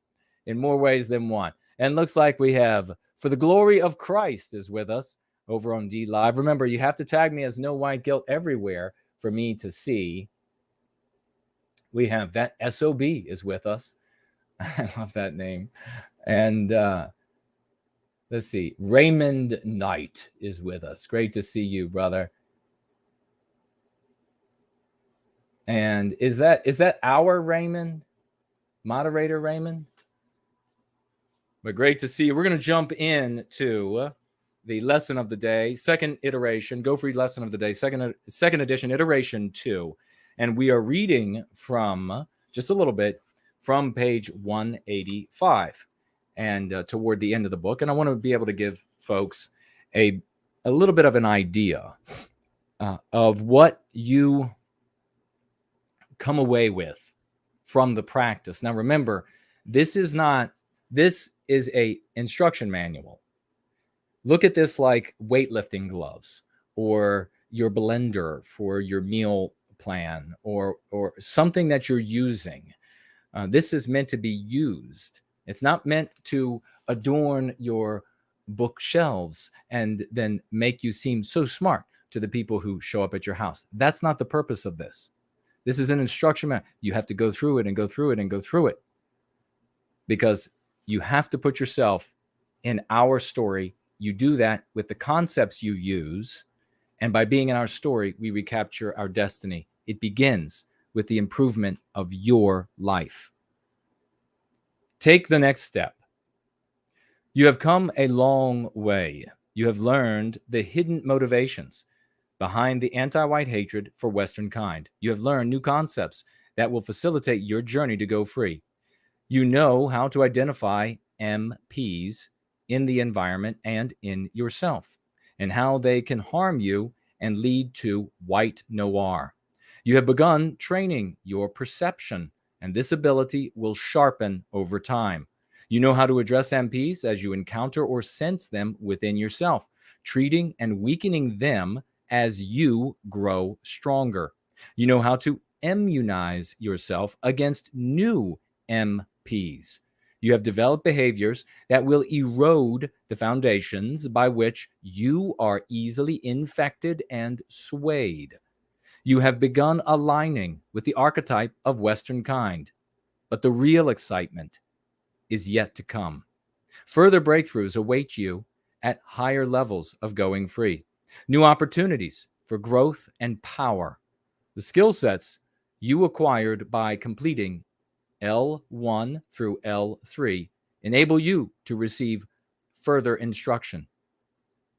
in more ways than one. And looks like we have For the Glory of Christ is with us over on D Live. Remember, you have to tag me as No White Guilt everywhere for me to see. We have that SOB is with us. I love that name. And let's see. Raymond Knight is with us. Great to see you, brother. And is that our Raymond? Moderator Raymond? But great to see you. We're going to jump into the lesson of the day, second iteration, Go Free lesson of the day, second edition, iteration 2. And we are reading from, just a little bit, from page 185 and toward the end of the book. And I want to be able to give folks a little bit of an idea of what you come away with from the practice. Now, remember, this is a instruction manual. Look at this like weightlifting gloves or your blender for your meal plan or something that you're using. This is meant to be used. It's not meant to adorn your bookshelves and then make you seem so smart to the people who show up at your house. That's not the purpose of this. This is an instruction manual. You have to go through it and go through it and go through it, because you have to put yourself in our story. You do that with the concepts you use, and by being in our story, we recapture our destiny. It begins with the improvement of your life. Take the next step. You have come a long way. You have learned the hidden motivations behind the anti-white hatred for Western kind. You have learned new concepts that will facilitate your journey to go free. You know how to identify MPs in the environment and in yourself, and how they can harm you and lead to white noir. You have begun training your perception, and this ability will sharpen over time. You know how to address MPs as you encounter or sense them within yourself, treating and weakening them as you grow stronger. You know how to immunize yourself against new MPs. You have developed behaviors that will erode the foundations by which you are easily infected and swayed. You have begun aligning with the archetype of Western kind, but the real excitement is yet to come. Further breakthroughs await you at higher levels of going free. New opportunities for growth and power. The skill sets you acquired by completing L1 through L3 enable you to receive further instruction.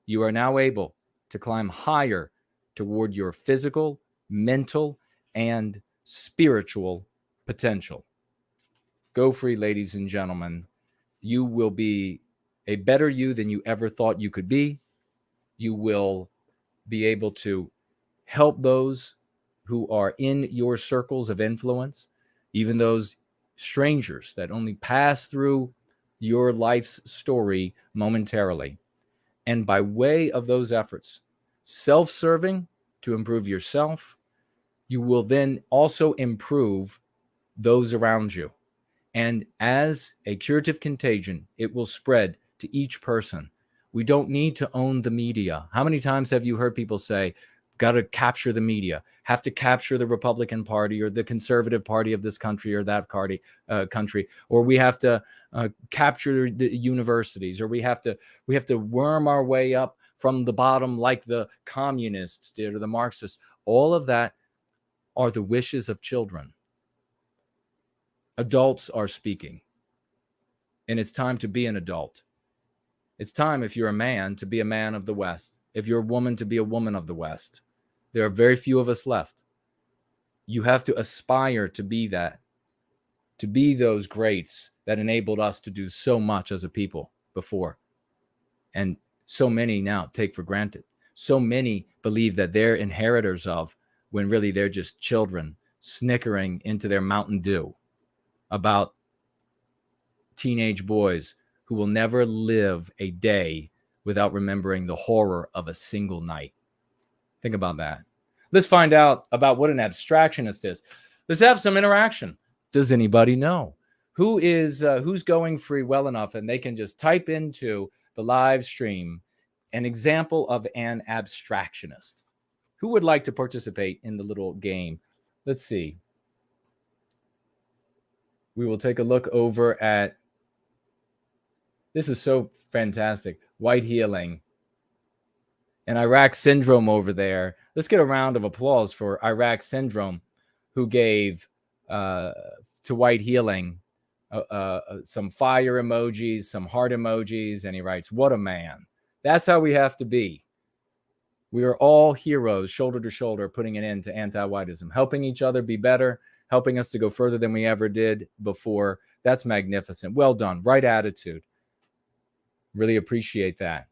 You are now able to climb higher toward your physical, mental, and spiritual potential. Go free, ladies and gentlemen. You will be a better you than you ever thought you could be. You will be able to help those who are in your circles of influence, even those strangers that only pass through your life's story momentarily. And by way of those efforts, self-serving to improve yourself, you will then also improve those around you. And as a curative contagion, it will spread to each person. We don't need to own the media. How many times have you heard people say, got to capture the media, have to capture the Republican Party or the conservative party of this country or that country, or we have to capture the universities, or we have to worm our way up from the bottom like the communists did or the Marxists. All of that are the wishes of children. Adults are speaking, and it's time to be an adult. It's time, if you're a man, to be a man of the West. If you're a woman, to be a woman of the West. There are very few of us left. You have to aspire to be that, to be those greats that enabled us to do so much as a people before. And so many now take for granted. So many believe that they're inheritors of, when really they're just children snickering into their Mountain Dew about teenage boys who will never live a day without remembering the horror of a single night. Think about that. Let's find out about what an abstractionist is. Let's have some interaction. Does anybody know who's going free well enough and they can just type into the live stream an example of an abstractionist? Who would like to participate in the little game? Let's see. We will take a look over at, this is so fantastic, White Healing and Iraq Syndrome over there. Let's get a round of applause for Iraq Syndrome, who gave to White Healing some fire emojis, some heart emojis, and he writes, "What a man." That's how we have to be. We are all heroes, shoulder to shoulder, putting an end to anti-whiteism, helping each other be better, helping us to go further than we ever did before. That's magnificent. Well done. Right attitude. Really appreciate that.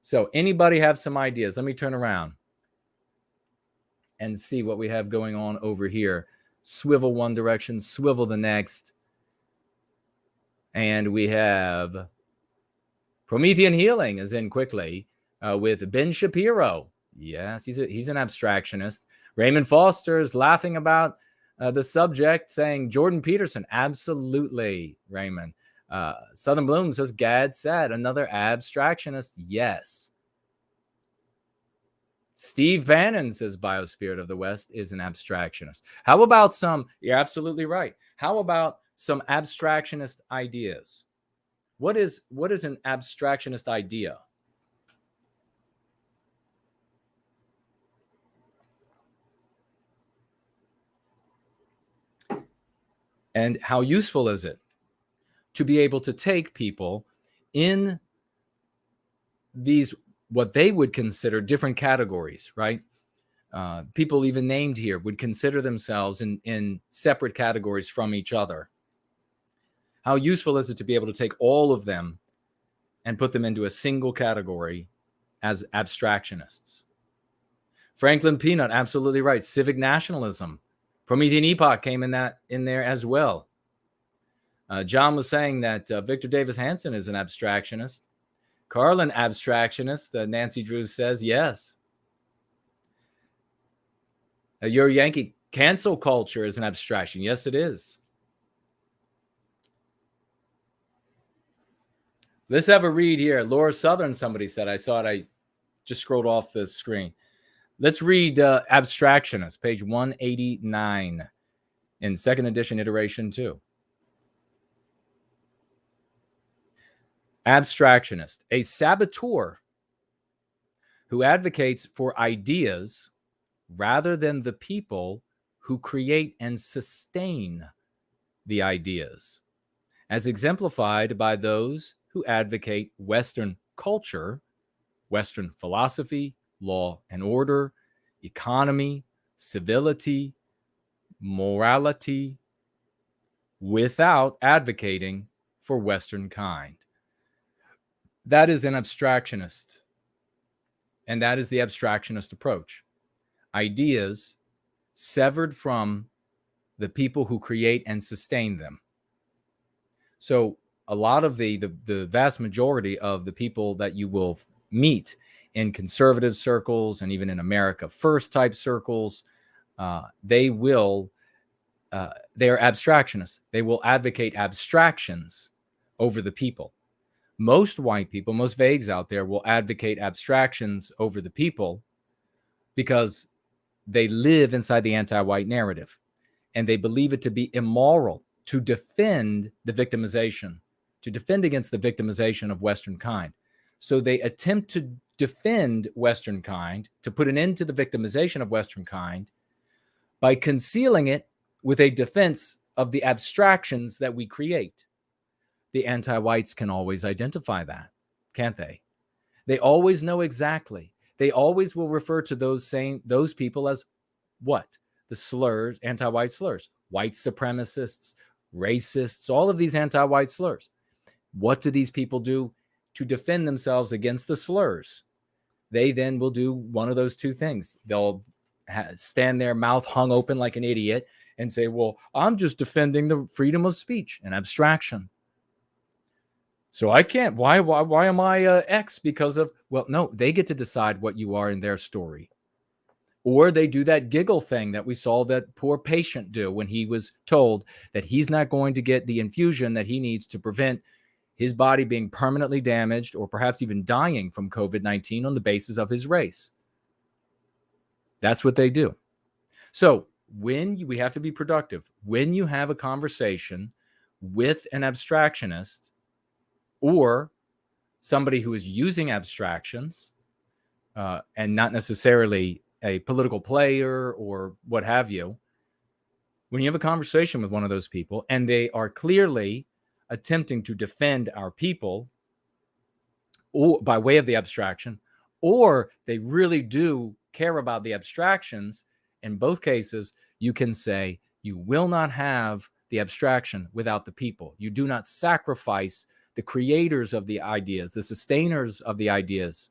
So anybody have some ideas? Let me turn around and see what we have going on over here. Swivel one direction, swivel the next. And we have Promethean Healing is in quickly with Ben Shapiro. Yes, he's an abstractionist. Raymond Foster is laughing about the subject, saying Jordan Peterson. Absolutely, Raymond. Southern Bloom says, Gad said, another abstractionist. Yes. Steve Bannon says Biospirit of the West is an abstractionist. How about some, you're absolutely right. How about some abstractionist ideas? What is an abstractionist idea? And how useful is it to be able to take people in these, what they would consider different categories, right? People even named here would consider themselves in separate categories from each other. How useful is it to be able to take all of them and put them into a single category as abstractionists? Franklin Peanut, absolutely right. Civic nationalism. Promethean Epoch came in there as well. John was saying that Victor Davis Hanson is an abstractionist. Carlin, abstractionist. Nancy Drew says yes. Your Yankee, cancel culture is an abstraction. Yes, it is. Let's have a read here. Laura Southern, somebody said. I saw it. I just scrolled off the screen. Let's read Abstractionist, page 189 in second edition, iteration 2. Abstractionist, a saboteur who advocates for ideas rather than the people who create and sustain the ideas, as exemplified by those who advocate Western culture, Western philosophy, law and order, economy, civility, morality, without advocating for Western kind. That is an abstractionist. And that is the abstractionist approach. Ideas severed from the people who create and sustain them. So a lot of the vast majority of the people that you will meet in conservative circles and even in America First type circles, they are abstractionists. They will advocate abstractions over the people. Most white people, most vagues out there will advocate abstractions over the people because they live inside the anti-white narrative and they believe it to be immoral to defend the victimization, to defend against the victimization of Western kind. So they attempt to defend Western kind, to put an end to the victimization of Western kind by concealing it with a defense of the abstractions that we create. The anti-whites can always identify that, can't they? They always know exactly. They always will refer to those people as what? The slurs, anti-white slurs, white supremacists, racists, all of these anti-white slurs. What do these people do to defend themselves against the slurs? They then will do one of those two things. They'll stand there, mouth hung open like an idiot, and say, well, I'm just defending the freedom of speech, an abstraction. So I can't, why am I X because of, well, no, they get to decide what you are in their story. Or they do that giggle thing that we saw that poor patient do when he was told that he's not going to get the infusion that he needs to prevent his body being permanently damaged or perhaps even dying from COVID-19 on the basis of his race. That's what they do. So when we have to be productive, when you have a conversation with an abstractionist, or somebody who is using abstractions and not necessarily a political player or what have you, when you have a conversation with one of those people and they are clearly attempting to defend our people or by way of the abstraction, or they really do care about the abstractions, in both cases, you can say you will not have the abstraction without the people. You do not sacrifice the creators of the ideas, the sustainers of the ideas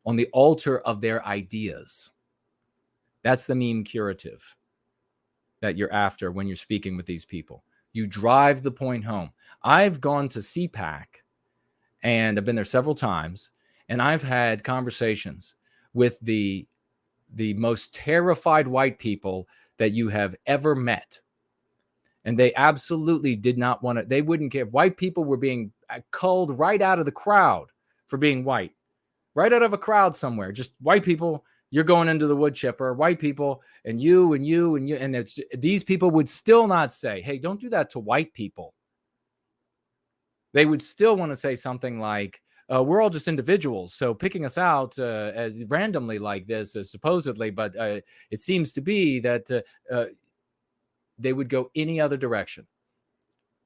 on the altar of their ideas. That's the meme curative that you're after when you're speaking with these people. You drive the point home. I've gone to CPAC and I've been there several times, and I've had conversations with the most terrified white people that you have ever met. And they absolutely did not want to. They wouldn't care. White people were being culled right out of the crowd for being white, right out of a crowd somewhere. Just white people, you're going into the wood chipper. White people, and you and you and you. And it's, these people would still not say, hey, don't do that to white people. They would still want to say something like, we're all just individuals. So picking us out as randomly like this is supposedly, but it seems to be that they would go any other direction.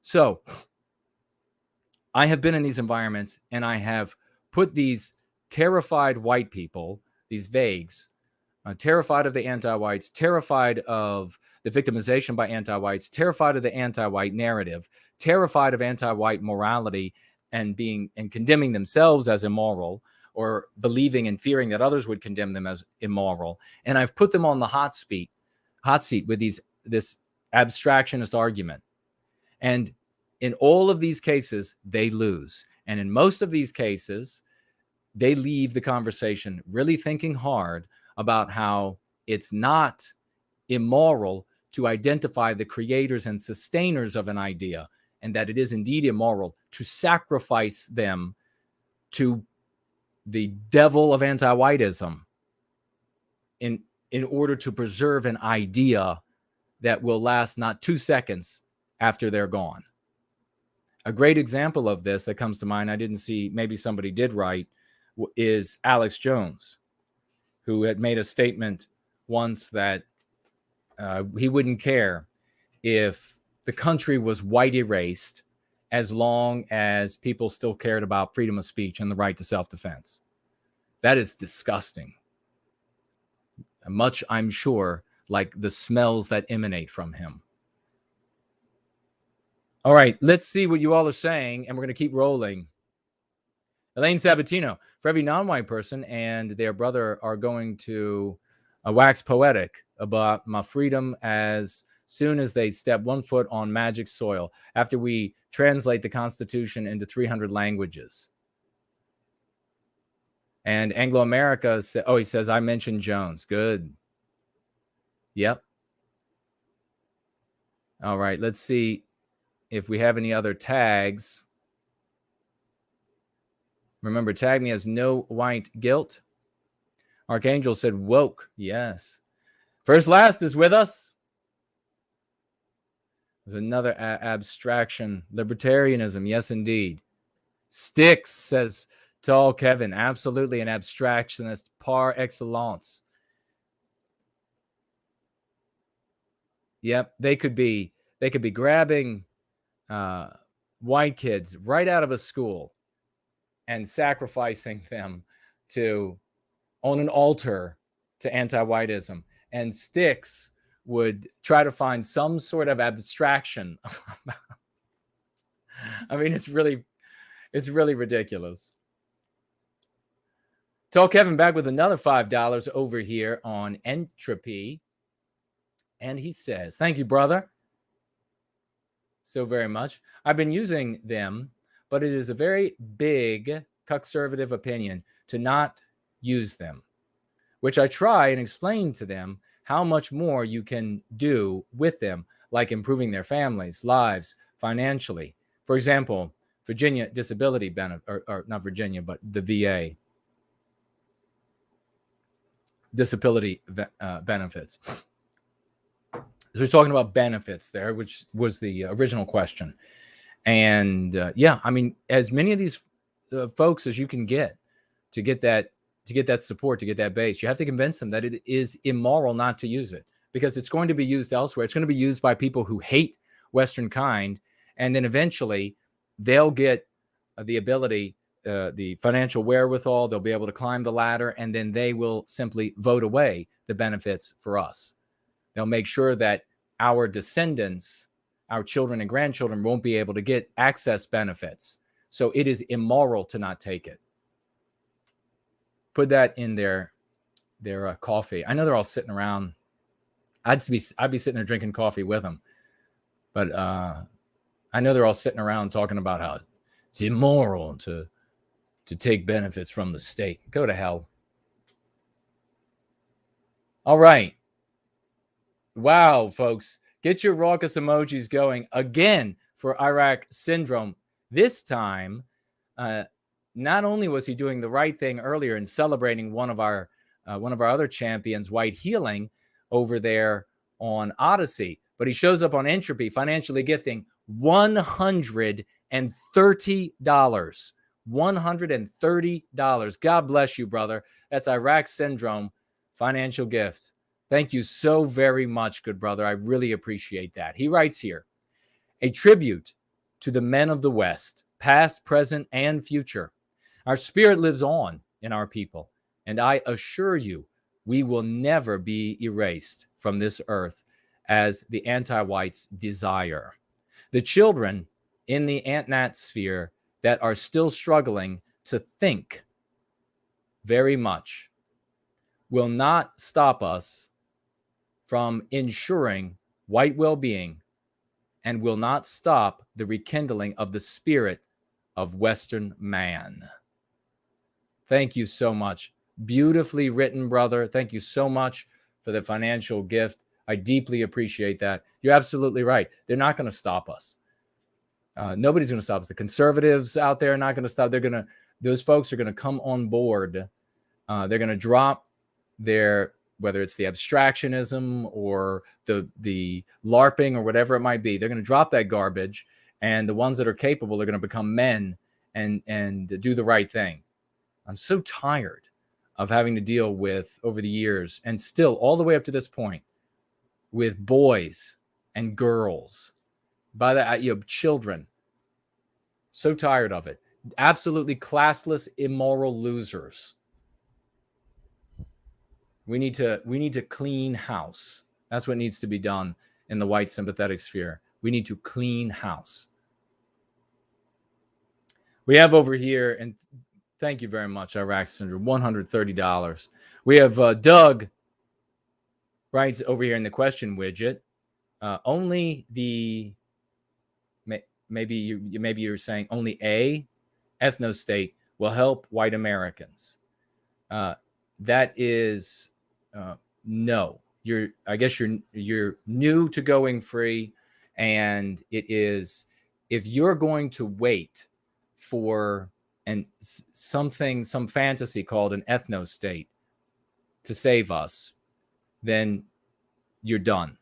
So I have been in these environments, and I have put these terrified white people, these vagues, terrified of the anti-whites, terrified of the victimization by anti-whites, terrified of the anti-white narrative, terrified of anti-white morality and condemning themselves as immoral, or believing and fearing that others would condemn them as immoral. And I've put them on the hot seat with this abstractionist argument. And in all of these cases, they lose. And in most of these cases, they leave the conversation really thinking hard about how it's not immoral to identify the creators and sustainers of an idea, and that it is indeed immoral to sacrifice them to the devil of anti-whiteism in order to preserve an idea that will last not 2 seconds after they're gone. A great example of this that comes to mind, I didn't see, maybe somebody did write, is Alex Jones, who had made a statement once that he wouldn't care if the country was white erased as long as people still cared about freedom of speech and the right to self-defense. That is disgusting. Much, I'm sure, like the smells that emanate from him. All right, let's see what you all are saying, and we're going to keep rolling. Elaine Sabatino, for every non-white person and their brother are going to wax poetic about my freedom as soon as they step 1 foot on magic soil after we translate the Constitution into 300 languages. And Anglo-America, he says, I mentioned Jones. Good. Yep. All right, let's see if we have any other tags. Remember, tag me as no white guilt. Archangel said woke. Yes. First Last is with us. There's another abstraction. Libertarianism. Yes, indeed. Sticks says Tall Kevin. Absolutely an abstractionist par excellence. Yep. They could be grabbing white kids right out of a school and sacrificing them on an altar to anti-whiteism. And Sticks would try to find some sort of abstraction. I mean, it's really ridiculous. Tall Kevin back with another $5 over here on entropy. And he says, thank you, brother, so very much. I've been using them, but it is a very big conservative opinion to not use them, which I try and explain to them how much more you can do with them, like improving their families' lives financially. For example, Virginia disability benefit, or not Virginia, but the VA disability benefits. So we're talking about benefits there, which was the original question. And yeah, I mean, as many of these folks as you can get to get that support, to get that base, you have to convince them that it is immoral not to use it, because it's going to be used elsewhere. It's going to be used by people who hate Western kind. And then eventually they'll get the ability, the financial wherewithal, they'll be able to climb the ladder, and then they will simply vote away the benefits for us. They'll make sure that our descendants, our children and grandchildren, won't be able to get access benefits. So it is immoral to not take it. Put that in their coffee. I know they're all sitting around. I'd be sitting there drinking coffee with them, but I know they're all sitting around talking about how it's immoral to take benefits from the state. Go to hell. All right. Wow, folks. Get your raucous emojis going again for Iraq Syndrome. This time, not only was he doing the right thing earlier and celebrating one of our other champions, White Healing, over there on Odysee, but he shows up on Entropy, financially gifting $130. $130. God bless you, brother. That's Iraq Syndrome financial gift. Thank you so very much, good brother. I really appreciate that. He writes here, a tribute to the men of the West, past, present, and future. Our spirit lives on in our people, and I assure you, we will never be erased from this earth as the anti-whites desire. The children in the ant-nat sphere that are still struggling to think very much will not stop us from ensuring white well-being and will not stop the rekindling of the spirit of Western man. Thank you so much. Beautifully written, brother. Thank you so much for the financial gift. I deeply appreciate that. You're absolutely right. They're not going to stop us. Nobody's going to stop us. The conservatives out there are not going to stop. Those folks are going to come on board. They're going to drop their, whether it's the abstractionism or the LARPing or whatever it might be, they're going to drop that garbage, and the ones that are capable are going to become men and do the right thing. I'm so tired of having to deal with, over the years, and still all the way up to this point, with boys and girls, by that, children. So tired of it. Absolutely classless, immoral losers. We need to clean house. That's what needs to be done in the white sympathetic sphere. We need to clean house. We have over here, and thank you very much, Iraq Syndrome, $130. We have Doug writes over here in the question widget. Only the, maybe you're saying only a ethno-state will help white Americans. That is no. I guess you're new to going free, and it is, if you're going to wait for some fantasy called an ethno-state to save us, then you're done.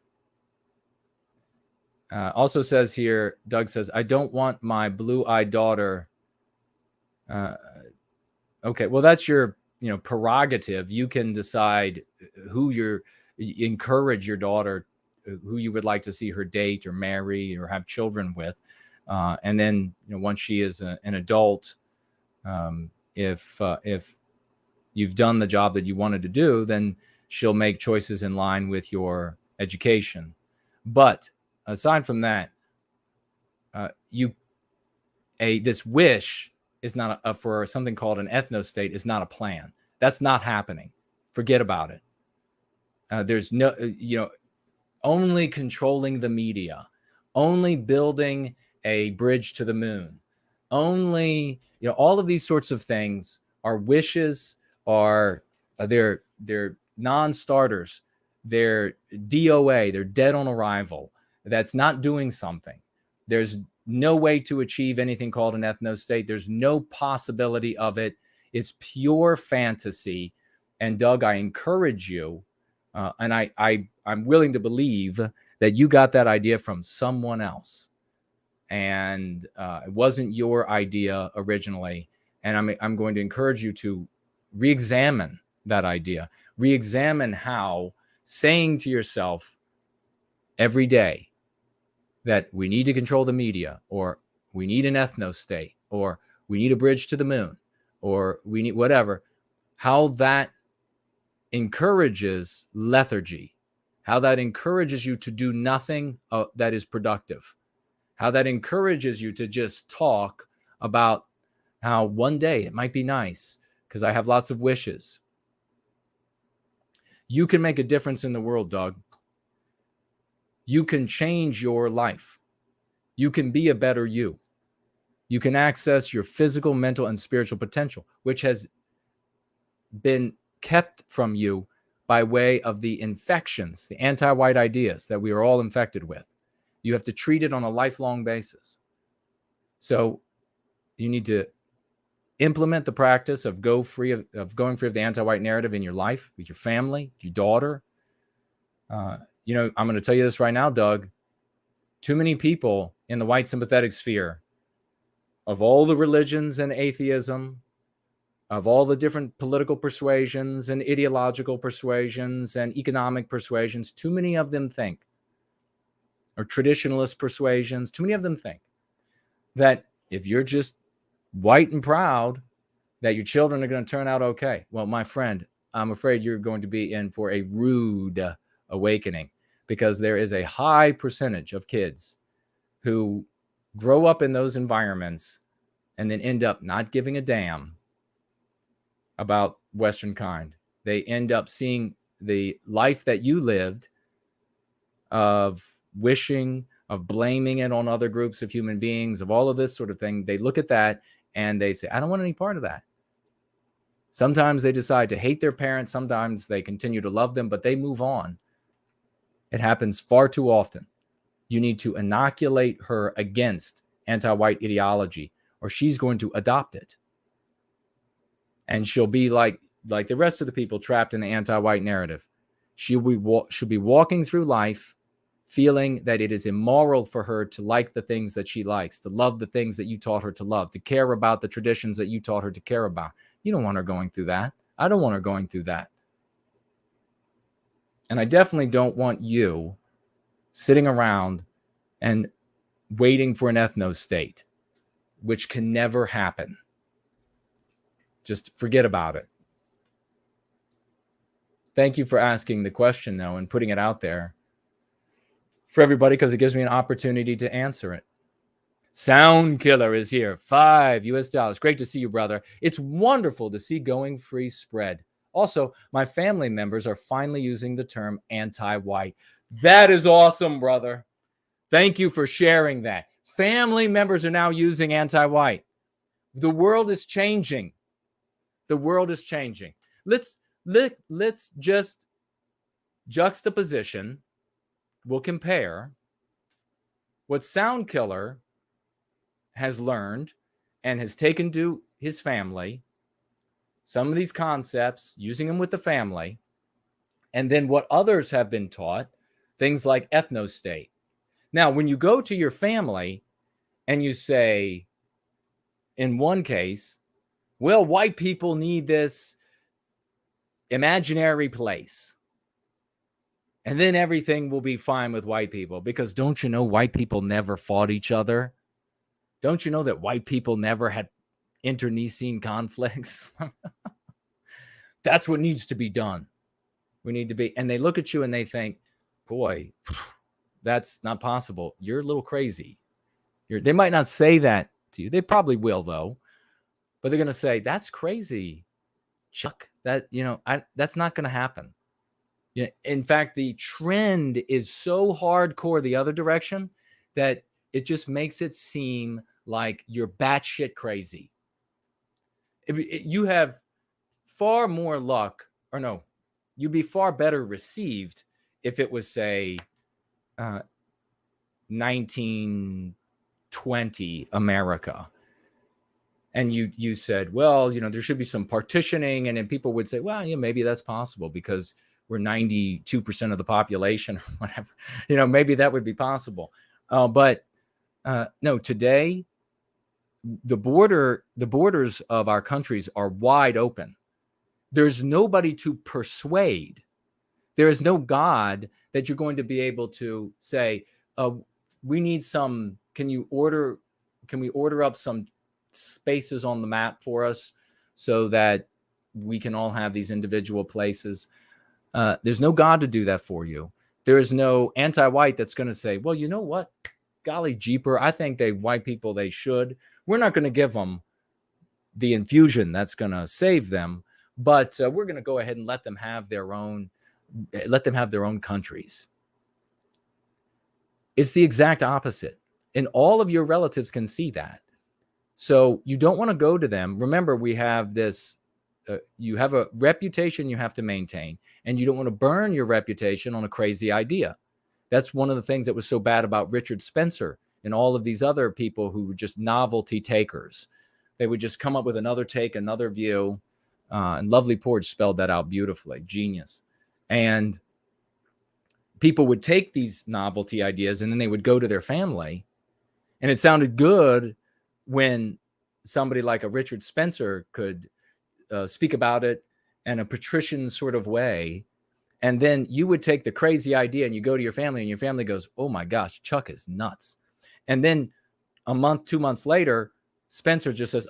Also says here, Doug says, I don't want my blue-eyed daughter. Okay, well, that's your prerogative. You can decide who encourage your daughter, who you would like to see her date or marry or have children with. And then, once she is an adult, if you've done the job that you wanted to do, then she'll make choices in line with your education. But aside from that, this wish is not for something called an ethno-state is not a plan. That's not happening. Forget about it. There's no, only controlling the media, only building a bridge to the moon, only, all of these sorts of things are wishes, they're non-starters. They're DOA. They're dead on arrival. That's not doing something. There's no way to achieve anything called an ethno-state. There's no possibility of it. It's pure fantasy. And Doug, I encourage you, and I'm willing to believe that you got that idea from someone else, and it wasn't your idea originally. And I'm going to encourage you to re-examine that idea. Re-examine how saying to yourself every day that we need to control the media, or we need an ethno-state, or we need a bridge to the moon, or we need whatever, how that encourages lethargy, how that encourages you to do nothing that is productive, how that encourages you to just talk about how one day it might be nice because I have lots of wishes. You can make a difference in the world, Doug. You can change your life. You can be a better you. You can access your physical, mental, and spiritual potential, which has been kept from you by way of the infections, the anti-white ideas that we are all infected with. You have to treat it on a lifelong basis. So you need to implement the practice of going free of the anti-white narrative in your life, with your family, your daughter. I'm going to tell you this right now, Doug. Too many people in the white sympathetic sphere, of all the religions and atheism, of all the different political persuasions and ideological persuasions and economic persuasions, too many of them think, or traditionalist persuasions, too many of them think that if you're just white and proud, that your children are going to turn out okay. Well, my friend, I'm afraid you're going to be in for a rude awakening, because there is a high percentage of kids who grow up in those environments and then end up not giving a damn about Western kind. They end up seeing the life that you lived of wishing, of blaming it on other groups of human beings, of all of this sort of thing. They look at that and they say, I don't want any part of that. Sometimes they decide to hate their parents. Sometimes they continue to love them, but they move on. It happens far too often. You need to inoculate her against anti-white ideology, or she's going to adopt it. And she'll be like the rest of the people trapped in the anti-white narrative. She'll be walking through life feeling that it is immoral for her to like the things that she likes, to love the things that you taught her to love, to care about the traditions that you taught her to care about. You don't want her going through that. I don't want her going through that. And I definitely don't want you sitting around and waiting for an ethno-state, which can never happen. Just forget about it. Thank you for asking the question, though, and putting it out there for everybody, because it gives me an opportunity to answer it. Sound Killer is here. $5. Great to see you, brother. It's wonderful to see Going Free spread. Also, my family members are finally using the term anti-white. That is awesome, brother. Thank you for sharing that. Family members are now using anti-white. The world is changing. The world is changing. Let's just juxtaposition. We'll compare what Sound Killer has learned and has taken to his family, some of these concepts, using them with the family, and then what others have been taught, things like ethno-state. Now, when you go to your family and you say, in one case, well, white people need this imaginary place, and then everything will be fine with white people, because don't you know white people never fought each other? Don't you know that white people never had internecine conflicts? That's what needs to be done. We need to be, and they look at you and they think, boy, that's not possible. You're a little crazy. They might not say that to you. They probably will, though. But they're going to say, that's crazy, Chuck. That's not going to happen. In fact, the trend is so hardcore the other direction that it just makes it seem like you're batshit crazy. You have far more luck, or no, you'd be far better received if it was, say, 1920 America. And you said, well, there should be some partitioning. And then people would say, well, maybe that's possible because we're 92% of the population or whatever. Maybe that would be possible. But no, today, the borders of our countries are wide open. There's nobody to persuade. There is no God that you're going to be able to say, we need some, can we order up some spaces on the map for us so that we can all have these individual places? There's no God to do that for you. There is no anti-white that's going to say, well, you know what? Golly jeeper, I think white people, they should. We're not going to give them the infusion that's going to save them, but we're going to go ahead and let them have their own countries. It's the exact opposite. And all of your relatives can see that. So you don't want to go to them. Remember, we have this you have a reputation you have to maintain, and you don't want to burn your reputation on a crazy idea. That's one of the things that was so bad about Richard Spencer and all of these other people who were just novelty takers. They would just come up with another take, another view. And Lovely Porge spelled that out beautifully. Genius. And people would take these novelty ideas and then they would go to their family. And it sounded good when somebody like a Richard Spencer could speak about it in a patrician sort of way. And then you would take the crazy idea and you go to your family and your family goes, oh my gosh, Chuck is nuts. And then a month, 2 months later, Spencer just says,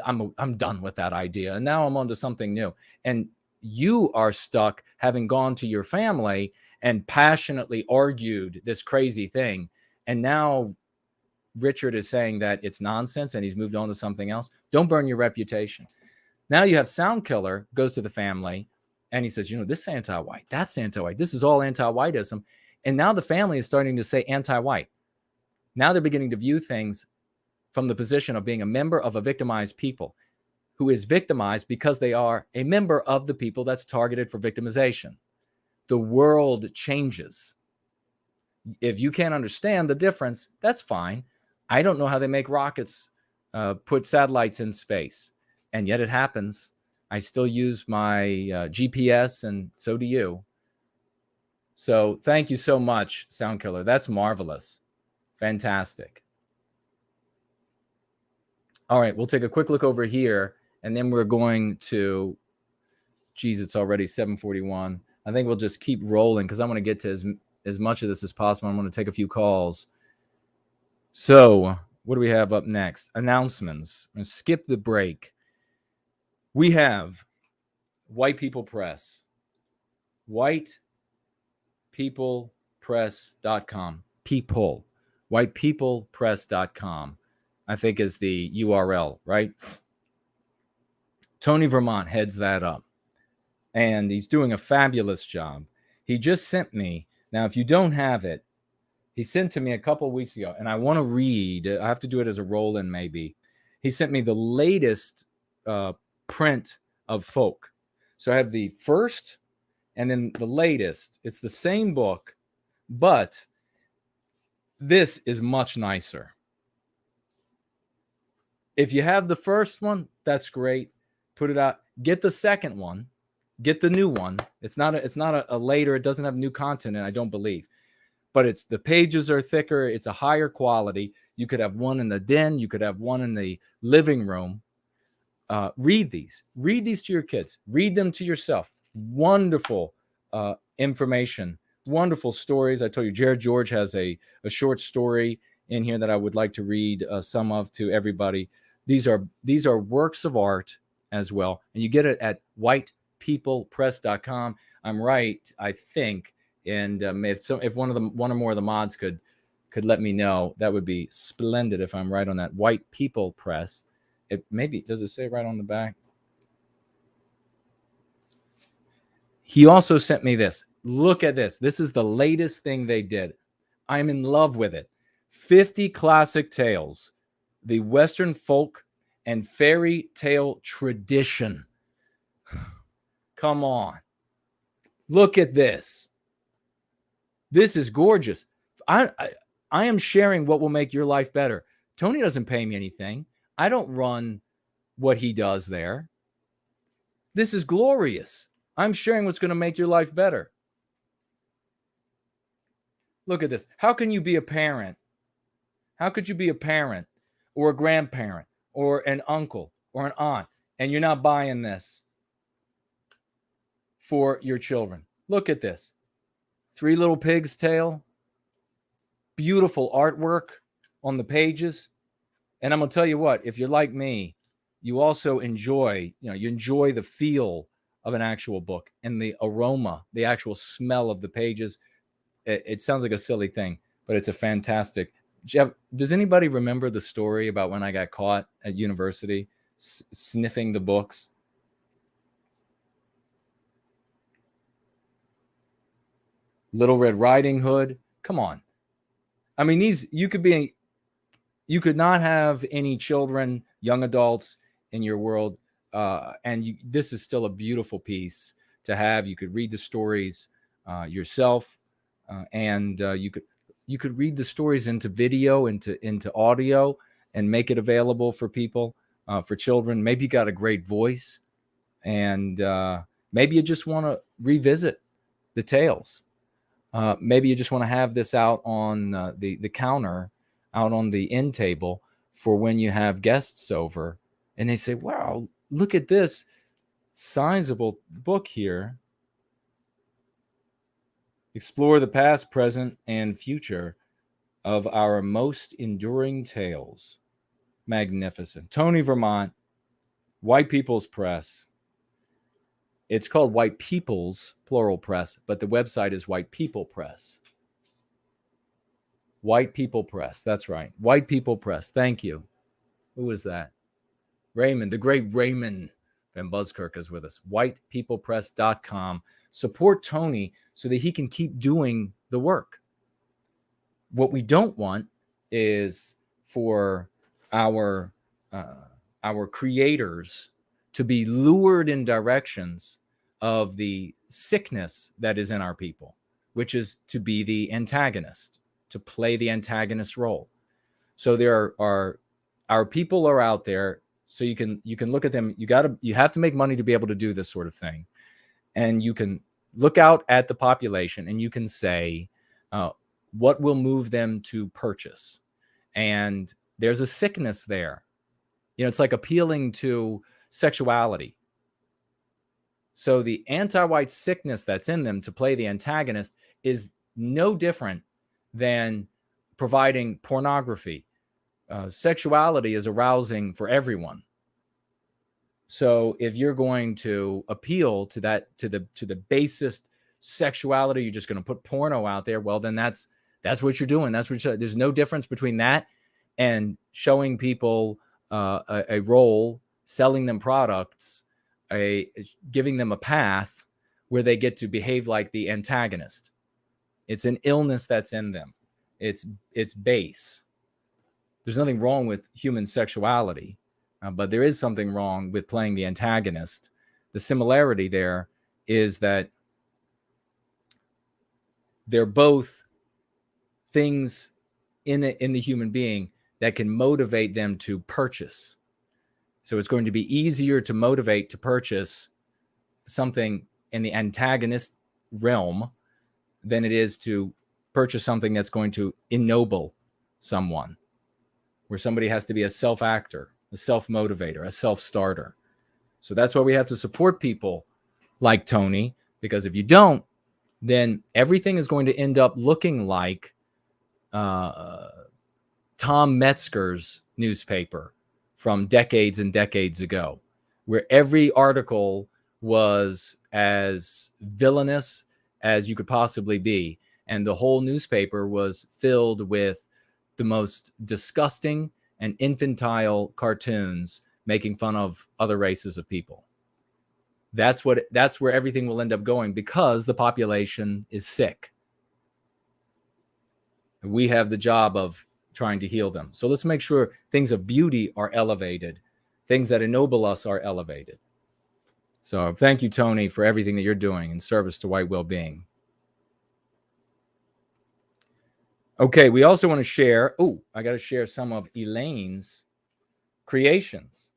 I'm done with that idea. And now I'm on to something new. And you are stuck having gone to your family and passionately argued this crazy thing. And now Richard is saying that it's nonsense and he's moved on to something else. Don't burn your reputation. Now you have Soundkiller goes to the family and he says, you know, this is anti-white, that's anti-white. This is all anti-whiteism. And now the family is starting to say anti-white. Now they're beginning to view things from the position of being a member of a victimized people who is victimized because they are a member of the people that's targeted for victimization. The world changes. If you can't understand the difference, that's fine. I don't know how they make rockets, put satellites in space, and yet it happens. I still use my GPS, and so do you. So thank you so much, Soundkiller. That's marvelous. Fantastic. All right, we'll take a quick look over here, and then we're going to, geez, it's already 7:41. I think we'll just keep rolling because I want to get to as much of this as possible. I'm going to take a few calls. So what do we have up next? Announcements. I'm going to skip the break. We have White People Press. whitepeoplepress.com. People. whitepeoplepress.com. I think is the URL, right? Tony Vermont heads that up. And he's doing a fabulous job. He just sent me, now if you don't have it, he sent to me a couple of weeks ago, and I want to read, I have to do it as a roll-in maybe. He sent me the latest print of Folk. So I have the first and then the latest. It's the same book, but this is much nicer. If you have the first one, that's great. Put it out. Get the second one. Get the new one. It's not a later. It doesn't have new content, and I don't believe. But it's the pages are thicker. It's a higher quality. You could have one in the den. You could have one in the living room. Read these. Read these to your kids. Read them to yourself. Wonderful information. Wonderful stories. I told you, Jared George has a short story in here that I would like to read some of to everybody. These are works of art as well, and you get it at whitepeoplepress.com. I'm right, I think, and if one or more of the mods could let me know, that would be splendid. If I'm right on that, White People Press. It maybe does it say right on the back? He also sent me this. Look at this. This is the latest thing they did. I'm in love with it. 50 classic tales, the Western folk and fairy tale tradition. Come on. Look at this. This is gorgeous. I am sharing what will make your life better. Tony doesn't pay me anything. I don't run what he does there. This is glorious. I'm sharing what's going to make your life better. Look at this. How can you be a parent? How could you be a parent or a grandparent or an uncle or an aunt and you're not buying this for your children? Look at this. Three Little Pigs tale. Beautiful artwork on the pages. And I'm going to tell you what, if you're like me, you also enjoy the feel of an actual book and the aroma, the actual smell of the pages. It sounds like a silly thing, but it's a fantastic. Jeff, does anybody remember the story about when I got caught at university sniffing the books? Little Red Riding Hood. Come on. I mean, you could not have any children, young adults in your world this is still a beautiful piece to have. You could read the stories yourself, and you could read the stories into video, into audio, and make it available for people, for children. Maybe you got a great voice, and maybe you just want to revisit the tales. Maybe you just want to have this out on the counter, out on the end table, for when you have guests over and they say, wow, look at this sizable book here. Explore the past, present, and future of our most enduring tales. Magnificent. Tony Vermont, White People's Press. It's called White People's, plural, Press, but the website is White People Press. White People Press. That's right. White People Press. Thank you. Who was that? Raymond, the great Raymond Van Buskirk is with us. whitepeoplepress.com. Support Tony so that he can keep doing the work. What we don't want is for our creators to be lured in directions of the sickness that is in our people, which is to be the antagonist, to play the antagonist role. So there are our people are out there, so you can look at them. You have to make money to be able to do this sort of thing, and you can look out at the population and you can say what will move them to purchase. And there's a sickness there. It's like appealing to sexuality. So the anti-white sickness that's in them to play the antagonist is no different than providing pornography. Sexuality is arousing for everyone. So if you're going to appeal to that, to the basest sexuality, you're just going to put porno out there. Well, then that's what you're doing. There's no difference between that and showing people a role, selling them products, giving them a path where they get to behave like the antagonist. It's an illness that's in them. It's base. There's nothing wrong with human sexuality, but there is something wrong with playing the antagonist. The similarity there is that they're both things in the human being that can motivate them to purchase. So it's going to be easier to motivate to purchase something in the antagonist realm than it is to purchase something that's going to ennoble someone, where somebody has to be a self-actor, a self-motivator, a self-starter. So that's why we have to support people like Tony, because if you don't, then everything is going to end up looking like Tom Metzger's newspaper from decades and decades ago, where every article was as villainous as you could possibly be. And the whole newspaper was filled with the most disgusting and infantile cartoons making fun of other races of people. That's where everything will end up going, because the population is sick. We have the job of trying to heal them. So let's make sure things of beauty are elevated. Things that ennoble us are elevated. So thank you, Tony, for everything that you're doing in service to white well-being. Okay, we also want to share, I got to share some of Elaine's creations.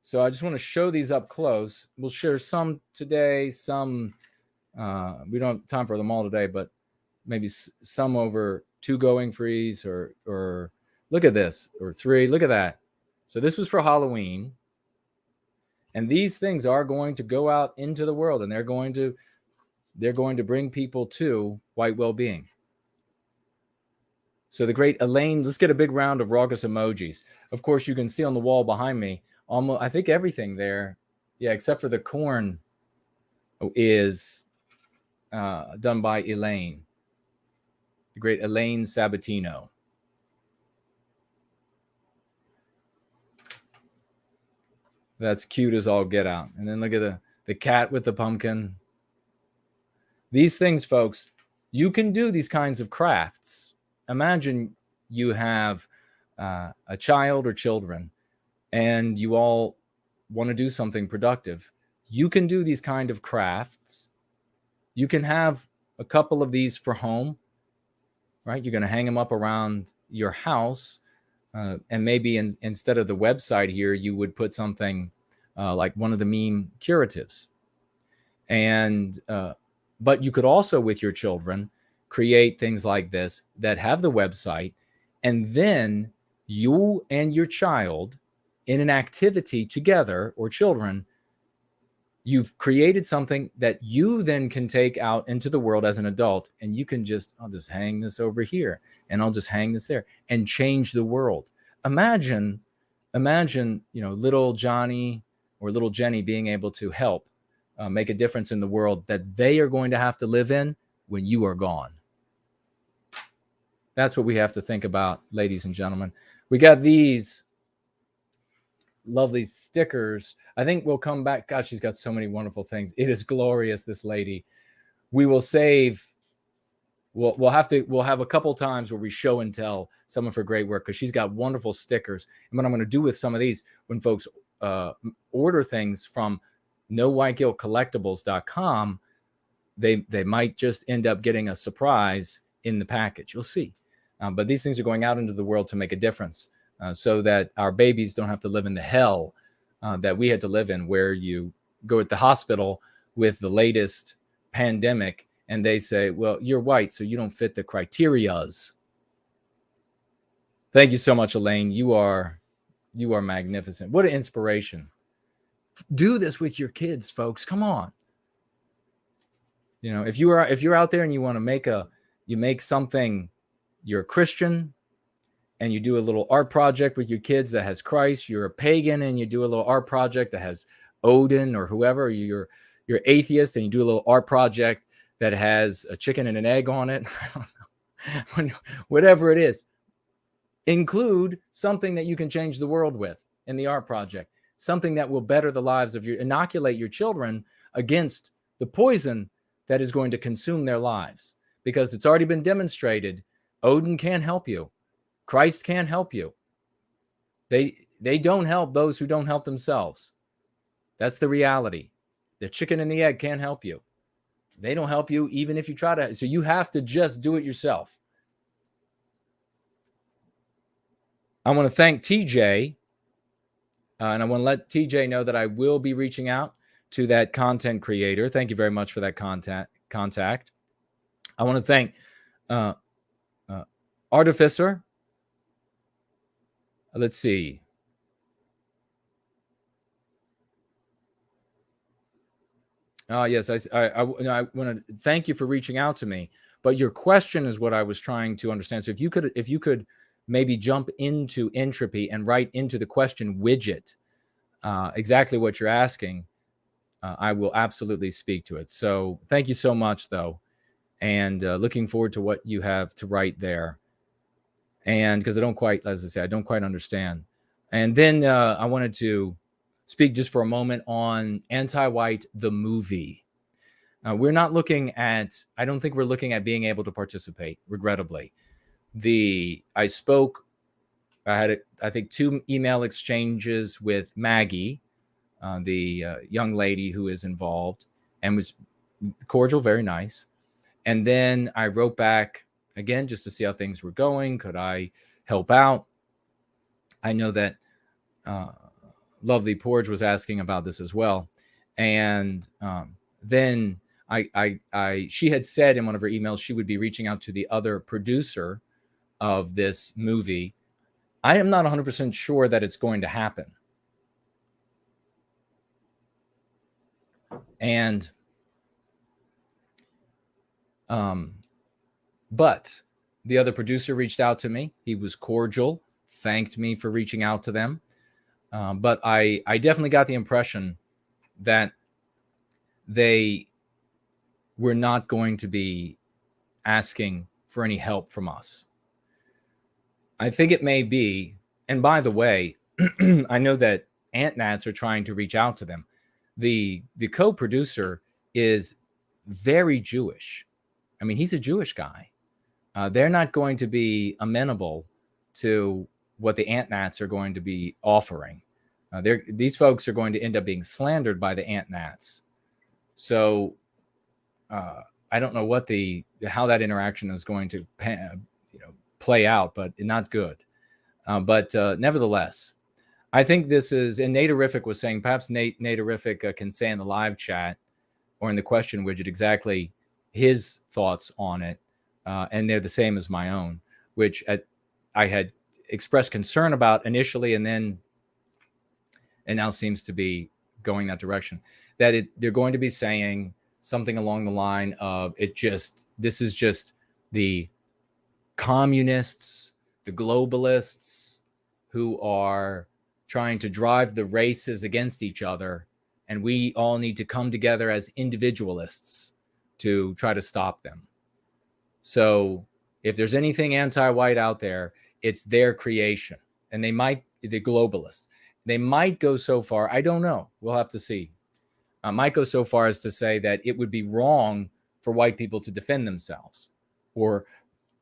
So I just want to show these up close. We'll share some today, some, we don't have time for them all today, but maybe some over 2 going frees or look at this, or 3, look at that. So this was for Halloween. And these things are going to go out into the world, and they're going to bring people to white well-being. So the great Elaine, let's get a big round of raucous emojis. Of course, you can see on the wall behind me, almost, I think everything there, yeah, except for the corn, is done by Elaine, the great Elaine Sabatino. That's cute as all get out. And then look at the cat with the pumpkin. These things, folks, you can do these kinds of crafts. Imagine you have a child or children, and you all want to do something productive, you can do these kind of crafts. You can have a couple of these for home, right? You're going to hang them up around your house. And maybe instead of the website here, you would put something like one of the meme curatives. And but you could also, with your children, create things like this that have the website, and then you and your child in an activity together, or children, you've created something that you then can take out into the world as an adult, and you can I'll just hang this over here, and I'll just hang this there, and change the world. Imagine, little Johnny or little Jenny being able to help make a difference in the world that they are going to have to live in when you are gone. That's what we have to think about, ladies and gentlemen. We got these lovely stickers. I think we'll come back. God, she's got so many wonderful things. It is glorious, this lady. We will save. We'll have a couple times where we show and tell some of her great work, because she's got wonderful stickers. And what I'm going to do with some of these, when folks order things from NoWhiteGuiltCollectibles.com, they might just end up getting a surprise in the package. You'll see. But these things are going out into the world to make a difference, so that our babies don't have to live in the hell that we had to live in, where you go at the hospital with the latest pandemic and they say, well, you're white, so you don't fit the criterias. Thank you so much, Elaine. You are magnificent. What an inspiration. Do this with your kids, folks. Come on. If you're out there and you want to make something, you're a Christian, and you do a little art project with your kids that has Christ. You're a pagan and you do a little art project that has Odin or whoever. You're atheist and you do a little art project that has a chicken and an egg on it. I don't know. Whatever it is, include something that you can change the world with in the art project. Something that will better the lives of inoculate your children against the poison that is going to consume their lives. Because it's already been demonstrated, Odin can't help you. Christ can't help you. They don't help those who don't help themselves. That's the reality. The chicken and the egg can't help you. They don't help you even if you try to. So you have to just do it yourself. I want to thank TJ, and I want to let TJ know that I will be reaching out to that content creator. Thank you very much for that contact. I want to thank Artificer. Let's see. Yes, I want to thank you for reaching out to me. But your question is what I was trying to understand. So if you could maybe jump into Entropy and write into the question widget exactly what you're asking, I will absolutely speak to it. So thank you so much, though, and looking forward to what you have to write there. And because I don't quite understand. And then I wanted to speak just for a moment on Anti-White, the movie. I don't think we're looking at being able to participate, regrettably. I had, I think, 2 email exchanges with Maggie, the young lady who is involved, and was cordial, very nice. And then I wrote back again just to see how things were going. Could I help out? I know that Lovely Porge was asking about this as well. And then she had said in one of her emails she would be reaching out to the other producer of this movie. I am not 100% sure that it's going to happen. And but the other producer reached out to me. He was cordial, thanked me for reaching out to them. But I definitely got the impression that they were not going to be asking for any help from us. I think it may be, and by the way, I know that Ant-Nats are trying to reach out to them. The co-producer is very Jewish. I mean, he's a Jewish guy. They're not going to be amenable to what the Ant-Nats are going to be offering. These folks are going to end up being slandered by the Ant-Nats. So I don't know how that interaction is going to play out, but not good. But nevertheless, I think this is, and Naterific was saying, perhaps Naterific can say in the live chat or in the question widget exactly his thoughts on it. And they're the same as my own, which I had expressed concern about initially, and now seems to be going that direction. That they're going to be saying something along the line of, this is just the communists, the globalists who are trying to drive the races against each other, and we all need to come together as individualists to try to stop them. So if there's anything anti-white out there, it's their creation. And the globalists, they might go so far, I don't know, we'll have to see, might go so far as to say that it would be wrong for white people to defend themselves, or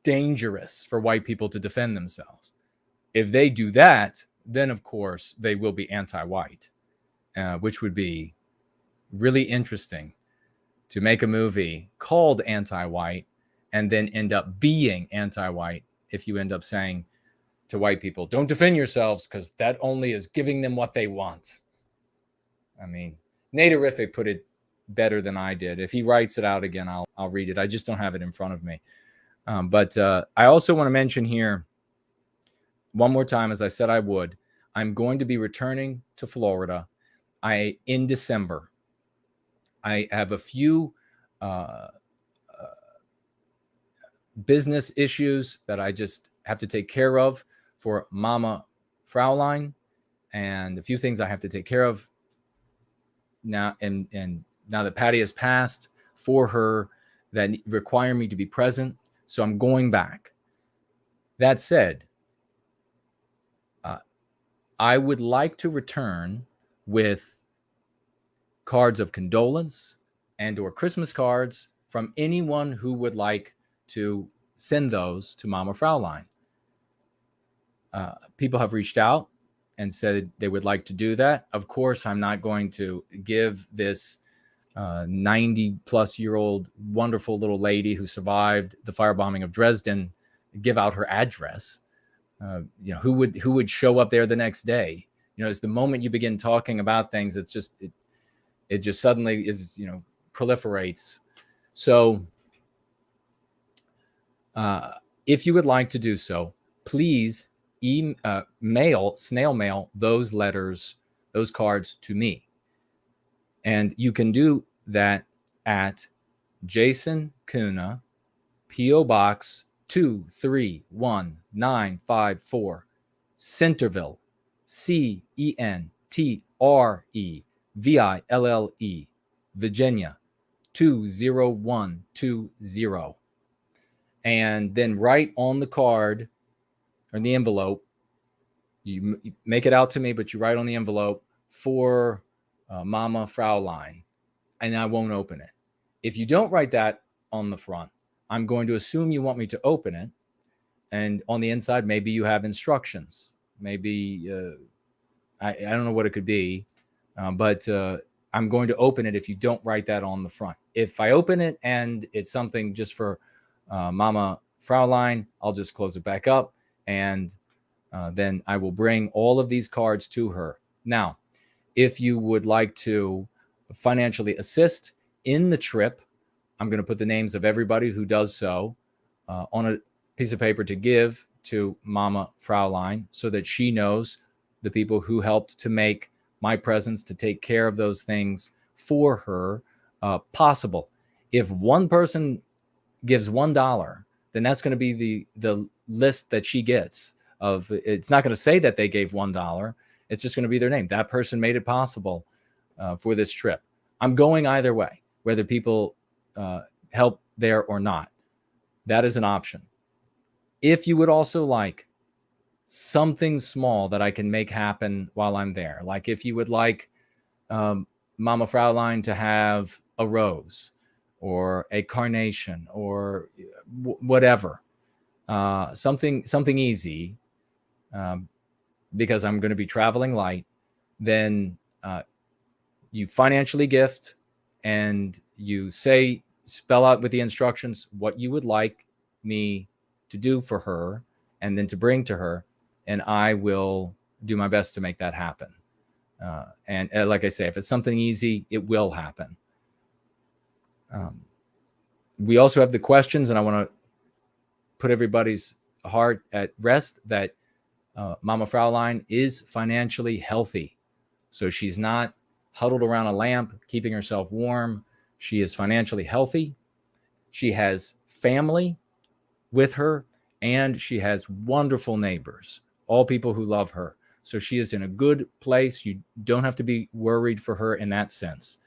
dangerous for white people to defend themselves. If they do that, then of course they will be anti-white, which would be really interesting, to make a movie called Anti-White and then end up being anti-white if you end up saying to white people, don't defend yourselves, because that only is giving them what they want. I mean, Naterific put it better than I did. If he writes it out again, I'll read it. I just don't have it in front of me. But I also want to mention here one more time, as I said I would, I'm going to be returning to Florida in December. I have a few business issues that I just have to take care of for Mama Fraulein, and a few things I have to take care of now. And now that Patty has passed, for her, that require me to be present. So I'm going back. That said, I would like to return with cards of condolence and or Christmas cards from anyone who would like to send those to Mama Fraulein. People have reached out and said they would like to do that. Of course, I'm not going to give this 90-plus-year-old wonderful little lady who survived the firebombing of Dresden give out her address. Who would show up there the next day? It's the moment you begin talking about things, it just suddenly is, proliferates. So if you would like to do so, please snail mail those letters, those cards to me. And you can do that at Jason Köhne, P.O. Box 231954, Centerville, Centreville, Virginia 20120. And then write on the card or the envelope, you make it out to me, but you write on the envelope for Mama Fraulein, and I won't open it. If you don't write that on the front, I'm going to assume you want me to open it. And on the inside, maybe you have instructions. Maybe, I don't know what it could be, but I'm going to open it if you don't write that on the front. If I open it and it's something just for Mama Fraulein, I'll just close it back up, and then I will bring all of these cards to her. Now, if you would like to financially assist in the trip, I'm going to put the names of everybody who does so on a piece of paper to give to Mama Fraulein, so that she knows the people who helped to make my presence, to take care of those things for her, possible. If one person gives $1, then that's going to be the list that she gets. It's not going to say that they gave $1. It's just going to be their name. That person made it possible for this trip. I'm going either way, whether people help there or not. That is an option. If you would also like something small that I can make happen while I'm there, like if you would like Mama Fraulein to have a rose or a carnation or whatever, something easy, because I'm going to be traveling light. then you financially gift and you spell out with the instructions what you would like me to do for her and then to bring to her, and I will do my best to make that happen. And like I say, if it's something easy, it will happen. We also have the questions, and I want to put everybody's heart at rest that Mama Fraulein is financially healthy. So she's not huddled around a lamp, keeping herself warm. She is financially healthy. She has family with her, and she has wonderful neighbors, all people who love her. So she is in a good place. You don't have to be worried for her in that sense.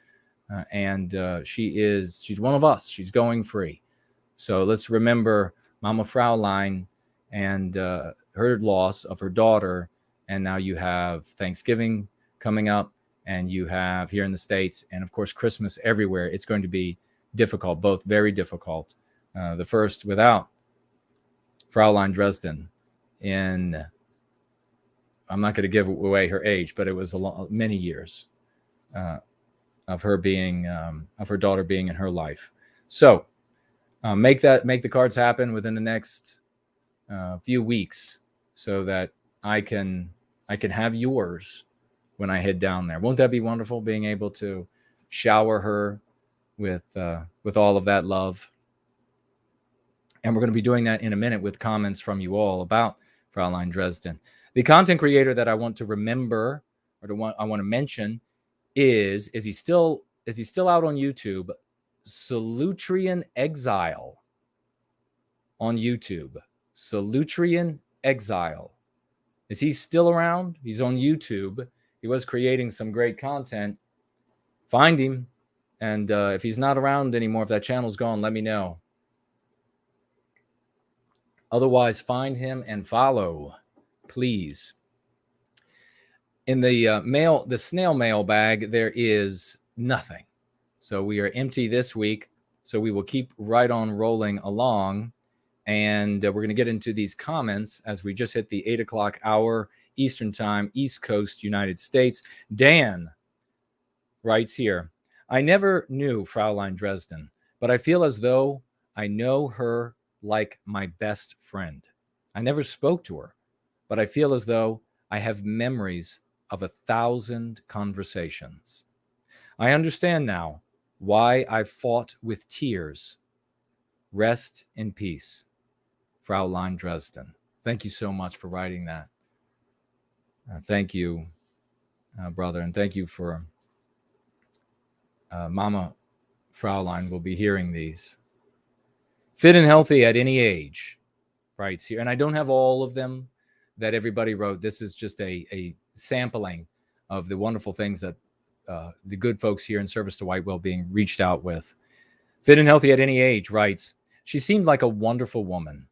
She's one of us. She's going free. So let's remember Mama Fraulein and her loss of her daughter. And now you have Thanksgiving coming up, and you have here in the States, and of course, Christmas everywhere. It's going to be difficult, both very difficult. The first without Fraulein Dresden in, I'm not going to give away her age, but it was many years of her daughter being in her life. So make the cards happen within the next few weeks so that I can have yours when I head down there. Won't that be wonderful, being able to shower her with all of that love? And we're going to be doing that in a minute with comments from you all about Fraulein Dresden. The content creator that I want to remember, or I want to mention, is he still out on YouTube? Salutrian Exile on YouTube. Salutrian Exile. Is he still around? He's on YouTube. He was creating some great content. Find him. And if he's not around anymore, if that channel's gone, let me know. Otherwise, find him and follow, please. In the snail mail bag, there is nothing. So we are empty this week. So we will keep right on rolling along. And we're going to get into these comments as we just hit the 8 o'clock hour Eastern Time, East Coast, United States. Dan writes here, I never knew Fraulein Dresden, but I feel as though I know her like my best friend. I never spoke to her, but I feel as though I have memories of 1,000 conversations. I understand now why I fought with tears. Rest in peace, Fraulein Dresden. Thank you so much for writing that. Thank you, brother, and thank you for Mama Fraulein will be hearing these. Fit and healthy at any age, writes here. And I don't have all of them that everybody wrote. This is just a sampling of the wonderful things that the good folks here in Service to White Wellbeing reached out with. Fit and healthy at any age writes, she seemed like a wonderful woman.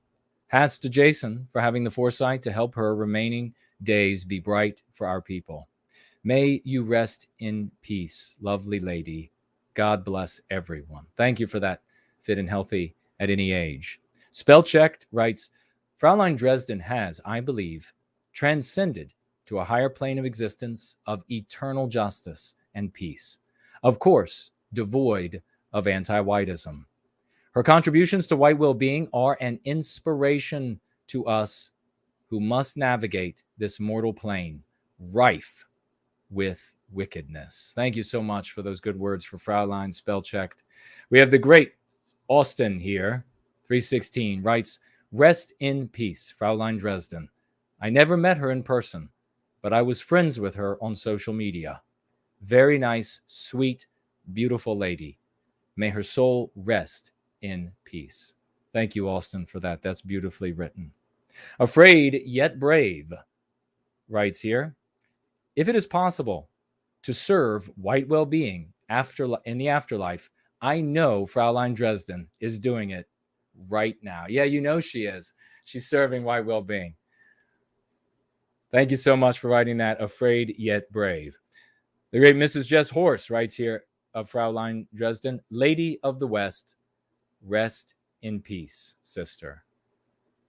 Hats to Jason for having the foresight to help her remaining days be bright for our people. May you rest in peace, lovely lady. God bless everyone. Thank you for that, Fit and healthy at any age. Spellchecked writes, Fraulein Dresden has, I believe, transcended to a higher plane of existence of eternal justice and peace. Of course, devoid of anti-whiteism. Her contributions to white well-being are an inspiration to us who must navigate this mortal plane, rife with wickedness. Thank you so much for those good words for Fraulein, spell-checked. We have the great Austin here, 316, writes, rest in peace, Fraulein Dresden. I never met her in person, but I was friends with her on social media. Very nice, sweet, beautiful lady. May her soul rest in peace. Thank you, Austin, for that. That's beautifully written. Afraid yet brave writes here, if it is possible to serve white well-being in the afterlife, I know Fraulein Dresden is doing it right now. Yeah, you know she is. She's serving white well-being. Thank you so much for writing that, afraid yet brave. The great Mrs. Jess Horse writes here of Fraulein Dresden, Lady of the West, rest in peace, sister.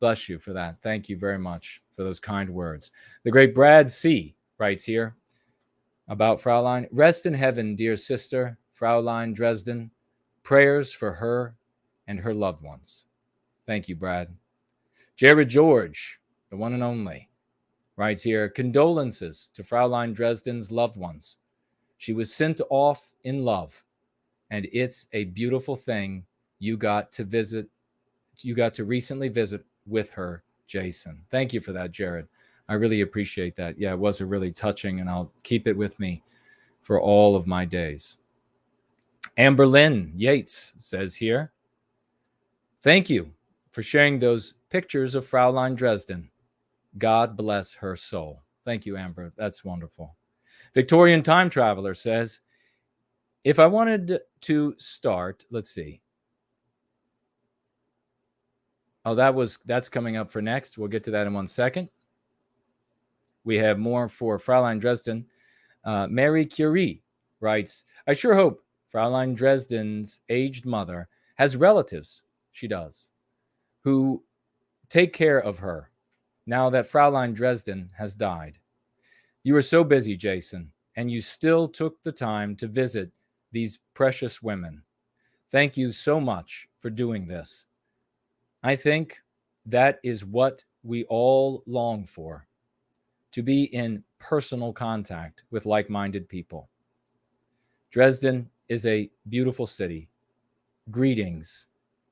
Bless you for that. Thank you very much for those kind words. The great Brad C. writes here, about Fraulein. Rest in heaven, dear sister, Fraulein Dresden. Prayers for her and her loved ones. Thank you, Brad. Jared George, the one and only, writes here, condolences to Fraulein Dresden's loved ones. She was sent off in love, and it's a beautiful thing you got to recently visit with her, Jason. Thank you for that, Jared. I really appreciate that. Yeah, it was a really touching, and I'll keep it with me for all of my days. Amber Lynn Yates says here, thank you for sharing those pictures of Fraulein Dresden. God bless her soul. Thank you, Amber. That's wonderful. Victorian Time Traveler says, if I wanted to start, let's see. Oh, that's coming up for next. We'll get to that in 1 second. We have more for Fraulein Dresden. Mary Curie writes, I sure hope Fraulein Dresden's aged mother has relatives, she does, who take care of her now that Fraulein Dresden has died. You are so busy, Jason, and you still took the time to visit these precious women. Thank you so much for doing this. I think that is what we all long for, to be in personal contact with like-minded people. Dresden is a beautiful city. Greetings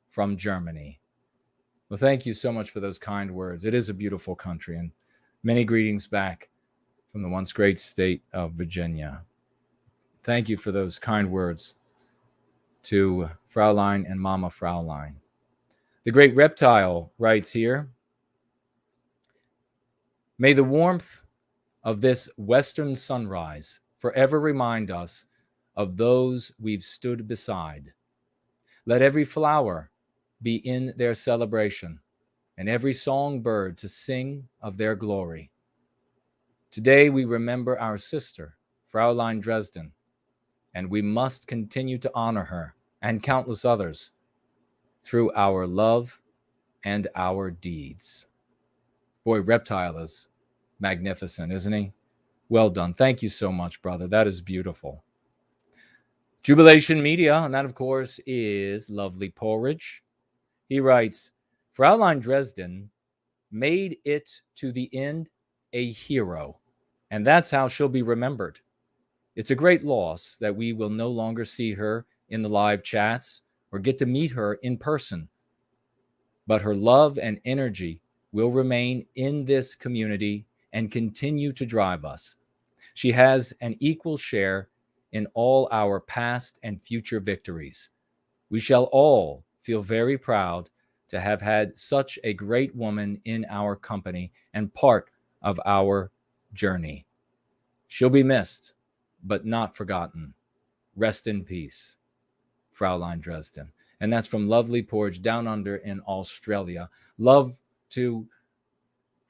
from Germany. Well, thank you so much for those kind words. It is a beautiful country, and many greetings back from the once great state of Virginia. Thank you for those kind words to Fraulein and Mama Fraulein. The Great Reptile writes here, may the warmth of this western sunrise forever remind us of those we've stood beside. Let every flower be in their celebration, and every songbird to sing of their glory. Today we remember our sister, Fraulein Dresden, and we must continue to honor her and countless others through our love and our deeds. Boy, Reptile is magnificent, isn't he? Well done. Thank you so much, brother. That is beautiful. Jubilation Media, and that, of course, is Lovely Porridge. He writes, Fraulein Dresden made it to the end a hero, and that's how she'll be remembered. It's a great loss that we will no longer see her in the live chats or get to meet her in person. But her love and energy will remain in this community and continue to drive us. She has an equal share in all our past and future victories. We shall all feel very proud to have had such a great woman in our company and part of our journey. She'll be missed, but not forgotten. Rest in peace, Fraulein Dresden. And that's from Lovely Porridge down under in Australia. Love to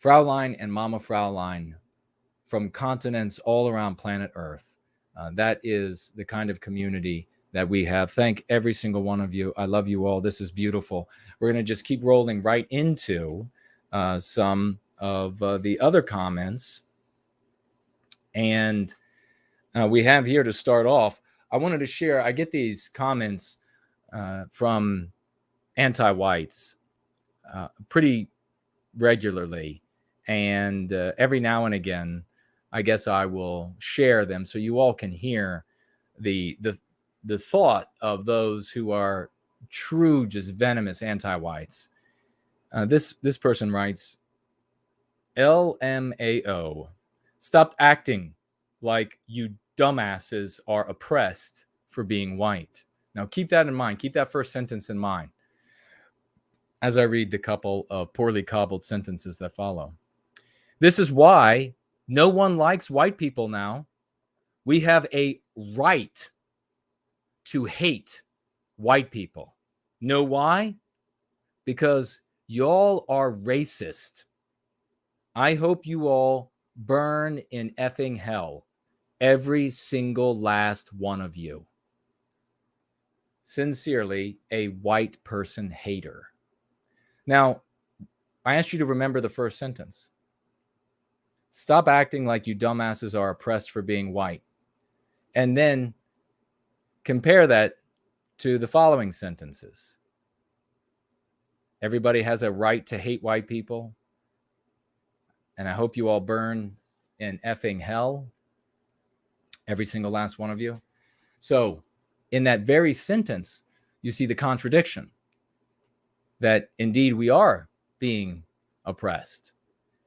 Fraulein and Mama Fraulein from continents all around planet Earth. That is the kind of community that we have. Thank every single one of you. I love you all. This is beautiful. We're going to just keep rolling right into some of the other comments. And we have here to start off, I wanted to share, I get these comments from anti-whites pretty regularly. And every now and again, I guess I will share them so you all can hear the thought of those who are true, just venomous anti-whites. This person writes, LMAO, stop acting like you dumbasses are oppressed for being white. Now keep that in mind. Keep that first sentence in mind as I read the couple of poorly cobbled sentences that follow. This is why no one likes white people now. We have a right to hate white people. Know why? Because y'all are racist. I hope you all burn in effing hell. Every single last one of you. Sincerely, a white person hater. Now, I asked you to remember the first sentence. Stop acting like you dumbasses are oppressed for being white. And then compare that to the following sentences. Everybody has a right to hate white people, and I hope you all burn in effing hell, every single last one of you. So in that very sentence, you see the contradiction that indeed we are being oppressed,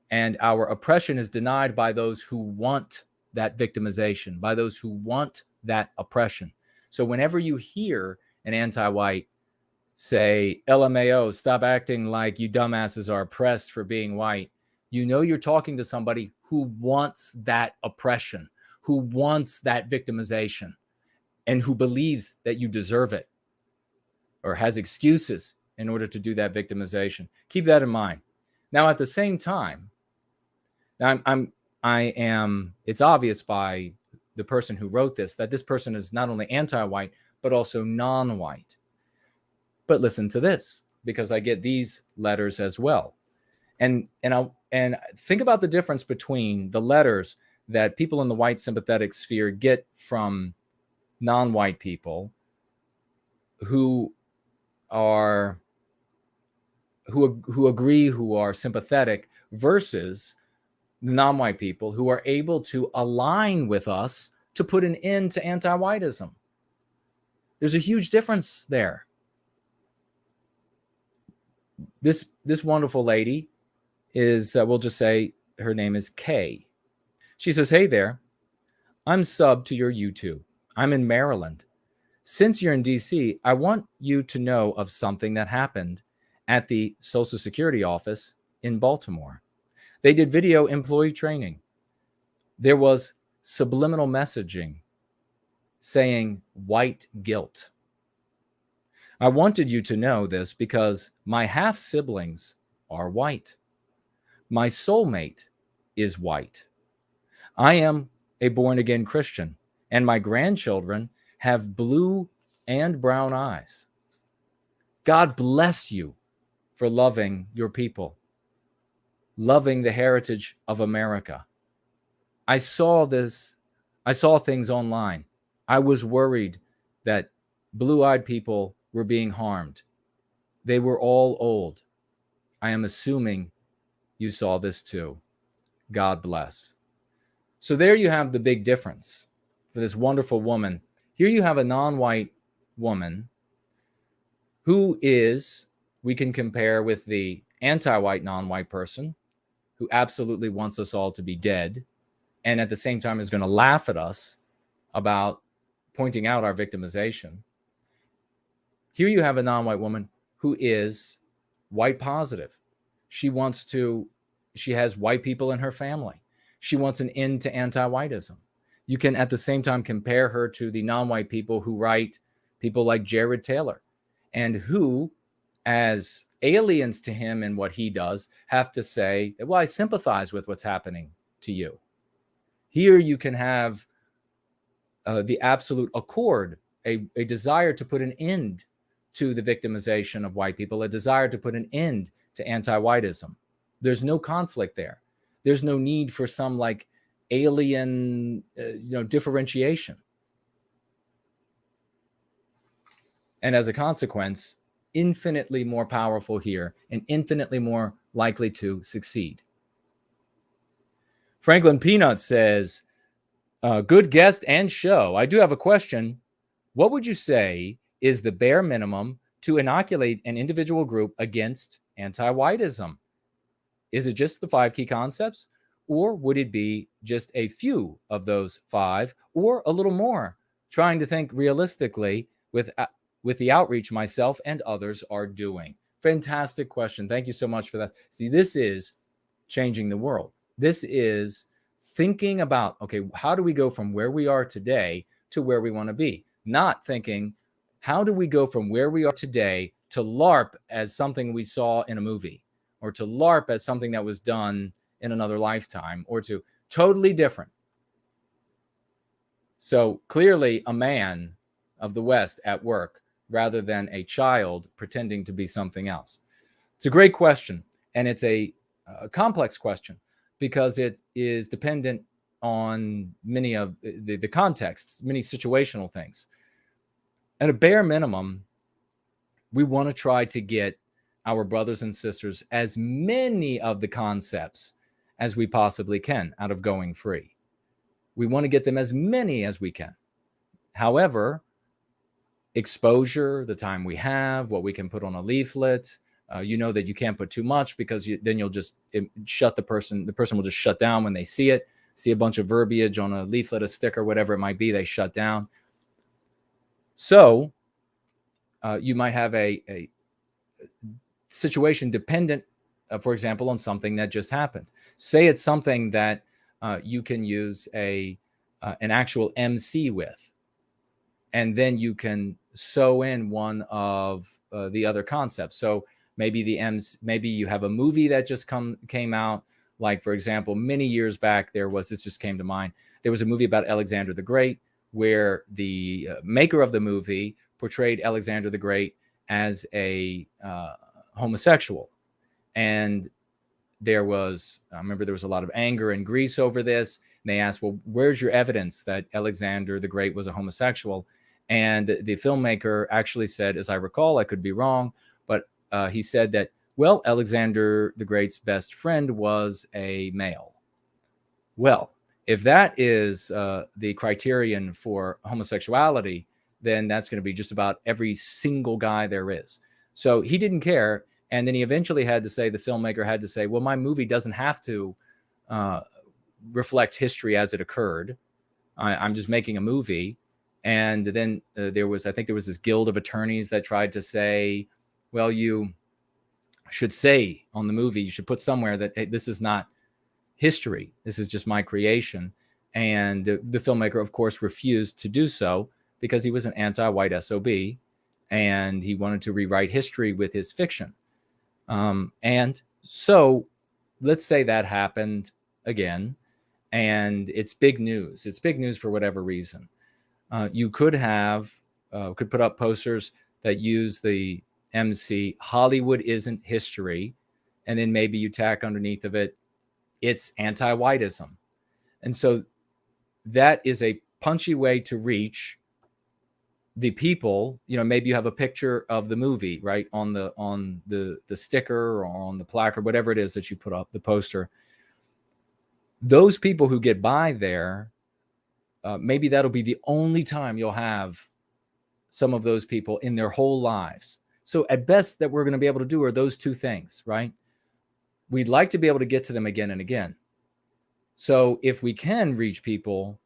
and our oppression is denied by those who want that victimization, by those who want that oppression. So whenever you hear an anti-white say, LMAO, stop acting like you dumbasses are oppressed for being white, you know you're talking to somebody who wants that oppression, who wants that victimization, and who believes that you deserve it or has excuses in order to do that victimization. Keep that in mind. Now, at the same time, it's obvious by the person who wrote this that this person is not only anti-white, but also non-white. But listen to this, because I get these letters as well. And think about the difference between the letters that people in the white sympathetic sphere get from non-white people who agree, who are sympathetic, versus the non-white people who are able to align with us to put an end to anti-whiteism. There's a huge difference there. This wonderful lady is, we'll just say her name is Kay. She says, hey there, I'm subbed to your YouTube. I'm in Maryland. Since you're in DC, I want you to know of something that happened at the Social Security office in Baltimore. They did video employee training. There was subliminal messaging saying white guilt. I wanted you to know this because my half siblings are white. My soulmate is white. I am a born again Christian, and my grandchildren have blue and brown eyes. God bless you for loving your people, loving the heritage of America. I saw things online. I was worried that blue-eyed people were being harmed. They were all old. I am assuming you saw this too. God bless. So there you have the big difference for this wonderful woman. Here you have a non-white woman who is, we can compare with the anti-white non-white person who absolutely wants us all to be dead, and at the same time is going to laugh at us about pointing out our victimization. Here you have a non-white woman who is white positive. She has white people in her family. She wants an end to anti-whiteism. You can at the same time compare her to the non-white people who write people like Jared Taylor, and who, as aliens to him and what he does, have to say, well, I sympathize with what's happening to you. Here you can have the absolute accord, a desire to put an end to the victimization of white people, a desire to put an end to anti-whiteism. There's no conflict there. There's no need for some like alien, differentiation. And as a consequence, infinitely more powerful here and infinitely more likely to succeed. Franklin Peanut says, good guest and show. I do have a question. What would you say is the bare minimum to inoculate an individual group against anti-whiteism? Is it just the 5 key concepts, or would it be just a few of those 5, or a little more? Trying to think realistically with the outreach myself and others are doing. Fantastic question. Thank you so much for that. See, this is changing the world. This is thinking about, okay, how do we go from where we are today to where we want to be? Not thinking, how do we go from where we are today to LARP as something we saw in a movie, or to LARP as something that was done in another lifetime, or to totally different. So clearly a man of the West at work rather than a child pretending to be something else. It's a great question, and it's a complex question because it is dependent on many of the contexts, many situational things. At a bare minimum, we want to try to get our brothers and sisters as many of the concepts as we possibly can out of Going Free. We want to get them as many as we can. However, exposure, the time we have, what we can put on a leaflet, you know that you can't put too much because then you'll just shut the person will just shut down when they see it, see a bunch of verbiage on a leaflet, a sticker, whatever it might be, they shut down. So you might have a situation dependent, for example, on something that just happened. Say it's something that you can use an actual MC with, and then you can sew in one of the other concepts. So maybe maybe you have a movie that just came out. Like, for example, many years back, this just came to mind. There was a movie about Alexander the Great where the maker of the movie portrayed Alexander the Great as a homosexual. And I remember there was a lot of anger in Greece over this. And they asked, well, where's your evidence that Alexander the Great was a homosexual? And the filmmaker actually said, as I recall, I could be wrong, but he said that, well, Alexander the Great's best friend was a male. Well, if that is the criterion for homosexuality, then that's going to be just about every single guy there is. So he didn't care. And then he eventually the filmmaker had to say, well, my movie doesn't have to reflect history as it occurred. I'm just making a movie. And then I think there was this guild of attorneys that tried to say, well, you should say on the movie, you should put somewhere that, hey, this is not history. This is just my creation. And the filmmaker, of course, refused to do so because he was an anti-white SOB and he wanted to rewrite history with his fiction. And so let's say that happened again, and it's big news. It's big news for whatever reason. You could put up posters that use the MC, Hollywood isn't history, and then maybe you tack underneath of it, it's anti-whiteism. And so that is a punchy way to reach the people. Maybe you have a picture of the movie, right, on the sticker or on the plaque or whatever it is that you put up, the poster. Those people who get by there, maybe that'll be the only time you'll have some of those people in their whole lives. So at best that we're going to be able to do are those two things, right? We'd like to be able to get to them again and again. So if we can reach people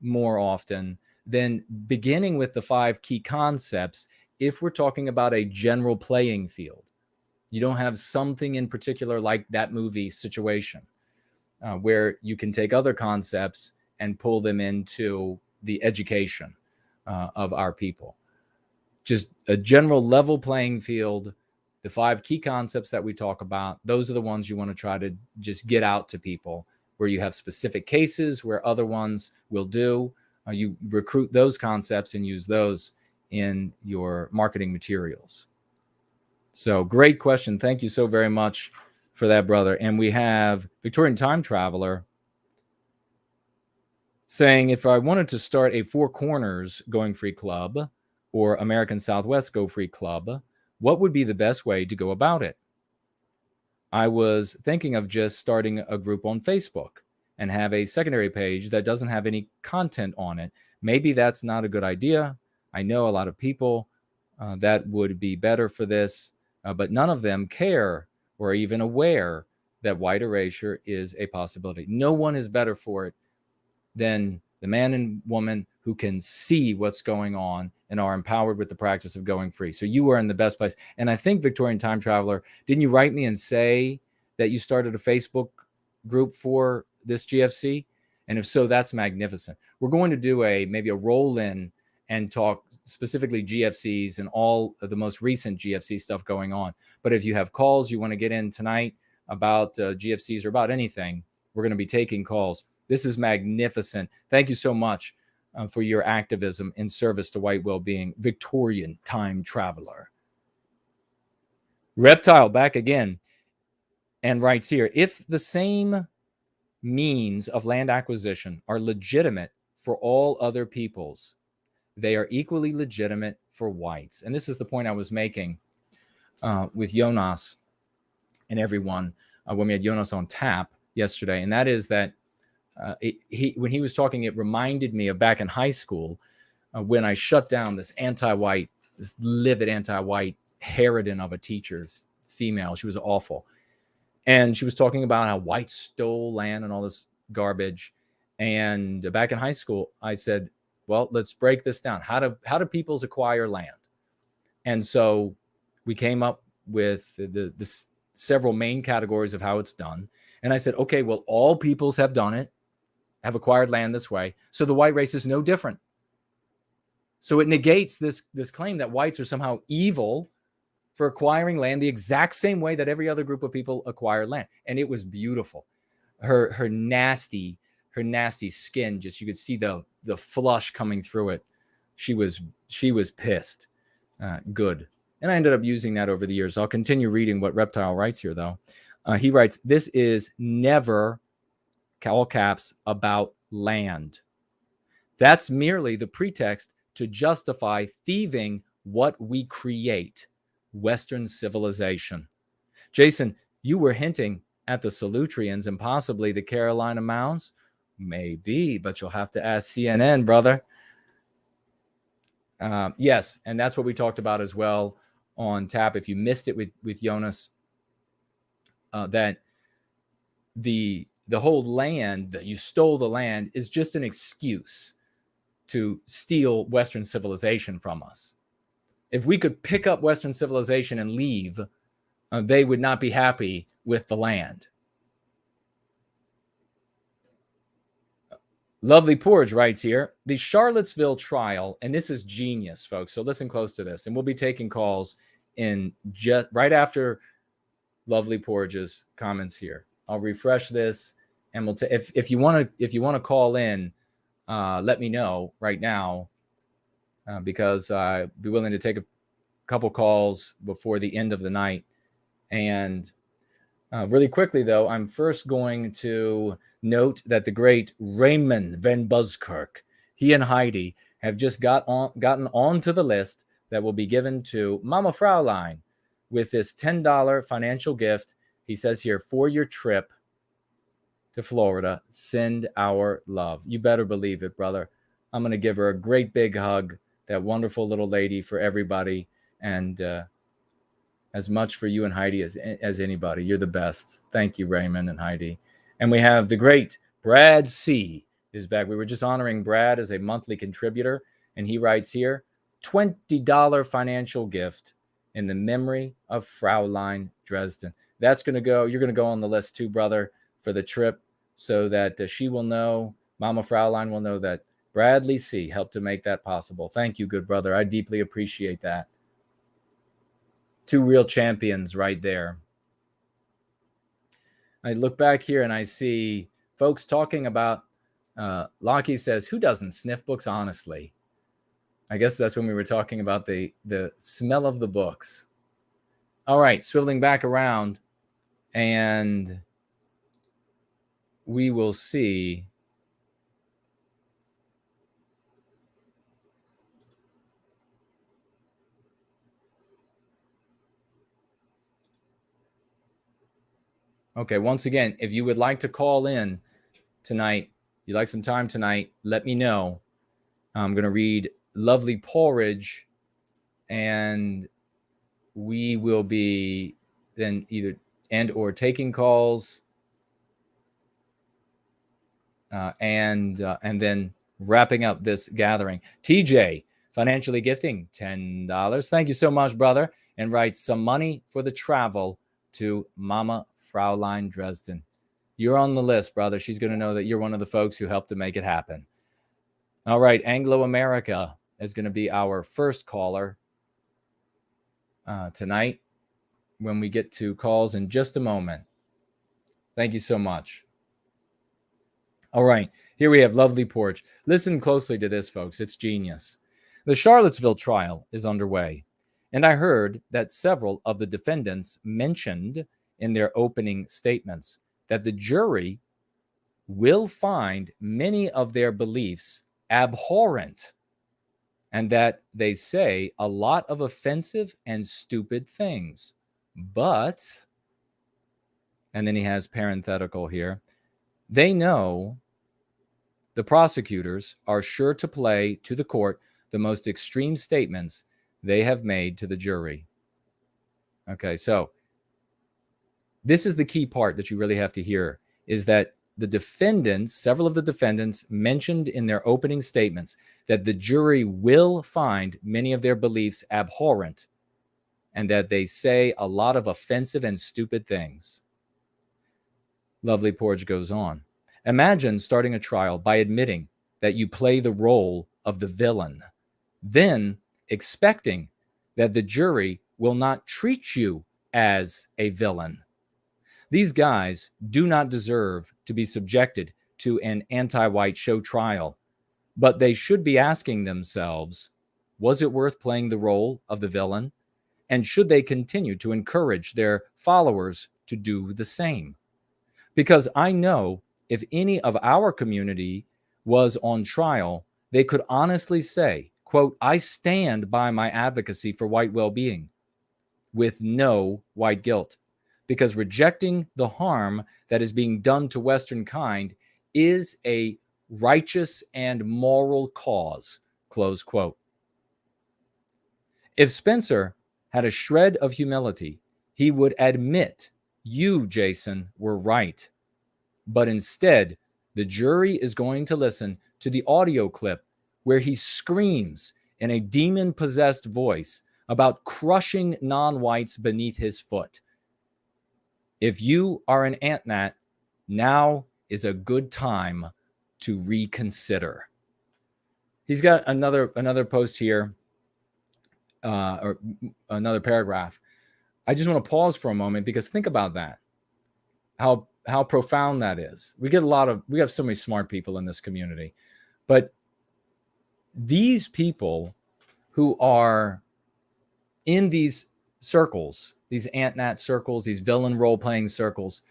more often, then beginning with the 5 key concepts, if we're talking about a general playing field, you don't have something in particular like that movie situation where you can take other concepts and pull them into the education of our people. Just a general level playing field, the 5 key concepts that we talk about, those are the ones you want to try to just get out to people, where you have specific cases where other ones will do. You recruit those concepts and use those in your marketing materials. So great question. Thank you so very much for that, brother. And we have Victorian Time Traveler saying, if I wanted to start a Four Corners Going Free Club or American Southwest Go Free Club, what would be the best way to go about it? I was thinking of just starting a group on Facebook and have a secondary page that doesn't have any content on it. Maybe that's not a good idea. I know a lot of people that would be better for this, but none of them care or are even aware that white erasure is a possibility. No one is better for it than the man and woman who can see what's going on and are empowered with the practice of going free. So you are in the best place. And I think, Victorian Time Traveler, didn't you write me and say that you started a Facebook group for this GFC? And if so, that's magnificent. We're going to do maybe a roll-in and talk specifically GFCs and all of the most recent GFC stuff going on. But if you have calls you want to get in tonight about GFCs or about anything, we're going to be taking calls. This is magnificent. Thank you so much for your activism in service to white well-being, Victorian Time Traveler. Reptile back again and writes here, if the same means of land acquisition are legitimate for all other peoples, they are equally legitimate for whites. And this is the point I was making with Jonas and everyone when we had Jonas on tap yesterday. And that is that when he was talking, it reminded me of back in high school when I shut down this anti-white, this livid anti-white harridan of a teacher's female. She was awful. And she was talking about how whites stole land and all this garbage. And back in high school, I said, well, let's break this down. How do peoples acquire land? And so we came up with the several main categories of how it's done. And I said, okay, well, all peoples have done it, have acquired land this way. So the white race is no different. So it negates this claim that whites are somehow evil for acquiring land the exact same way that every other group of people acquire land. And it was beautiful. Her nasty skin, just you could see the flush coming through it. She was pissed. Good. And I ended up using that over the years. I'll continue reading what Reptile writes here, though. He writes, this is never, all caps, about land. That's merely the pretext to justify thieving what we create, Western civilization. Jason, you were hinting at the Solutreans and possibly the Carolina Mounds. Maybe, but you'll have to ask CNN, brother. Yes, and that's what we talked about as well on tap. If you missed it with Jonas, that the whole land, that you stole the land, is just an excuse to steal Western civilization from us. If we could pick up Western civilization and leave, they would not be happy with the land. Lovely Porridge writes here, the Charlottesville trial, and this is genius, folks, so listen close to this, and we'll be taking calls in just right after Lovely Porridge's comments here. I'll refresh this, and we'll if you want to call in, let me know right now, because I'd be willing to take a couple calls before the end of the night. And really quickly, though, I'm first going to note that the great Raymond Van Buskirk, he and Heidi have just gotten onto the list that will be given to Mama Fraulein with this $10 financial gift. He says here, for your trip to Florida, send our love. You better believe it, brother. I'm going to give her a great big hug, that wonderful little lady, for everybody. And as much for you and Heidi as anybody. You're the best. Thank you, Raymond and Heidi. And we have the great Brad C. is back. We were just honoring Brad as a monthly contributor. And he writes here, $20 financial gift in the memory of Fraulein Dresden. That's going to go. You're going to go on the list too, brother, for the trip, so that she will know, Mama Fraulein will know that Bradley C. helped to make that possible. Thank you, good brother. I deeply appreciate that. Two real champions right there. I look back here and I see folks talking about, Lockie says, who doesn't sniff books honestly? I guess that's when we were talking about the smell of the books. All right, swiveling back around, and we will see. Okay, once again, if you would like to call in tonight, you'd like some time tonight, let me know. I'm going to read Lovely Porridge, and we will be then either or taking calls and then wrapping up this gathering. TJ, financially gifting $10. Thank you so much, brother, and writes some money for the travel to Mama Fraulein Dresden. You're on the list, brother. She's going to know that you're one of the folks who helped to make it happen. All right, Anglo America is going to be our first caller tonight when we get to calls in just a moment. Thank you so much. All right, here we have Lovely Porch. Listen closely to this, folks. It's genius. The Charlottesville trial is underway, and I heard that several of the defendants mentioned in their opening statements that the jury will find many of their beliefs abhorrent, and that they say a lot of offensive and stupid things. But, and then he has parenthetical here, they know the prosecutors are sure to play to the court the most extreme statements they have made to the jury. Okay, so this is the key part that you really have to hear, is that the defendants, several of the defendants mentioned in their opening statements that the jury will find many of their beliefs abhorrent and that they say a lot of offensive and stupid things. Lovely Porge goes on. Imagine starting a trial by admitting that you play the role of the villain, then expecting that the jury will not treat you as a villain. These guys do not deserve to be subjected to an anti-white show trial, but they should be asking themselves, was it worth playing the role of the villain? And should they continue to encourage their followers to do the same? Because I know if any of our community was on trial, they could honestly say, quote, I stand by my advocacy for white well-being with no white guilt, because rejecting the harm that is being done to Western kind is a righteous and moral cause, close quote. If Spencer had a shred of humility, he would admit you, Jason, were right. But instead, the jury is going to listen to the audio clip where he screams in a demon-possessed voice about crushing non-whites beneath his foot. If you are an ant-nat, now is a good time to reconsider. He's got another post here, or another paragraph. I just want to pause for a moment because think about that. How profound that is. We have so many smart people in this community, but these people who are in these circles, these ant-nat circles, these villain role-playing circles,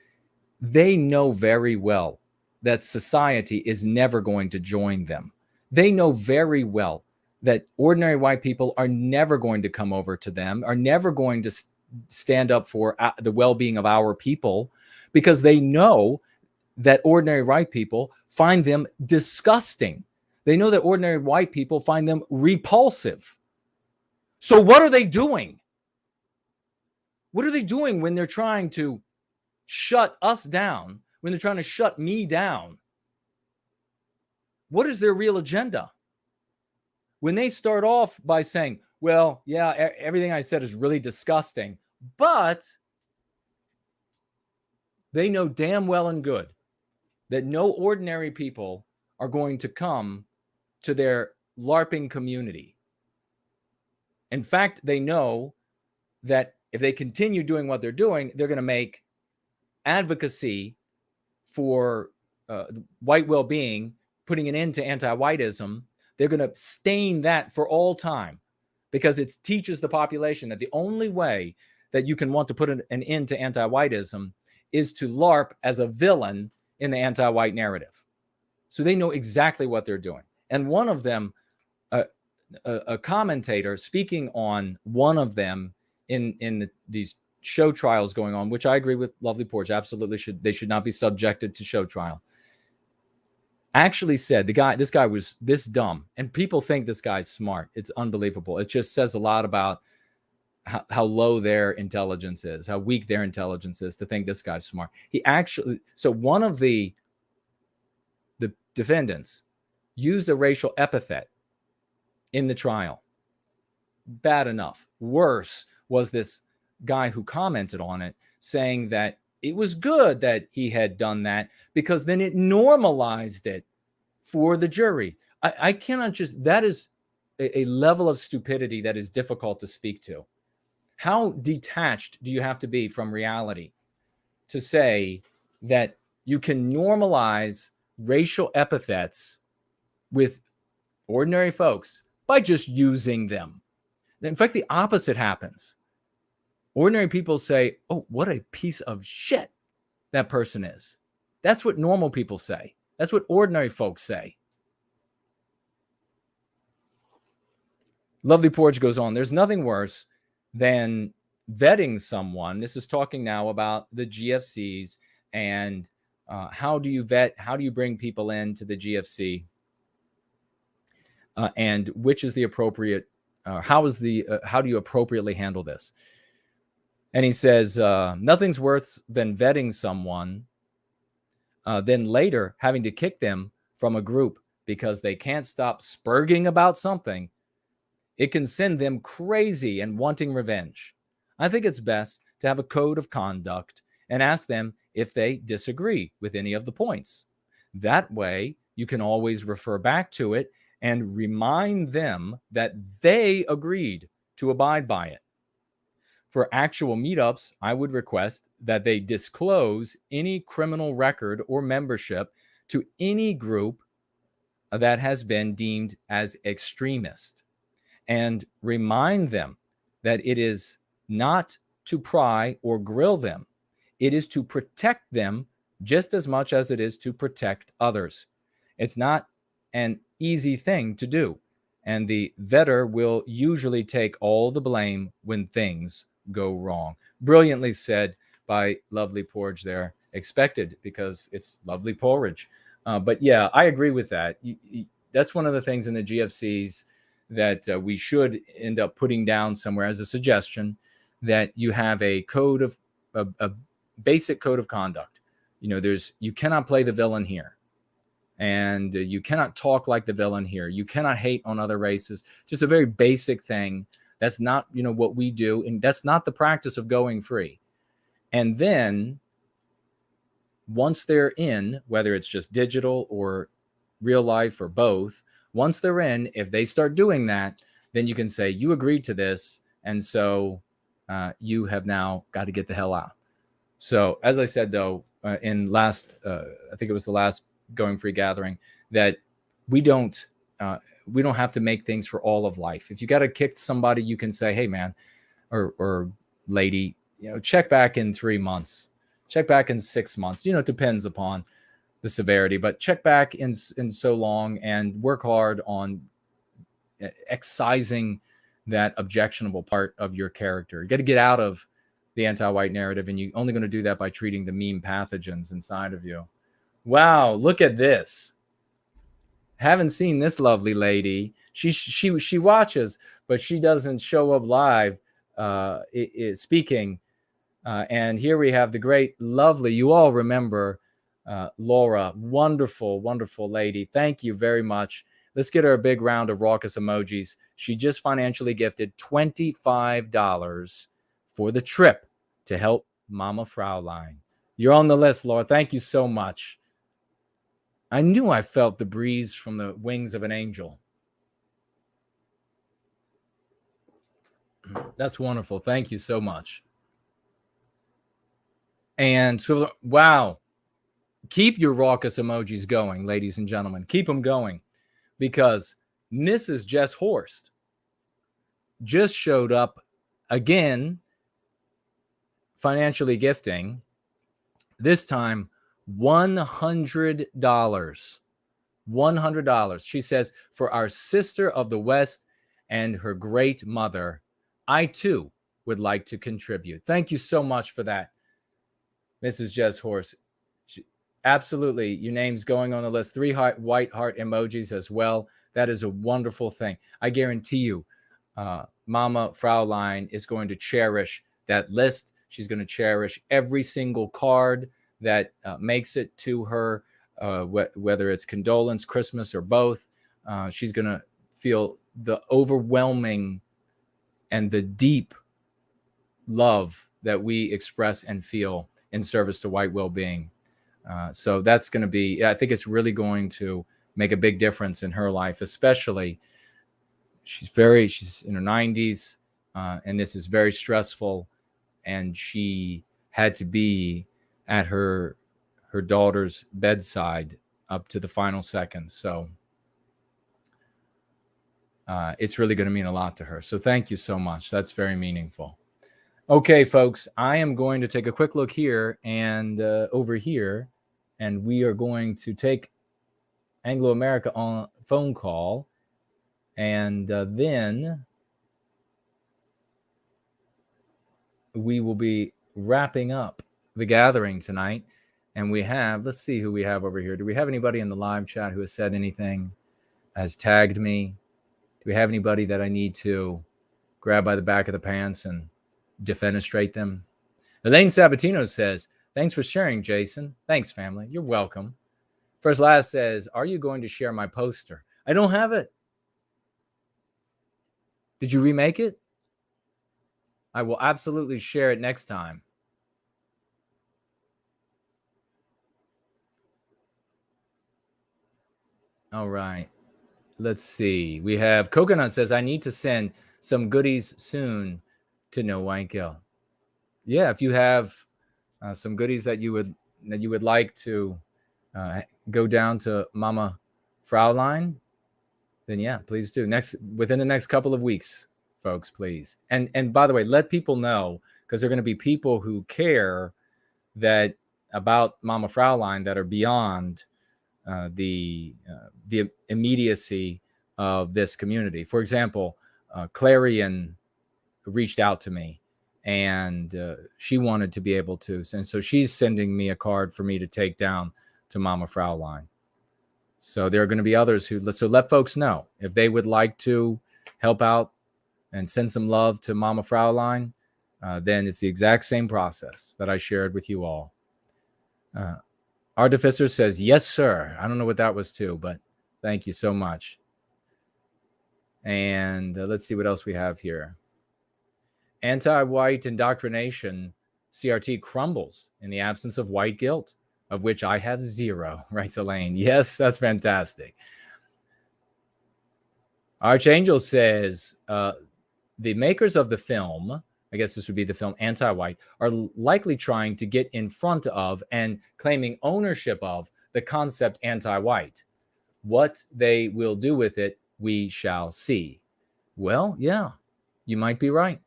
they know very well that society is never going to join them. They know very well that ordinary white people are never going to come over to them, are never going to stand up for the well-being of our people, because they know that ordinary white people find them disgusting. They know that ordinary white people find them repulsive. So what are they doing? What are they doing when they're trying to shut us down, when they're trying to shut me down? What is their real agenda? When they start off by saying, well, yeah, everything I said is really disgusting, but they know damn well and good that no ordinary people are going to come to their LARPing community. In fact, they know that if they continue doing what they're doing, they're going to make advocacy for white well-being, putting an end to anti-whiteism, they're going to stain that for all time, because it teaches the population that the only way that you can want to put an end to anti-whiteism is to LARP as a villain in the anti-white narrative. So they know exactly what they're doing. And one of them, a commentator speaking on one of them in these show trials going on, which I agree with Lovely Porch, absolutely they should not be subjected to show trial, actually said this guy was this dumb, and people think this guy's smart. It's unbelievable. It just says a lot about how low their intelligence is, how weak their intelligence is to think this guy's smart. So one of the defendants used a racial epithet in the trial. Bad enough. Worse was this guy who commented on it, saying that it was good that he had done that because then it normalized it for the jury. I cannot that is a level of stupidity that is difficult to speak to. How detached do you have to be from reality to say that you can normalize racial epithets with ordinary folks by just using them? In fact, the opposite happens. Ordinary people say, oh, what a piece of shit that person is. That's what normal people say. That's what ordinary folks say. Lovely Porge goes on. There's nothing worse than vetting someone. This is talking now about the GFCs and how do you vet, how do you bring people into the GFC, and which is the appropriate, how do you appropriately handle this? And he says, nothing's worse than vetting someone, then later having to kick them from a group because they can't stop spurging about something. It can send them crazy and wanting revenge. I think it's best to have a code of conduct and ask them if they disagree with any of the points. That way, you can always refer back to it and remind them that they agreed to abide by it. For actual meetups, I would request that they disclose any criminal record or membership to any group that has been deemed as extremist, and remind them that it is not to pry or grill them. It is to protect them just as much as it is to protect others. It's not an easy thing to do, and the vetter will usually take all the blame when things go wrong. Brilliantly said by Lovely Porridge there. Expected, because it's lovely porridge. But yeah, I agree with that. That's one of the things in the GFCs that we should end up putting down somewhere as a suggestion, that you have a code of a basic code of conduct. You know, you cannot play the villain here, and you cannot talk like the villain here. You cannot hate on other races. Just a very basic thing. That's not, what we do, and that's not the practice of going free. And then once they're in, whether it's just digital or real life or both, once they're in, if they start doing that, then you can say, you agreed to this, and so you have now got to get the hell out. So as I said, though, in last, I think it was the last Going Free gathering, that we don't have to make things for all of life. If you got to kick somebody, you can say, hey, man, or lady, check back in 3 months, check back in 6 months. It depends upon the severity, but check back in so long and work hard on excising that objectionable part of your character. You got to get out of the anti-white narrative, and you're only going to do that by treating the meme pathogens inside of you. Wow, look at this. Haven't seen this lovely lady. She watches, but she doesn't show up live speaking. And here we have the great, lovely, you all remember Laura, wonderful, wonderful lady. Thank you very much. Let's get her a big round of raucous emojis. She just financially gifted $25 for the trip to help Mama Fraulein. You're on the list, Laura. Thank you so much. I knew I felt the breeze from the wings of an angel. That's wonderful. Thank you so much. And so, wow. Keep your raucous emojis going, ladies and gentlemen. Keep them going, because Mrs. Jess Horst just showed up again, financially gifting, this time $100. $100. She says, for our sister of the West and her great mother, I too would like to contribute. Thank you so much for that, Mrs. Jess Horst. Absolutely. Your name's going on the list. 3 white heart emojis as well. That is a wonderful thing. I guarantee you, Mama Fraulein is going to cherish that list. She's going to cherish every single card that makes it to her, whether it's condolence, Christmas, or both. She's going to feel the overwhelming and the deep love that we express and feel in service to white well-being. So that's going to be, I think it's really going to make a big difference in her life, especially she's in her 90s, and this is very stressful, and she had to be at her daughter's bedside up to the final seconds. So it's really going to mean a lot to her. So thank you so much. That's very meaningful. Okay, folks, I am going to take a quick look here and over here and we are going to take Anglo-America on phone call, and then we will be wrapping up the gathering tonight. And we have, let's see who we have over here. Do we have anybody in the live chat who has said anything, has tagged me? Do we have anybody that I need to grab by the back of the pants and defenestrate them? Elaine Sabatino says, thanks for sharing, Jason. Thanks, family. You're welcome. First Last says, are you going to share my poster? I don't have it. Did you remake it? I will absolutely share it next time. All right. Let's see. We have Coconut says, I need to send some goodies soon to No White Girl. Yeah, if you have some goodies that you would like to go down to Mama Fraulein, then yeah, please do. Within the next couple of weeks, folks, please. And by the way, let people know, because there are going to be people who care that about Mama Fraulein that are beyond the immediacy of this community. For example, Clarion reached out to me, and she wanted to be able to, and so she's sending me a card for me to take down to Mama Fraulein. So there are going to be others so let folks know if they would like to help out and send some love to Mama Fraulein, then it's the exact same process that I shared with you all. Artificer says, yes, sir. I don't know what that was too, but thank you so much. And let's see what else we have here. Anti-white indoctrination, CRT crumbles in the absence of white guilt, of which I have zero, writes Elaine. Yes, that's fantastic. Archangel says, the makers of the film, I guess this would be the film Anti-White, are likely trying to get in front of and claiming ownership of the concept anti-white. What they will do with it, we shall see. Well, yeah, you might be right.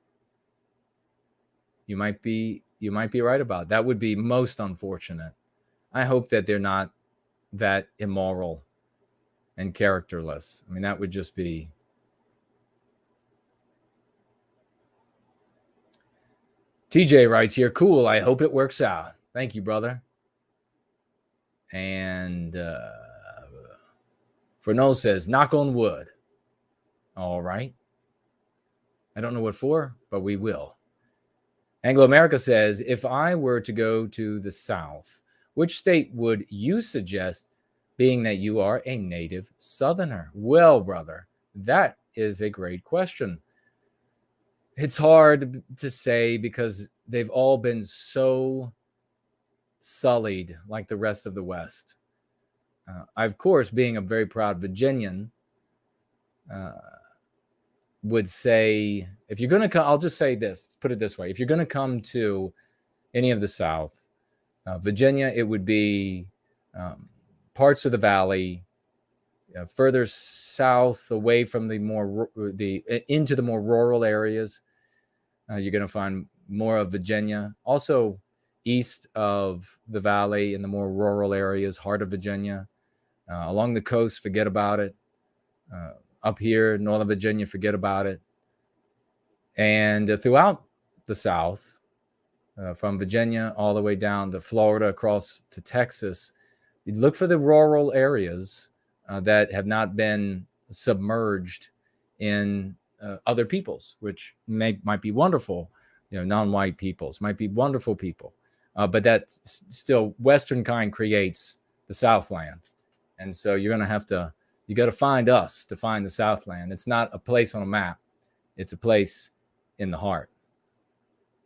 You might be right about it. That would be most unfortunate. I hope that they're not that immoral and characterless. I mean, that would just be... TJ writes here, cool, I hope it works out. Thank you, brother. And Fernol says, knock on wood. All right. I don't know what for, but we will. Anglo-America says, if I were to go to the South, which state would you suggest, being that you are a native Southerner? Well, brother, that is a great question. It's hard to say because they've all been so sullied like the rest of the West. I, of course, being a very proud Virginian, would say, if you're going to come, I'll just say this, put it this way. If you're going to come to any of the South, Virginia, it would be parts of the Valley, further south, away from into the more rural areas. You're going to find more of Virginia. Also, east of the Valley in the more rural areas, heart of Virginia. Along the coast, forget about it. Up here, Northern Virginia, forget about it. And throughout the South, from Virginia all the way down to Florida, across to Texas, you look for the rural areas that have not been submerged in other peoples, which might be wonderful, non-white peoples, might be wonderful people. But that still, Western kind creates the Southland. And so you got to find us to find the Southland. It's not a place on a map. It's a place in the heart.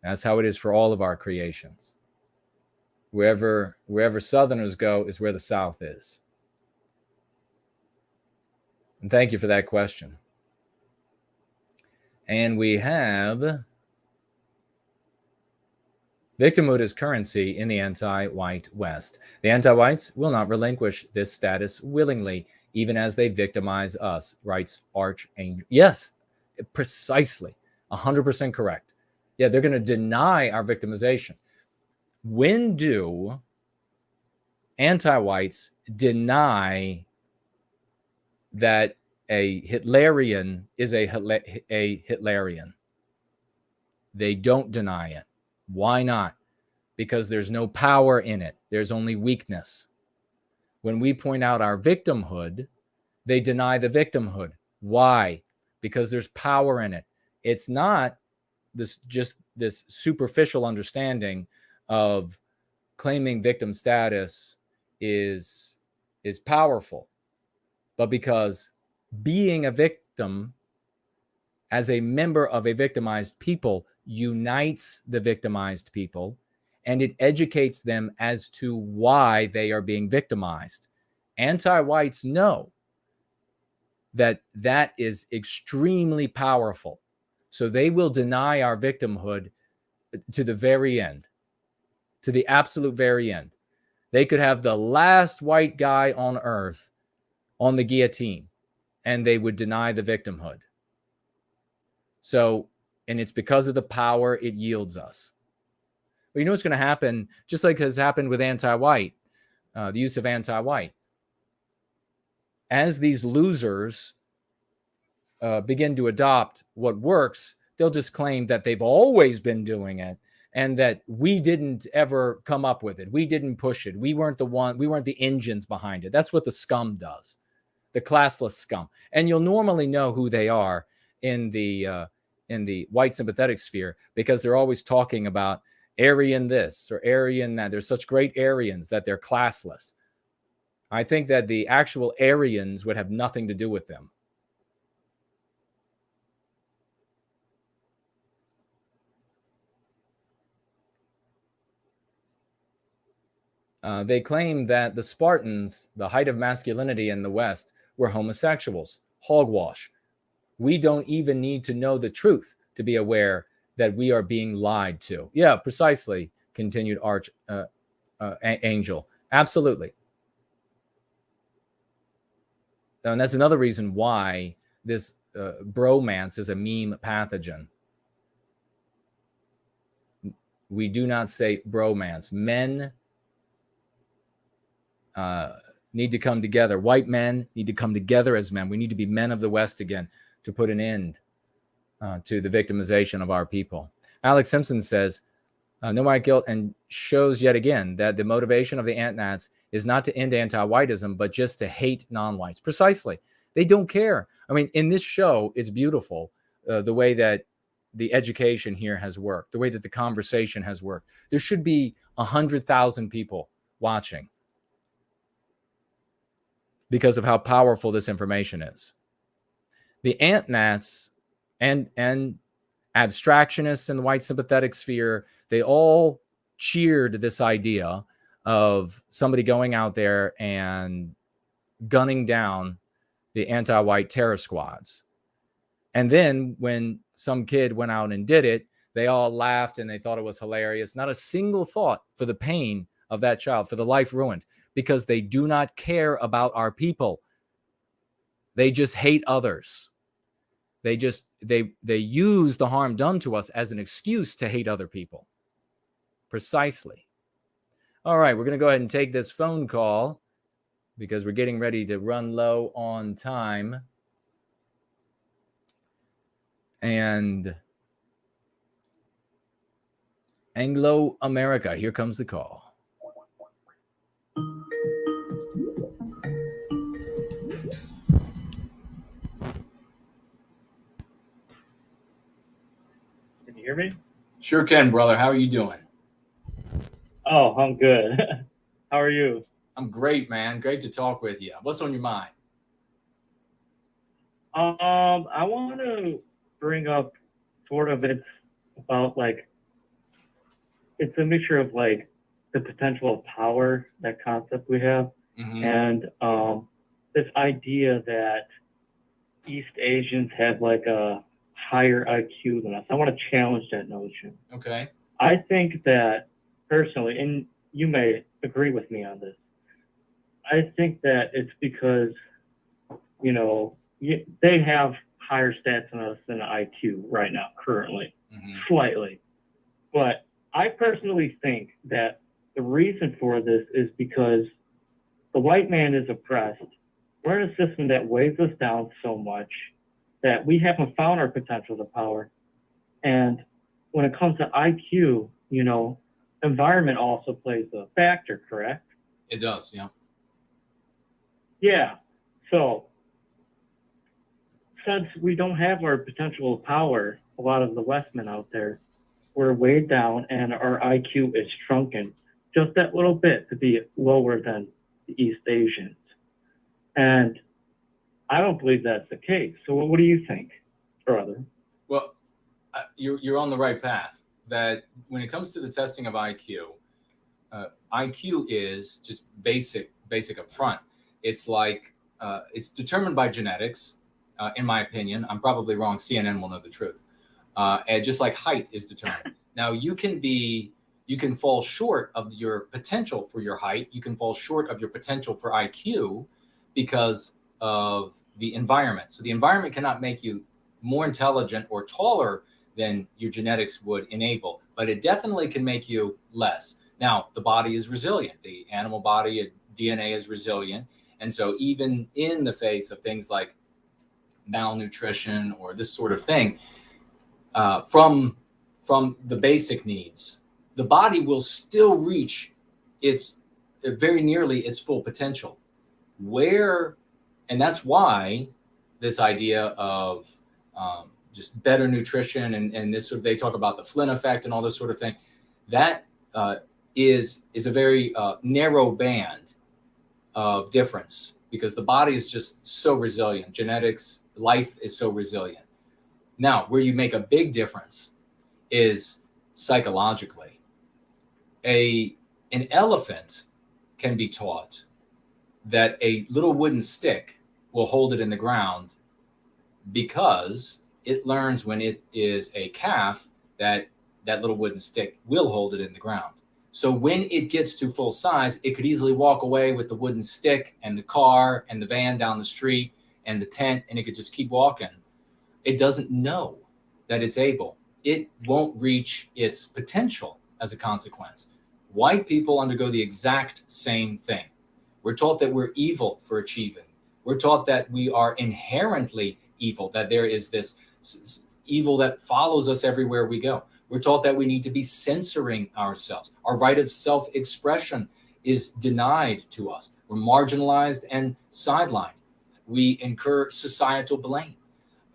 That's how it is for all of our creations. Wherever Southerners go is where the South is. And thank you for that question. And we have victimhood as currency in the anti-white West. The anti-whites will not relinquish this status willingly, even as they victimize us, writes Archangel. Yes, precisely, 100% correct. Yeah, they're going to deny our victimization. When do anti-whites deny that a Hitlerian is a Hitlerian. They don't deny it. Why not? Because there's no power in it. There's only weakness. When we point out our victimhood, they deny the victimhood. Why? Because there's power in it. It's not just this superficial understanding of claiming victim status is powerful, but because being a victim as a member of a victimized people unites the victimized people, and it educates them as to why they are being victimized. Anti-whites know that that is extremely powerful. So they will deny our victimhood to the very end, to the absolute very end. They could have the last white guy on earth on the guillotine, and they would deny the victimhood. So, and it's because of the power it yields us. But you know what's going to happen, just like has happened with anti-white, the use of anti-white. As these losers begin to adopt what works, they'll just claim that they've always been doing it and that we didn't ever come up with it. We didn't push it. We weren't the engines behind it. That's what the scum does, the classless scum. And you'll normally know who they are in the white sympathetic sphere, because they're always talking about Aryan this or Aryan that. They're such great Aryans that they're classless. I think that the actual Aryans would have nothing to do with them. They claim that the Spartans, the height of masculinity in the West, were homosexuals. Hogwash. We don't even need to know the truth to be aware that we are being lied to. Yeah, precisely, continued Angel. Absolutely. And that's another reason why this bromance is a meme pathogen. We do not say bromance. Men need to come together. White men need to come together as men. We need to be men of the West again to put an end to the victimization of our people. Alex Simpson says, no white guilt, and shows yet again that the motivation of the ant-nats is not to end anti-whiteism, but just to hate non-whites. Precisely. They don't care. I mean, in this show, it's beautiful, the way that the education here has worked, the way that the conversation has worked. There should be 100,000 people watching because of how powerful this information is. The ant-nats and abstractionists in the white sympathetic sphere, they all cheered this idea of somebody going out there and gunning down the anti-white terror squads. And then when some kid went out and did it, they all laughed and they thought it was hilarious. Not a single thought for the pain of that child, for the life ruined, because they do not care about our people. They just hate others. They use the harm done to us as an excuse to hate other people. Precisely. All right, we're going to go ahead and take this phone call because we're getting ready to run low on time. And Anglo America, here comes the call. Can you hear me? Sure can, brother. How are you doing? Oh, I'm good. How are you? I'm great, man. Great to talk with you. What's on your mind? I want to bring up sort of it's about like it's a mixture of like the potential of power, that concept we have, and this idea that East Asians have like a higher IQ than us. I want to challenge that notion. Okay. I think that personally, and you may agree with me on this, I think that it's because, you know, they have higher stats than us than IQ right now, currently, slightly. But I personally think that the reason for this is because the white man is oppressed. We're in a system that weighs us down so much that we haven't found our potential to power. And when it comes to IQ, you know, environment also plays a factor, correct? It does, yeah. Yeah. So since we don't have our potential power, a lot of the Westmen out there, we're weighed down and our IQ is shrunken just that little bit to be lower than the East Asians. And I don't believe that's the case. So what do you think, brother? Well, you're on the right path. That when it comes to the testing of IQ, IQ is just basic up front. It's like it's determined by genetics. In my opinion, I'm probably wrong. CNN will know the truth. And just like height is determined. Now you can fall short of your potential for your height. You can fall short of your potential for IQ because of the environment. So the environment cannot make you more intelligent or taller than your genetics would enable, but it definitely can make you less. Now, the body is resilient. The animal body, DNA is resilient. And so even in the face of things like malnutrition or this sort of thing, from the basic needs, the body will still reach its very nearly its full potential. And that's why this idea of just better nutrition and this sort of, they talk about the Flynn effect and all this sort of thing, that is a very narrow band of difference because the body is just so resilient. Genetics, life is so resilient. Now, where you make a big difference is psychologically. An elephant can be taught that a little wooden stick will hold it in the ground because it learns when it is a calf that little wooden stick will hold it in the ground. So when it gets to full size, it could easily walk away with the wooden stick and the car and the van down the street and the tent, and it could just keep walking. It doesn't know that it's able. It won't reach its potential as a consequence. White people undergo the exact same thing. We're taught that we're evil for achieving. We're taught that we are inherently evil, that there is this evil that follows us everywhere we go. We're taught that we need to be censoring ourselves. Our right of self-expression is denied to us. We're marginalized and sidelined. We incur societal blame.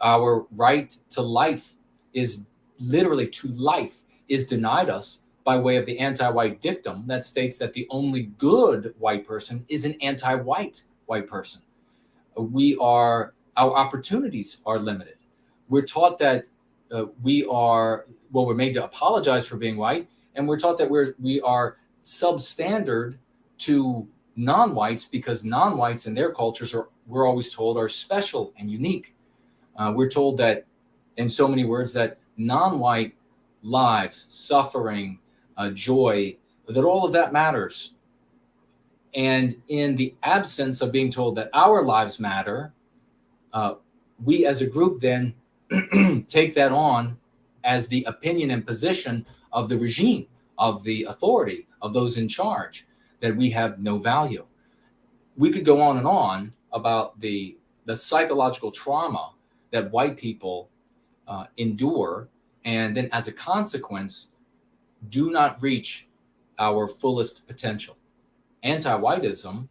Our right to life is literally to life is denied us by way of the anti-white dictum that states that the only good white person is an anti-white white person. Our opportunities are limited. We're taught that we're made to apologize for being white, and we're taught that we are substandard to non-whites because non-whites in their cultures we're always told are special and unique. We're told that in so many words that non-white lives, suffering, joy, that all of that matters. And in the absence of being told that our lives matter, we as a group then take that on as the opinion and position of the regime, of the authority, of those in charge, that we have no value. We could go on and on about the psychological trauma that white people endure, and then as a consequence, do not reach our fullest potential. Anti-whiteism,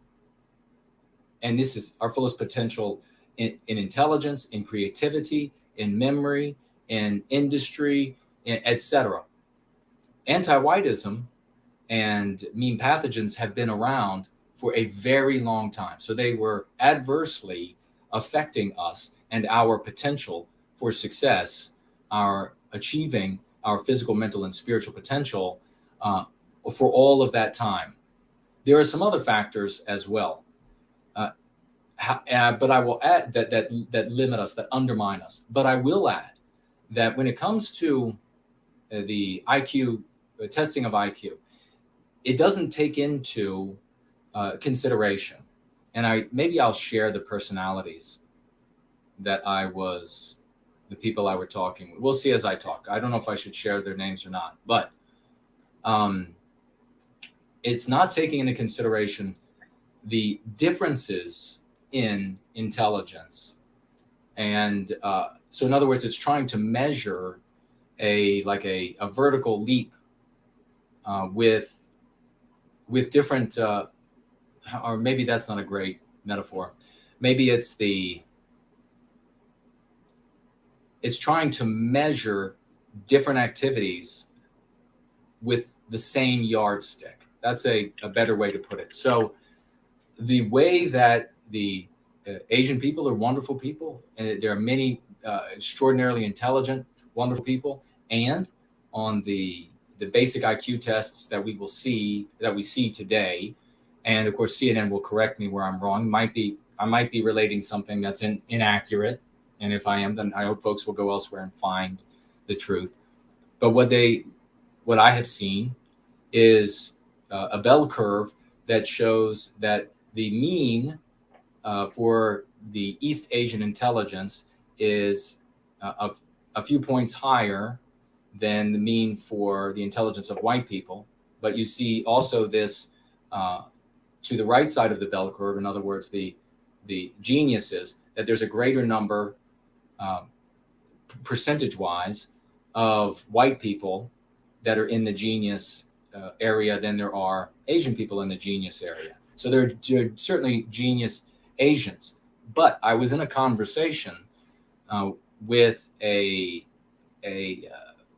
and this is our fullest potential in intelligence, in creativity, in memory, in industry, etc. Anti-whiteism and mean pathogens have been around for a very long time. So they were adversely affecting us and our potential for success, our achieving our physical, mental, and spiritual potential for all of that time. There are some other factors as well. But I will add that limit us, that undermine us. But I will add that when it comes to the IQ, testing of IQ, it doesn't take into consideration. And maybe I'll share the personalities that the people I were talking with. We'll see as I talk. I don't know if I should share their names or not, but it's not taking into consideration the differences in intelligence. And so in other words, it's trying to measure a vertical leap with different, or maybe that's not a great metaphor. Maybe it's trying to measure different activities with the same yardstick. That's a better way to put it. So the way that the Asian people are wonderful people, and there are many extraordinarily intelligent, wonderful people, and on the basic IQ tests that we see today, and of course CNN will correct me where I'm wrong. I might be relating something that's inaccurate, and if I am, then I hope folks will go elsewhere and find the truth. But what I have seen is a bell curve that shows that the mean for the East Asian intelligence is a few points higher than the mean for the intelligence of white people. But you see also this to the right side of the bell curve, in other words, the geniuses, that there's a greater number percentage-wise of white people that are in the genius area than there are Asian people in the genius area. So there are certainly genius Asians. But I was in a conversation with a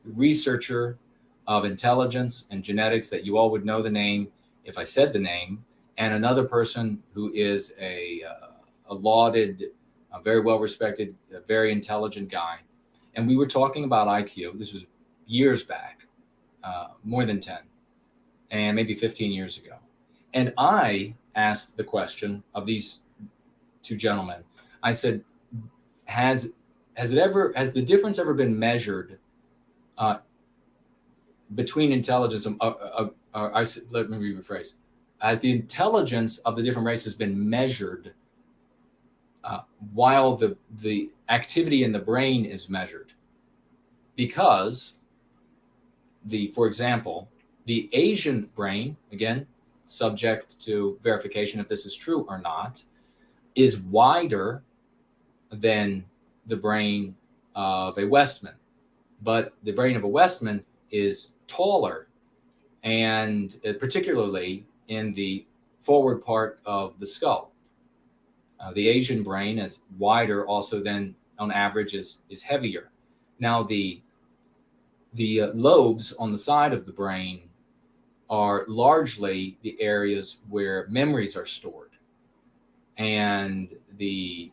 researcher of intelligence and genetics that you all would know the name if I said the name, and another person who is a lauded, a very well-respected, a very intelligent guy. And we were talking about IQ. This was years back, more than 10, and maybe 15 years ago. And I asked the question of these two gentlemen. I said, has the difference ever been measured between intelligence? Let me rephrase. Has the intelligence of the different races been measured while the activity in the brain is measured? Because for example, the Asian brain, again, subject to verification if this is true or not, is wider than the brain of a Westman. But the brain of a Westman is taller, and particularly in the forward part of the skull. The Asian brain is wider also than, on average, is heavier. Now, the lobes on the side of the brain are largely the areas where memories are stored. And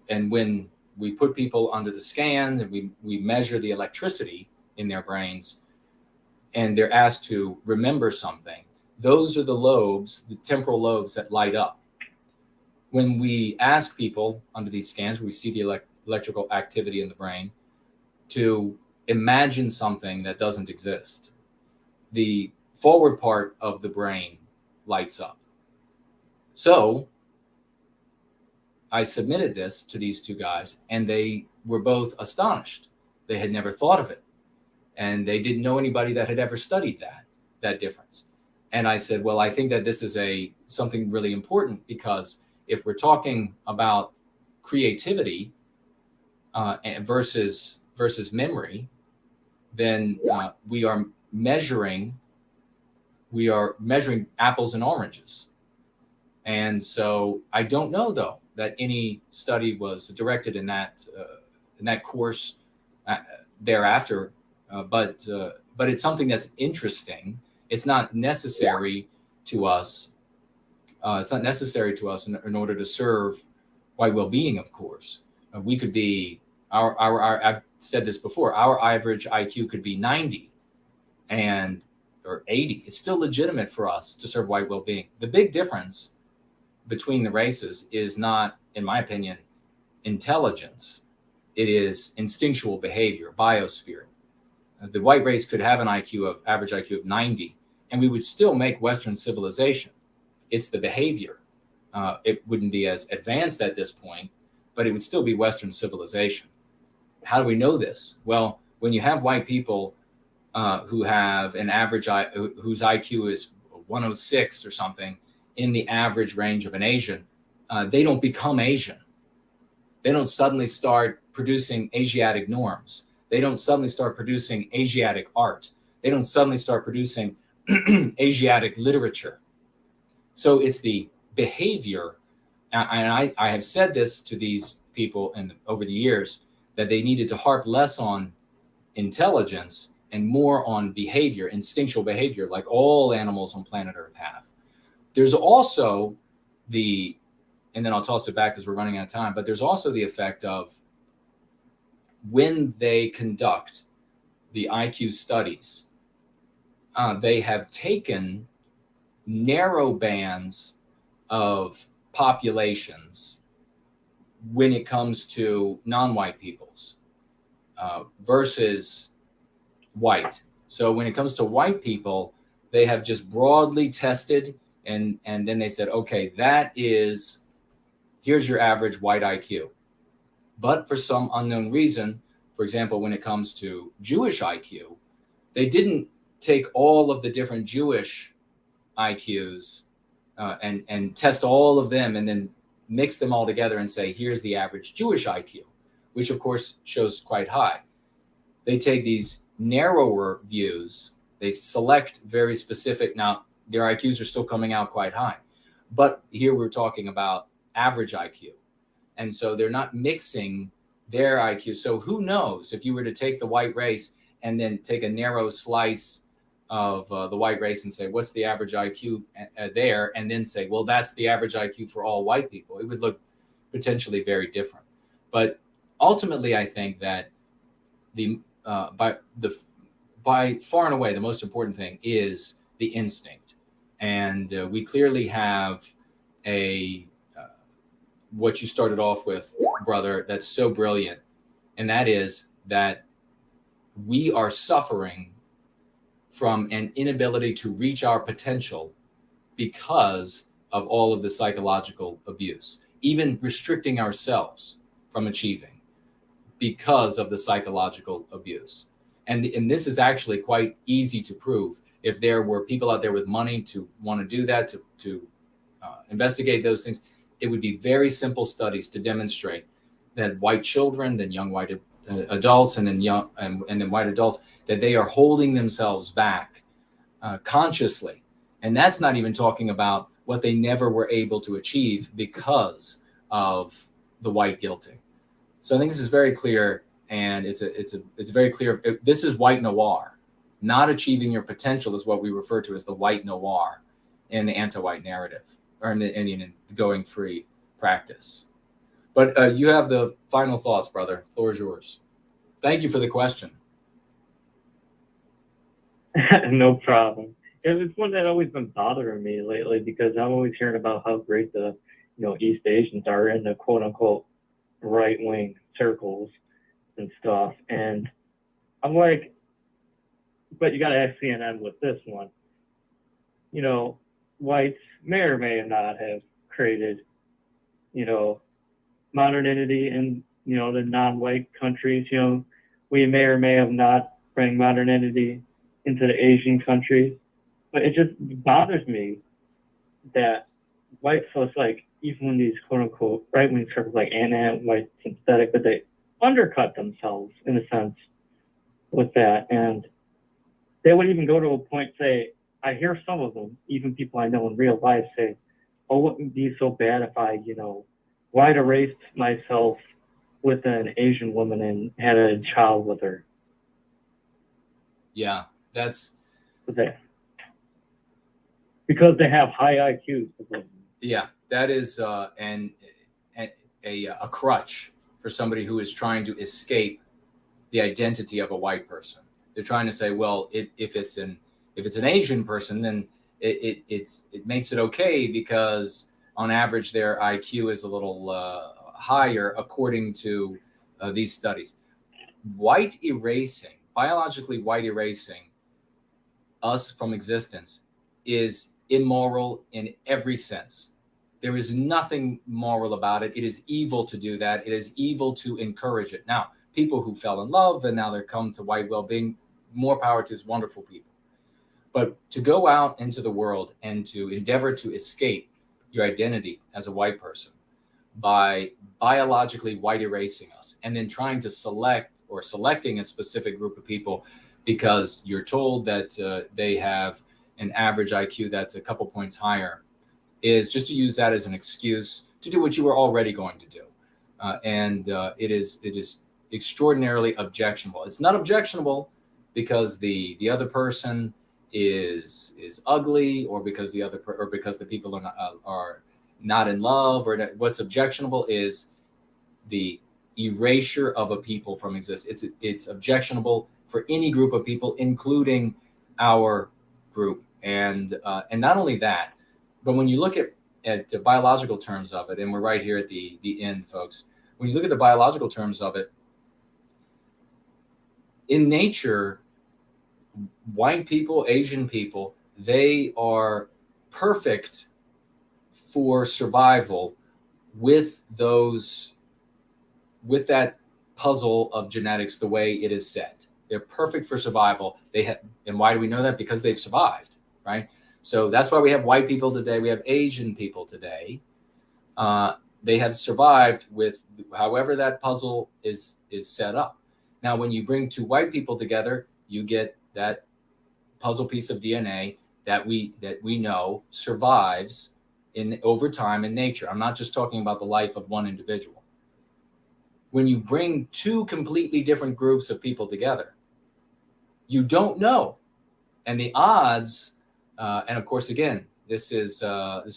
when we put people under the scan and we measure the electricity in their brains and they're asked to remember something, those are the lobes, the temporal lobes that light up. When we ask people under these scans, we see the electrical activity in the brain to imagine something that doesn't exist, the forward part of the brain lights up. So I submitted this to these two guys, and they were both astonished. They had never thought of it, and they didn't know anybody that had ever studied that difference. And I said, well, I think that this is something really important, because if we're talking about creativity versus memory, then we are measuring apples and oranges. And so I don't know, though, that any study was directed in that course thereafter. But it's something that's interesting. It's not necessary to us. It's not necessary to us in order to serve white well-being. Of course, we could be our. I've said this before. Our average IQ could be 90, or 80. It's still legitimate for us to serve white well-being. The big difference between the races is not, in my opinion, intelligence. It is instinctual behavior, biosphere. The white race could have an average IQ of 90, and we would still make Western civilization. It's the behavior. It wouldn't be as advanced at this point, but it would still be Western civilization. How do we know this? Well, when you have white people who have an average, whose IQ is 106 or something, in the average range of an Asian, they don't become Asian. They don't suddenly start producing Asiatic norms. They don't suddenly start producing Asiatic art. They don't suddenly start producing Asiatic literature. So it's the behavior, and I have said this to these people over the years, that they needed to harp less on intelligence and more on behavior, instinctual behavior, like all animals on planet Earth have. There's also and then I'll toss it back because we're running out of time, but there's also the effect of when they conduct the IQ studies, they have taken narrow bands of populations when it comes to non-white peoples versus white. So when it comes to white people, they have just broadly tested, and then they said, okay, here's your average white IQ. But for some unknown reason, for example, when it comes to Jewish IQ, they didn't take all of the different Jewish IQs and test all of them and then mix them all together and say, here's the average Jewish IQ, which of course shows quite high. They take these narrower views, they select very specific, now their IQs are still coming out quite high, but here we're talking about average IQ. And so they're not mixing their IQ. So who knows if you were to take the white race and then take a narrow slice of the white race and say, what's the average IQ there? And then say, well, that's the average IQ for all white people. It would look potentially very different. But ultimately, I think that by far and away, the most important thing is the instinct. And we clearly have what you started off with, brother, that's so brilliant. And that is that we are suffering from an inability to reach our potential because of all of the psychological abuse, even restricting ourselves from achieving because of the psychological abuse. And this is actually quite easy to prove. If there were people out there with money to want to do that, to investigate those things, it would be very simple studies to demonstrate that white children, then young white adults, and then then white adults, that they are holding themselves back consciously. And that's not even talking about what they never were able to achieve because of the white guilting. So I think this is very clear, and it's very clear. This is white noir. Not achieving your potential is what we refer to as the white noir in the anti-white narrative, or in the going free practice. But you have the final thoughts, brother. The floor is yours. Thank you for the question. No problem. It's one that's always been bothering me lately, because I'm always hearing about how great the East Asians are in the quote unquote right wing circles and stuff. And I'm like, but you got to ask CNN with this one. Whites may or may not have created, modernity in, the non-white countries. We may or may have not bring modernity into the Asian countries. But it just bothers me that white folks, like, even when these quote unquote right wing circles like anti-white synthetic, that they undercut themselves in a sense with that. And they would even go to a point, say, I hear some of them, even people I know in real life, say, oh, it wouldn't be so bad if I, white erased myself with an Asian woman and had a child with her. Yeah, that's... Because they have high IQs. Yeah, that is a crutch for somebody who is trying to escape the identity of a white person. They're trying to say, well, if it's an Asian person, then it makes it okay because on average their IQ is a little higher according to these studies. Biologically white erasing us from existence is immoral in every sense. There is nothing moral about it. It is evil to do that. It is evil to encourage it. Now, people who fell in love and now they're come to white well-being, more power to these wonderful people. But to go out into the world and to endeavor to escape your identity as a white person by biologically white erasing us and then trying to selecting a specific group of people because you're told that they have an average IQ that's a couple points higher, is just to use that as an excuse to do what you were already going to do. It is extraordinarily objectionable. It's not objectionable because the other person is ugly, or because the people are not in love, or what's objectionable is the erasure of a people from existence. It's objectionable for any group of people, including our group. And not only that, but when you look at the biological terms of it, and we're right here at the end, folks, when you look at the biological terms of it, in nature, white people, Asian people, they are perfect for survival with that puzzle of genetics the way it is set. They're perfect for survival. And why do we know that? Because they've survived, right? So that's why we have white people today. We have Asian people today. They have survived with however that puzzle is set up. Now, when you bring two white people together, you get that puzzle piece of DNA that we know survives over time in nature. I'm not just talking about the life of one individual. When you bring two completely different groups of people together, you don't know. And the odds, and of course, again, this is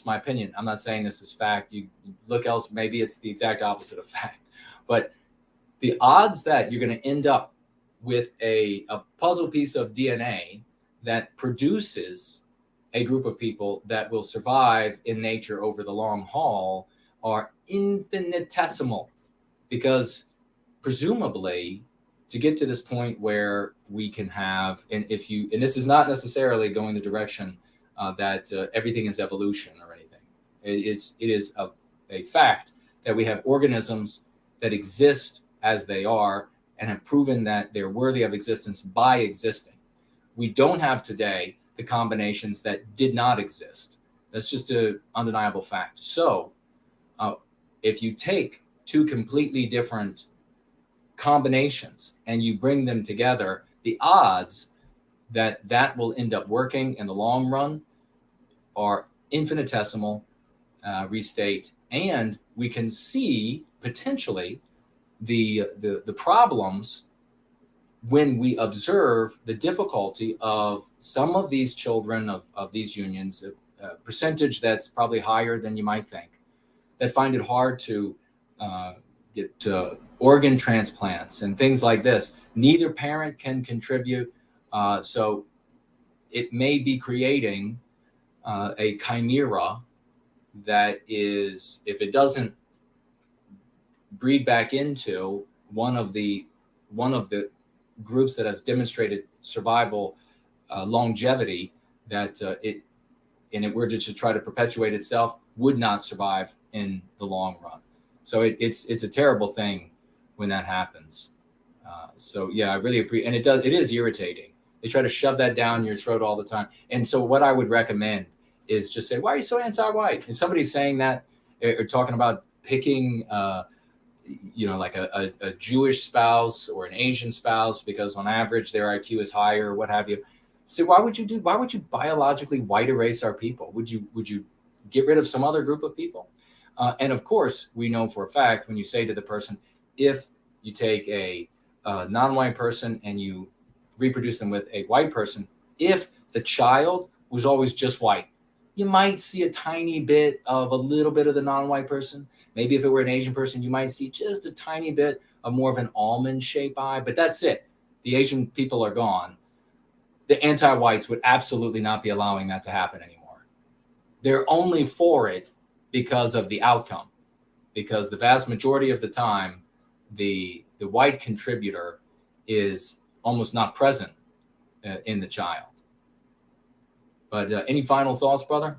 my opinion. I'm not saying this is fact. You look else, maybe it's the exact opposite of fact. But the odds that you're going to end up with a puzzle piece of DNA that produces a group of people that will survive in nature over the long haul are infinitesimal, because presumably to get to this point where we can have, and this is not necessarily going the direction that everything is evolution or anything. It is a fact that we have organisms that exist as they are and have proven that they're worthy of existence by existing. We don't have today the combinations that did not exist. That's just an undeniable fact. So if you take two completely different combinations and you bring them together, the odds that will end up working in the long run are infinitesimal, restate, and we can see potentially the problems when we observe the difficulty of some of these children of these unions, a percentage that's probably higher than you might think, that find it hard to get organ transplants and things like this. Neither parent can contribute, so it may be creating a chimera that is, if it doesn't breed back into one of the groups that has demonstrated survival longevity, that it were to try to perpetuate itself, would not survive in the long run. So it's a terrible thing when that happens. So yeah, I really appreciate, and it is irritating. They try to shove that down your throat all the time. And so what I would recommend is just say, why are you so anti-white? If somebody's saying that, or talking about picking like a Jewish spouse or an Asian spouse because on average their IQ is higher or what have you, say, why would you biologically white erase our people? Would you get rid of some other group of people? And of course, we know for a fact when you say to the person, if you take a non-white person and you reproduce them with a white person, if the child was always just white, you might see a tiny bit of a little bit of the non-white person. Maybe if it were an Asian person, you might see just a tiny bit of more of an almond-shaped eye, but that's it. The Asian people are gone. The anti-whites would absolutely not be allowing that to happen anymore. They're only for it because of the outcome, because the vast majority of the time, the white contributor is almost not present in the child. But any final thoughts, brother?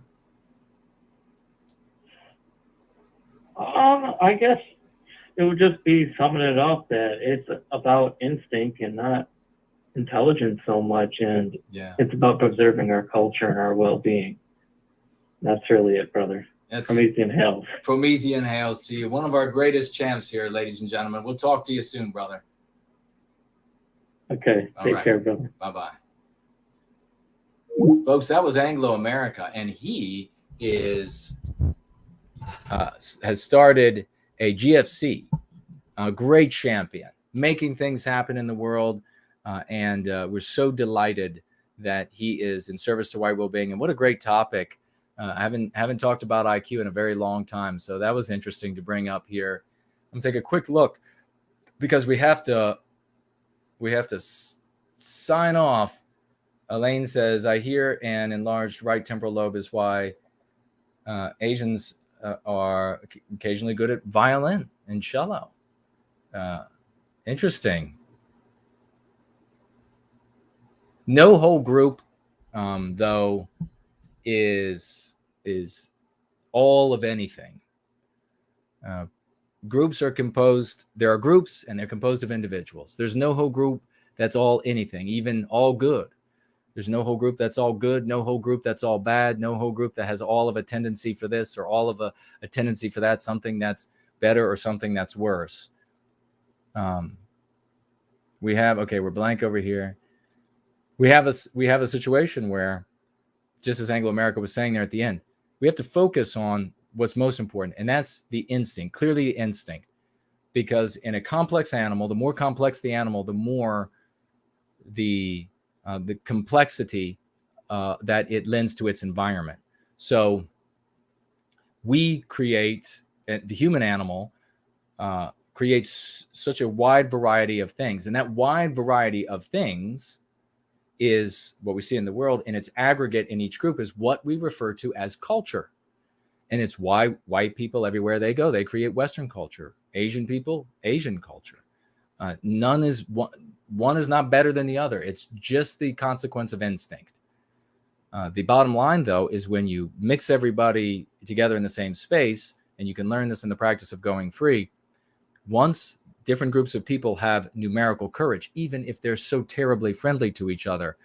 I guess it would just be summing it up that it's about instinct and intelligence so much, and Yeah. it's about preserving our culture and our well-being. That's really it, brother. That's Promethean hails. Promethean hails to you. One of our greatest champs here, ladies and gentlemen. We'll talk to you soon, brother. Okay, All take right. care, brother. Bye-bye. Folks, that was Anglo-America, and he is has started a GFC, a great champion, making things happen in the world, and we're so delighted that he is in service to white well-being. And what a great topic! I haven't talked about IQ in a very long time, so that was interesting to bring up here. I'm gonna take a quick look because we have to sign off. Elaine says, I hear an enlarged right temporal lobe is why Asians are occasionally good at violin and cello. Interesting. No whole group, though, is all of anything. Groups are composed, there are groups and they're composed of individuals. There's no whole group that's all anything, even all good. There's no whole group that's all good, no whole group that's all bad, no whole group that has all of a tendency for this or all of a tendency for that, something that's better or something that's worse. We have, okay, we're blank over here. We have a situation where, just as Anglo-America was saying there at the end, we have to focus on what's most important, and that's the instinct, clearly the instinct. Because in a complex animal, the more complex the animal, the more the complexity that it lends to its environment. So we create, the human animal creates such a wide variety of things. And that wide variety of things is what we see in the world, and its aggregate in each group is what we refer to as culture. And it's why white people, everywhere they go, they create Western culture. Asian people, Asian culture. One is not better than the other. It's just the consequence of instinct. The bottom line, though, is when you mix everybody together in the same space, and you can learn this in the practice of going free, once different groups of people have numerical courage, even if they're so terribly friendly to each other,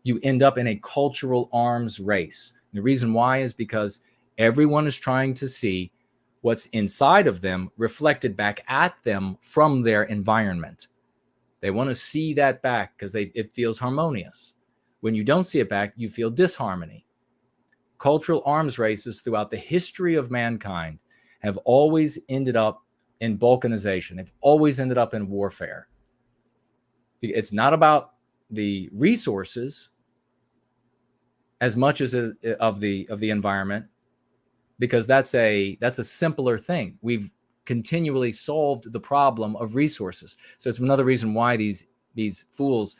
you end up in a cultural arms race. And the reason why is because everyone is trying to see what's inside of them reflected back at them from their environment. They want to see that back because it feels harmonious. When you don't see it back, you feel disharmony. Cultural arms races throughout the history of mankind have always ended up in balkanization. They've always ended up in warfare. It's not about the resources as much as of the environment, because that's a simpler thing. We've continually solved the problem of resources. So it's another reason why these fools,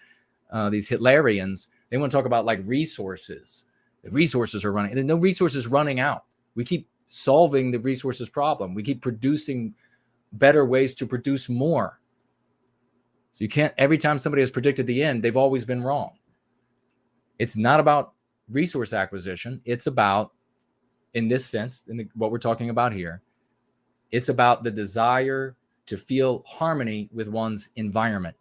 these Hitlerians, they want to talk about like resources. The resources are running. There's no resources running out. We keep solving the resources problem. We keep producing better ways to produce more. So you can't, every time somebody has predicted the end, they've always been wrong. It's not about resource acquisition. It's about, in this sense, what we're talking about here, it's about the desire to feel harmony with one's environment,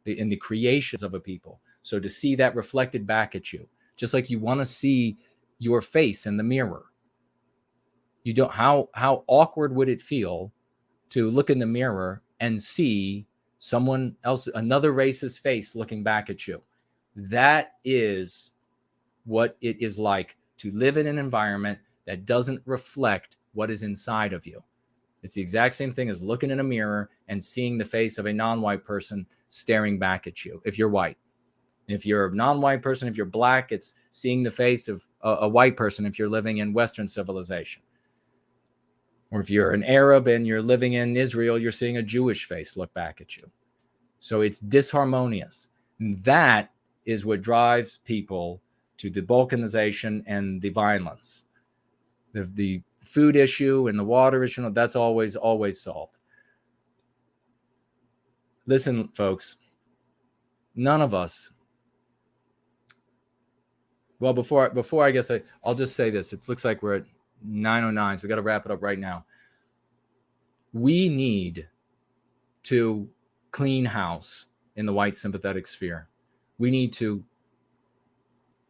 in the creations of a people. So to see that reflected back at you, just like you want to see your face in the mirror. You don't, how awkward would it feel to look in the mirror and see someone else, another race's face looking back at you? That is what it is like to live in an environment that doesn't reflect what is inside of you. It's the exact same thing as looking in a mirror and seeing the face of a non-white person staring back at you. If you're white, if you're a non-white person, if you're black, it's seeing the face of a white person if you're living in Western civilization. Or if you're an Arab and you're living in Israel, you're seeing a Jewish face look back at you. So it's disharmonious. And that is what drives people to the balkanization and the violence. The food issue and the water issue, that's always solved. Listen, folks, none of us, well, before I guess I'll just say this. It looks like we're at 9:09, so we got to wrap it up right now. We need to clean house in the white sympathetic sphere. We need to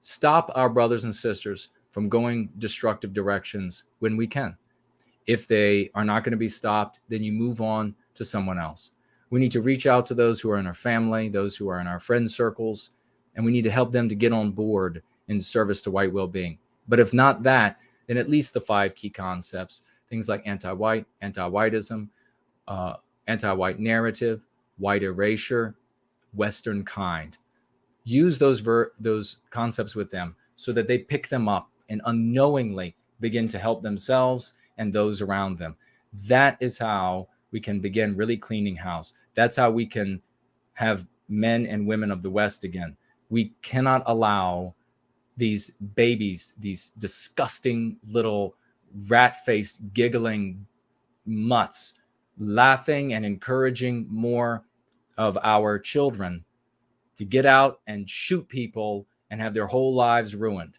stop our brothers and sisters from going destructive directions when we can. If they are not going to be stopped, then you move on to someone else. We need to reach out to those who are in our family, those who are in our friend circles, and we need to help them to get on board in service to white well-being. But if not that, then at least the 5 key concepts, things like anti-white, Antiwhiteism, anti-white narrative, white erasure, Western kind. Use those concepts with them so that they pick them up and unknowingly begin to help themselves and those around them. That is how we can begin really cleaning house. That's how we can have men and women of the West again. We cannot allow these babies, these disgusting little rat-faced, giggling mutts, laughing and encouraging more of our children to get out and shoot people and have their whole lives ruined.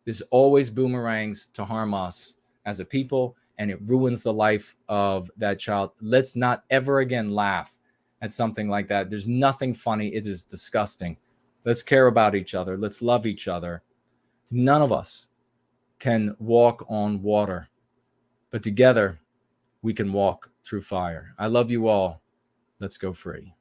This always boomerangs to harm us as a people, and it ruins the life of that child. Let's not ever again laugh at something like that. There's nothing funny. It is disgusting. Let's care about each other. Let's love each other. None of us can walk on water, but together we can walk through fire. I love you all. Let's go free.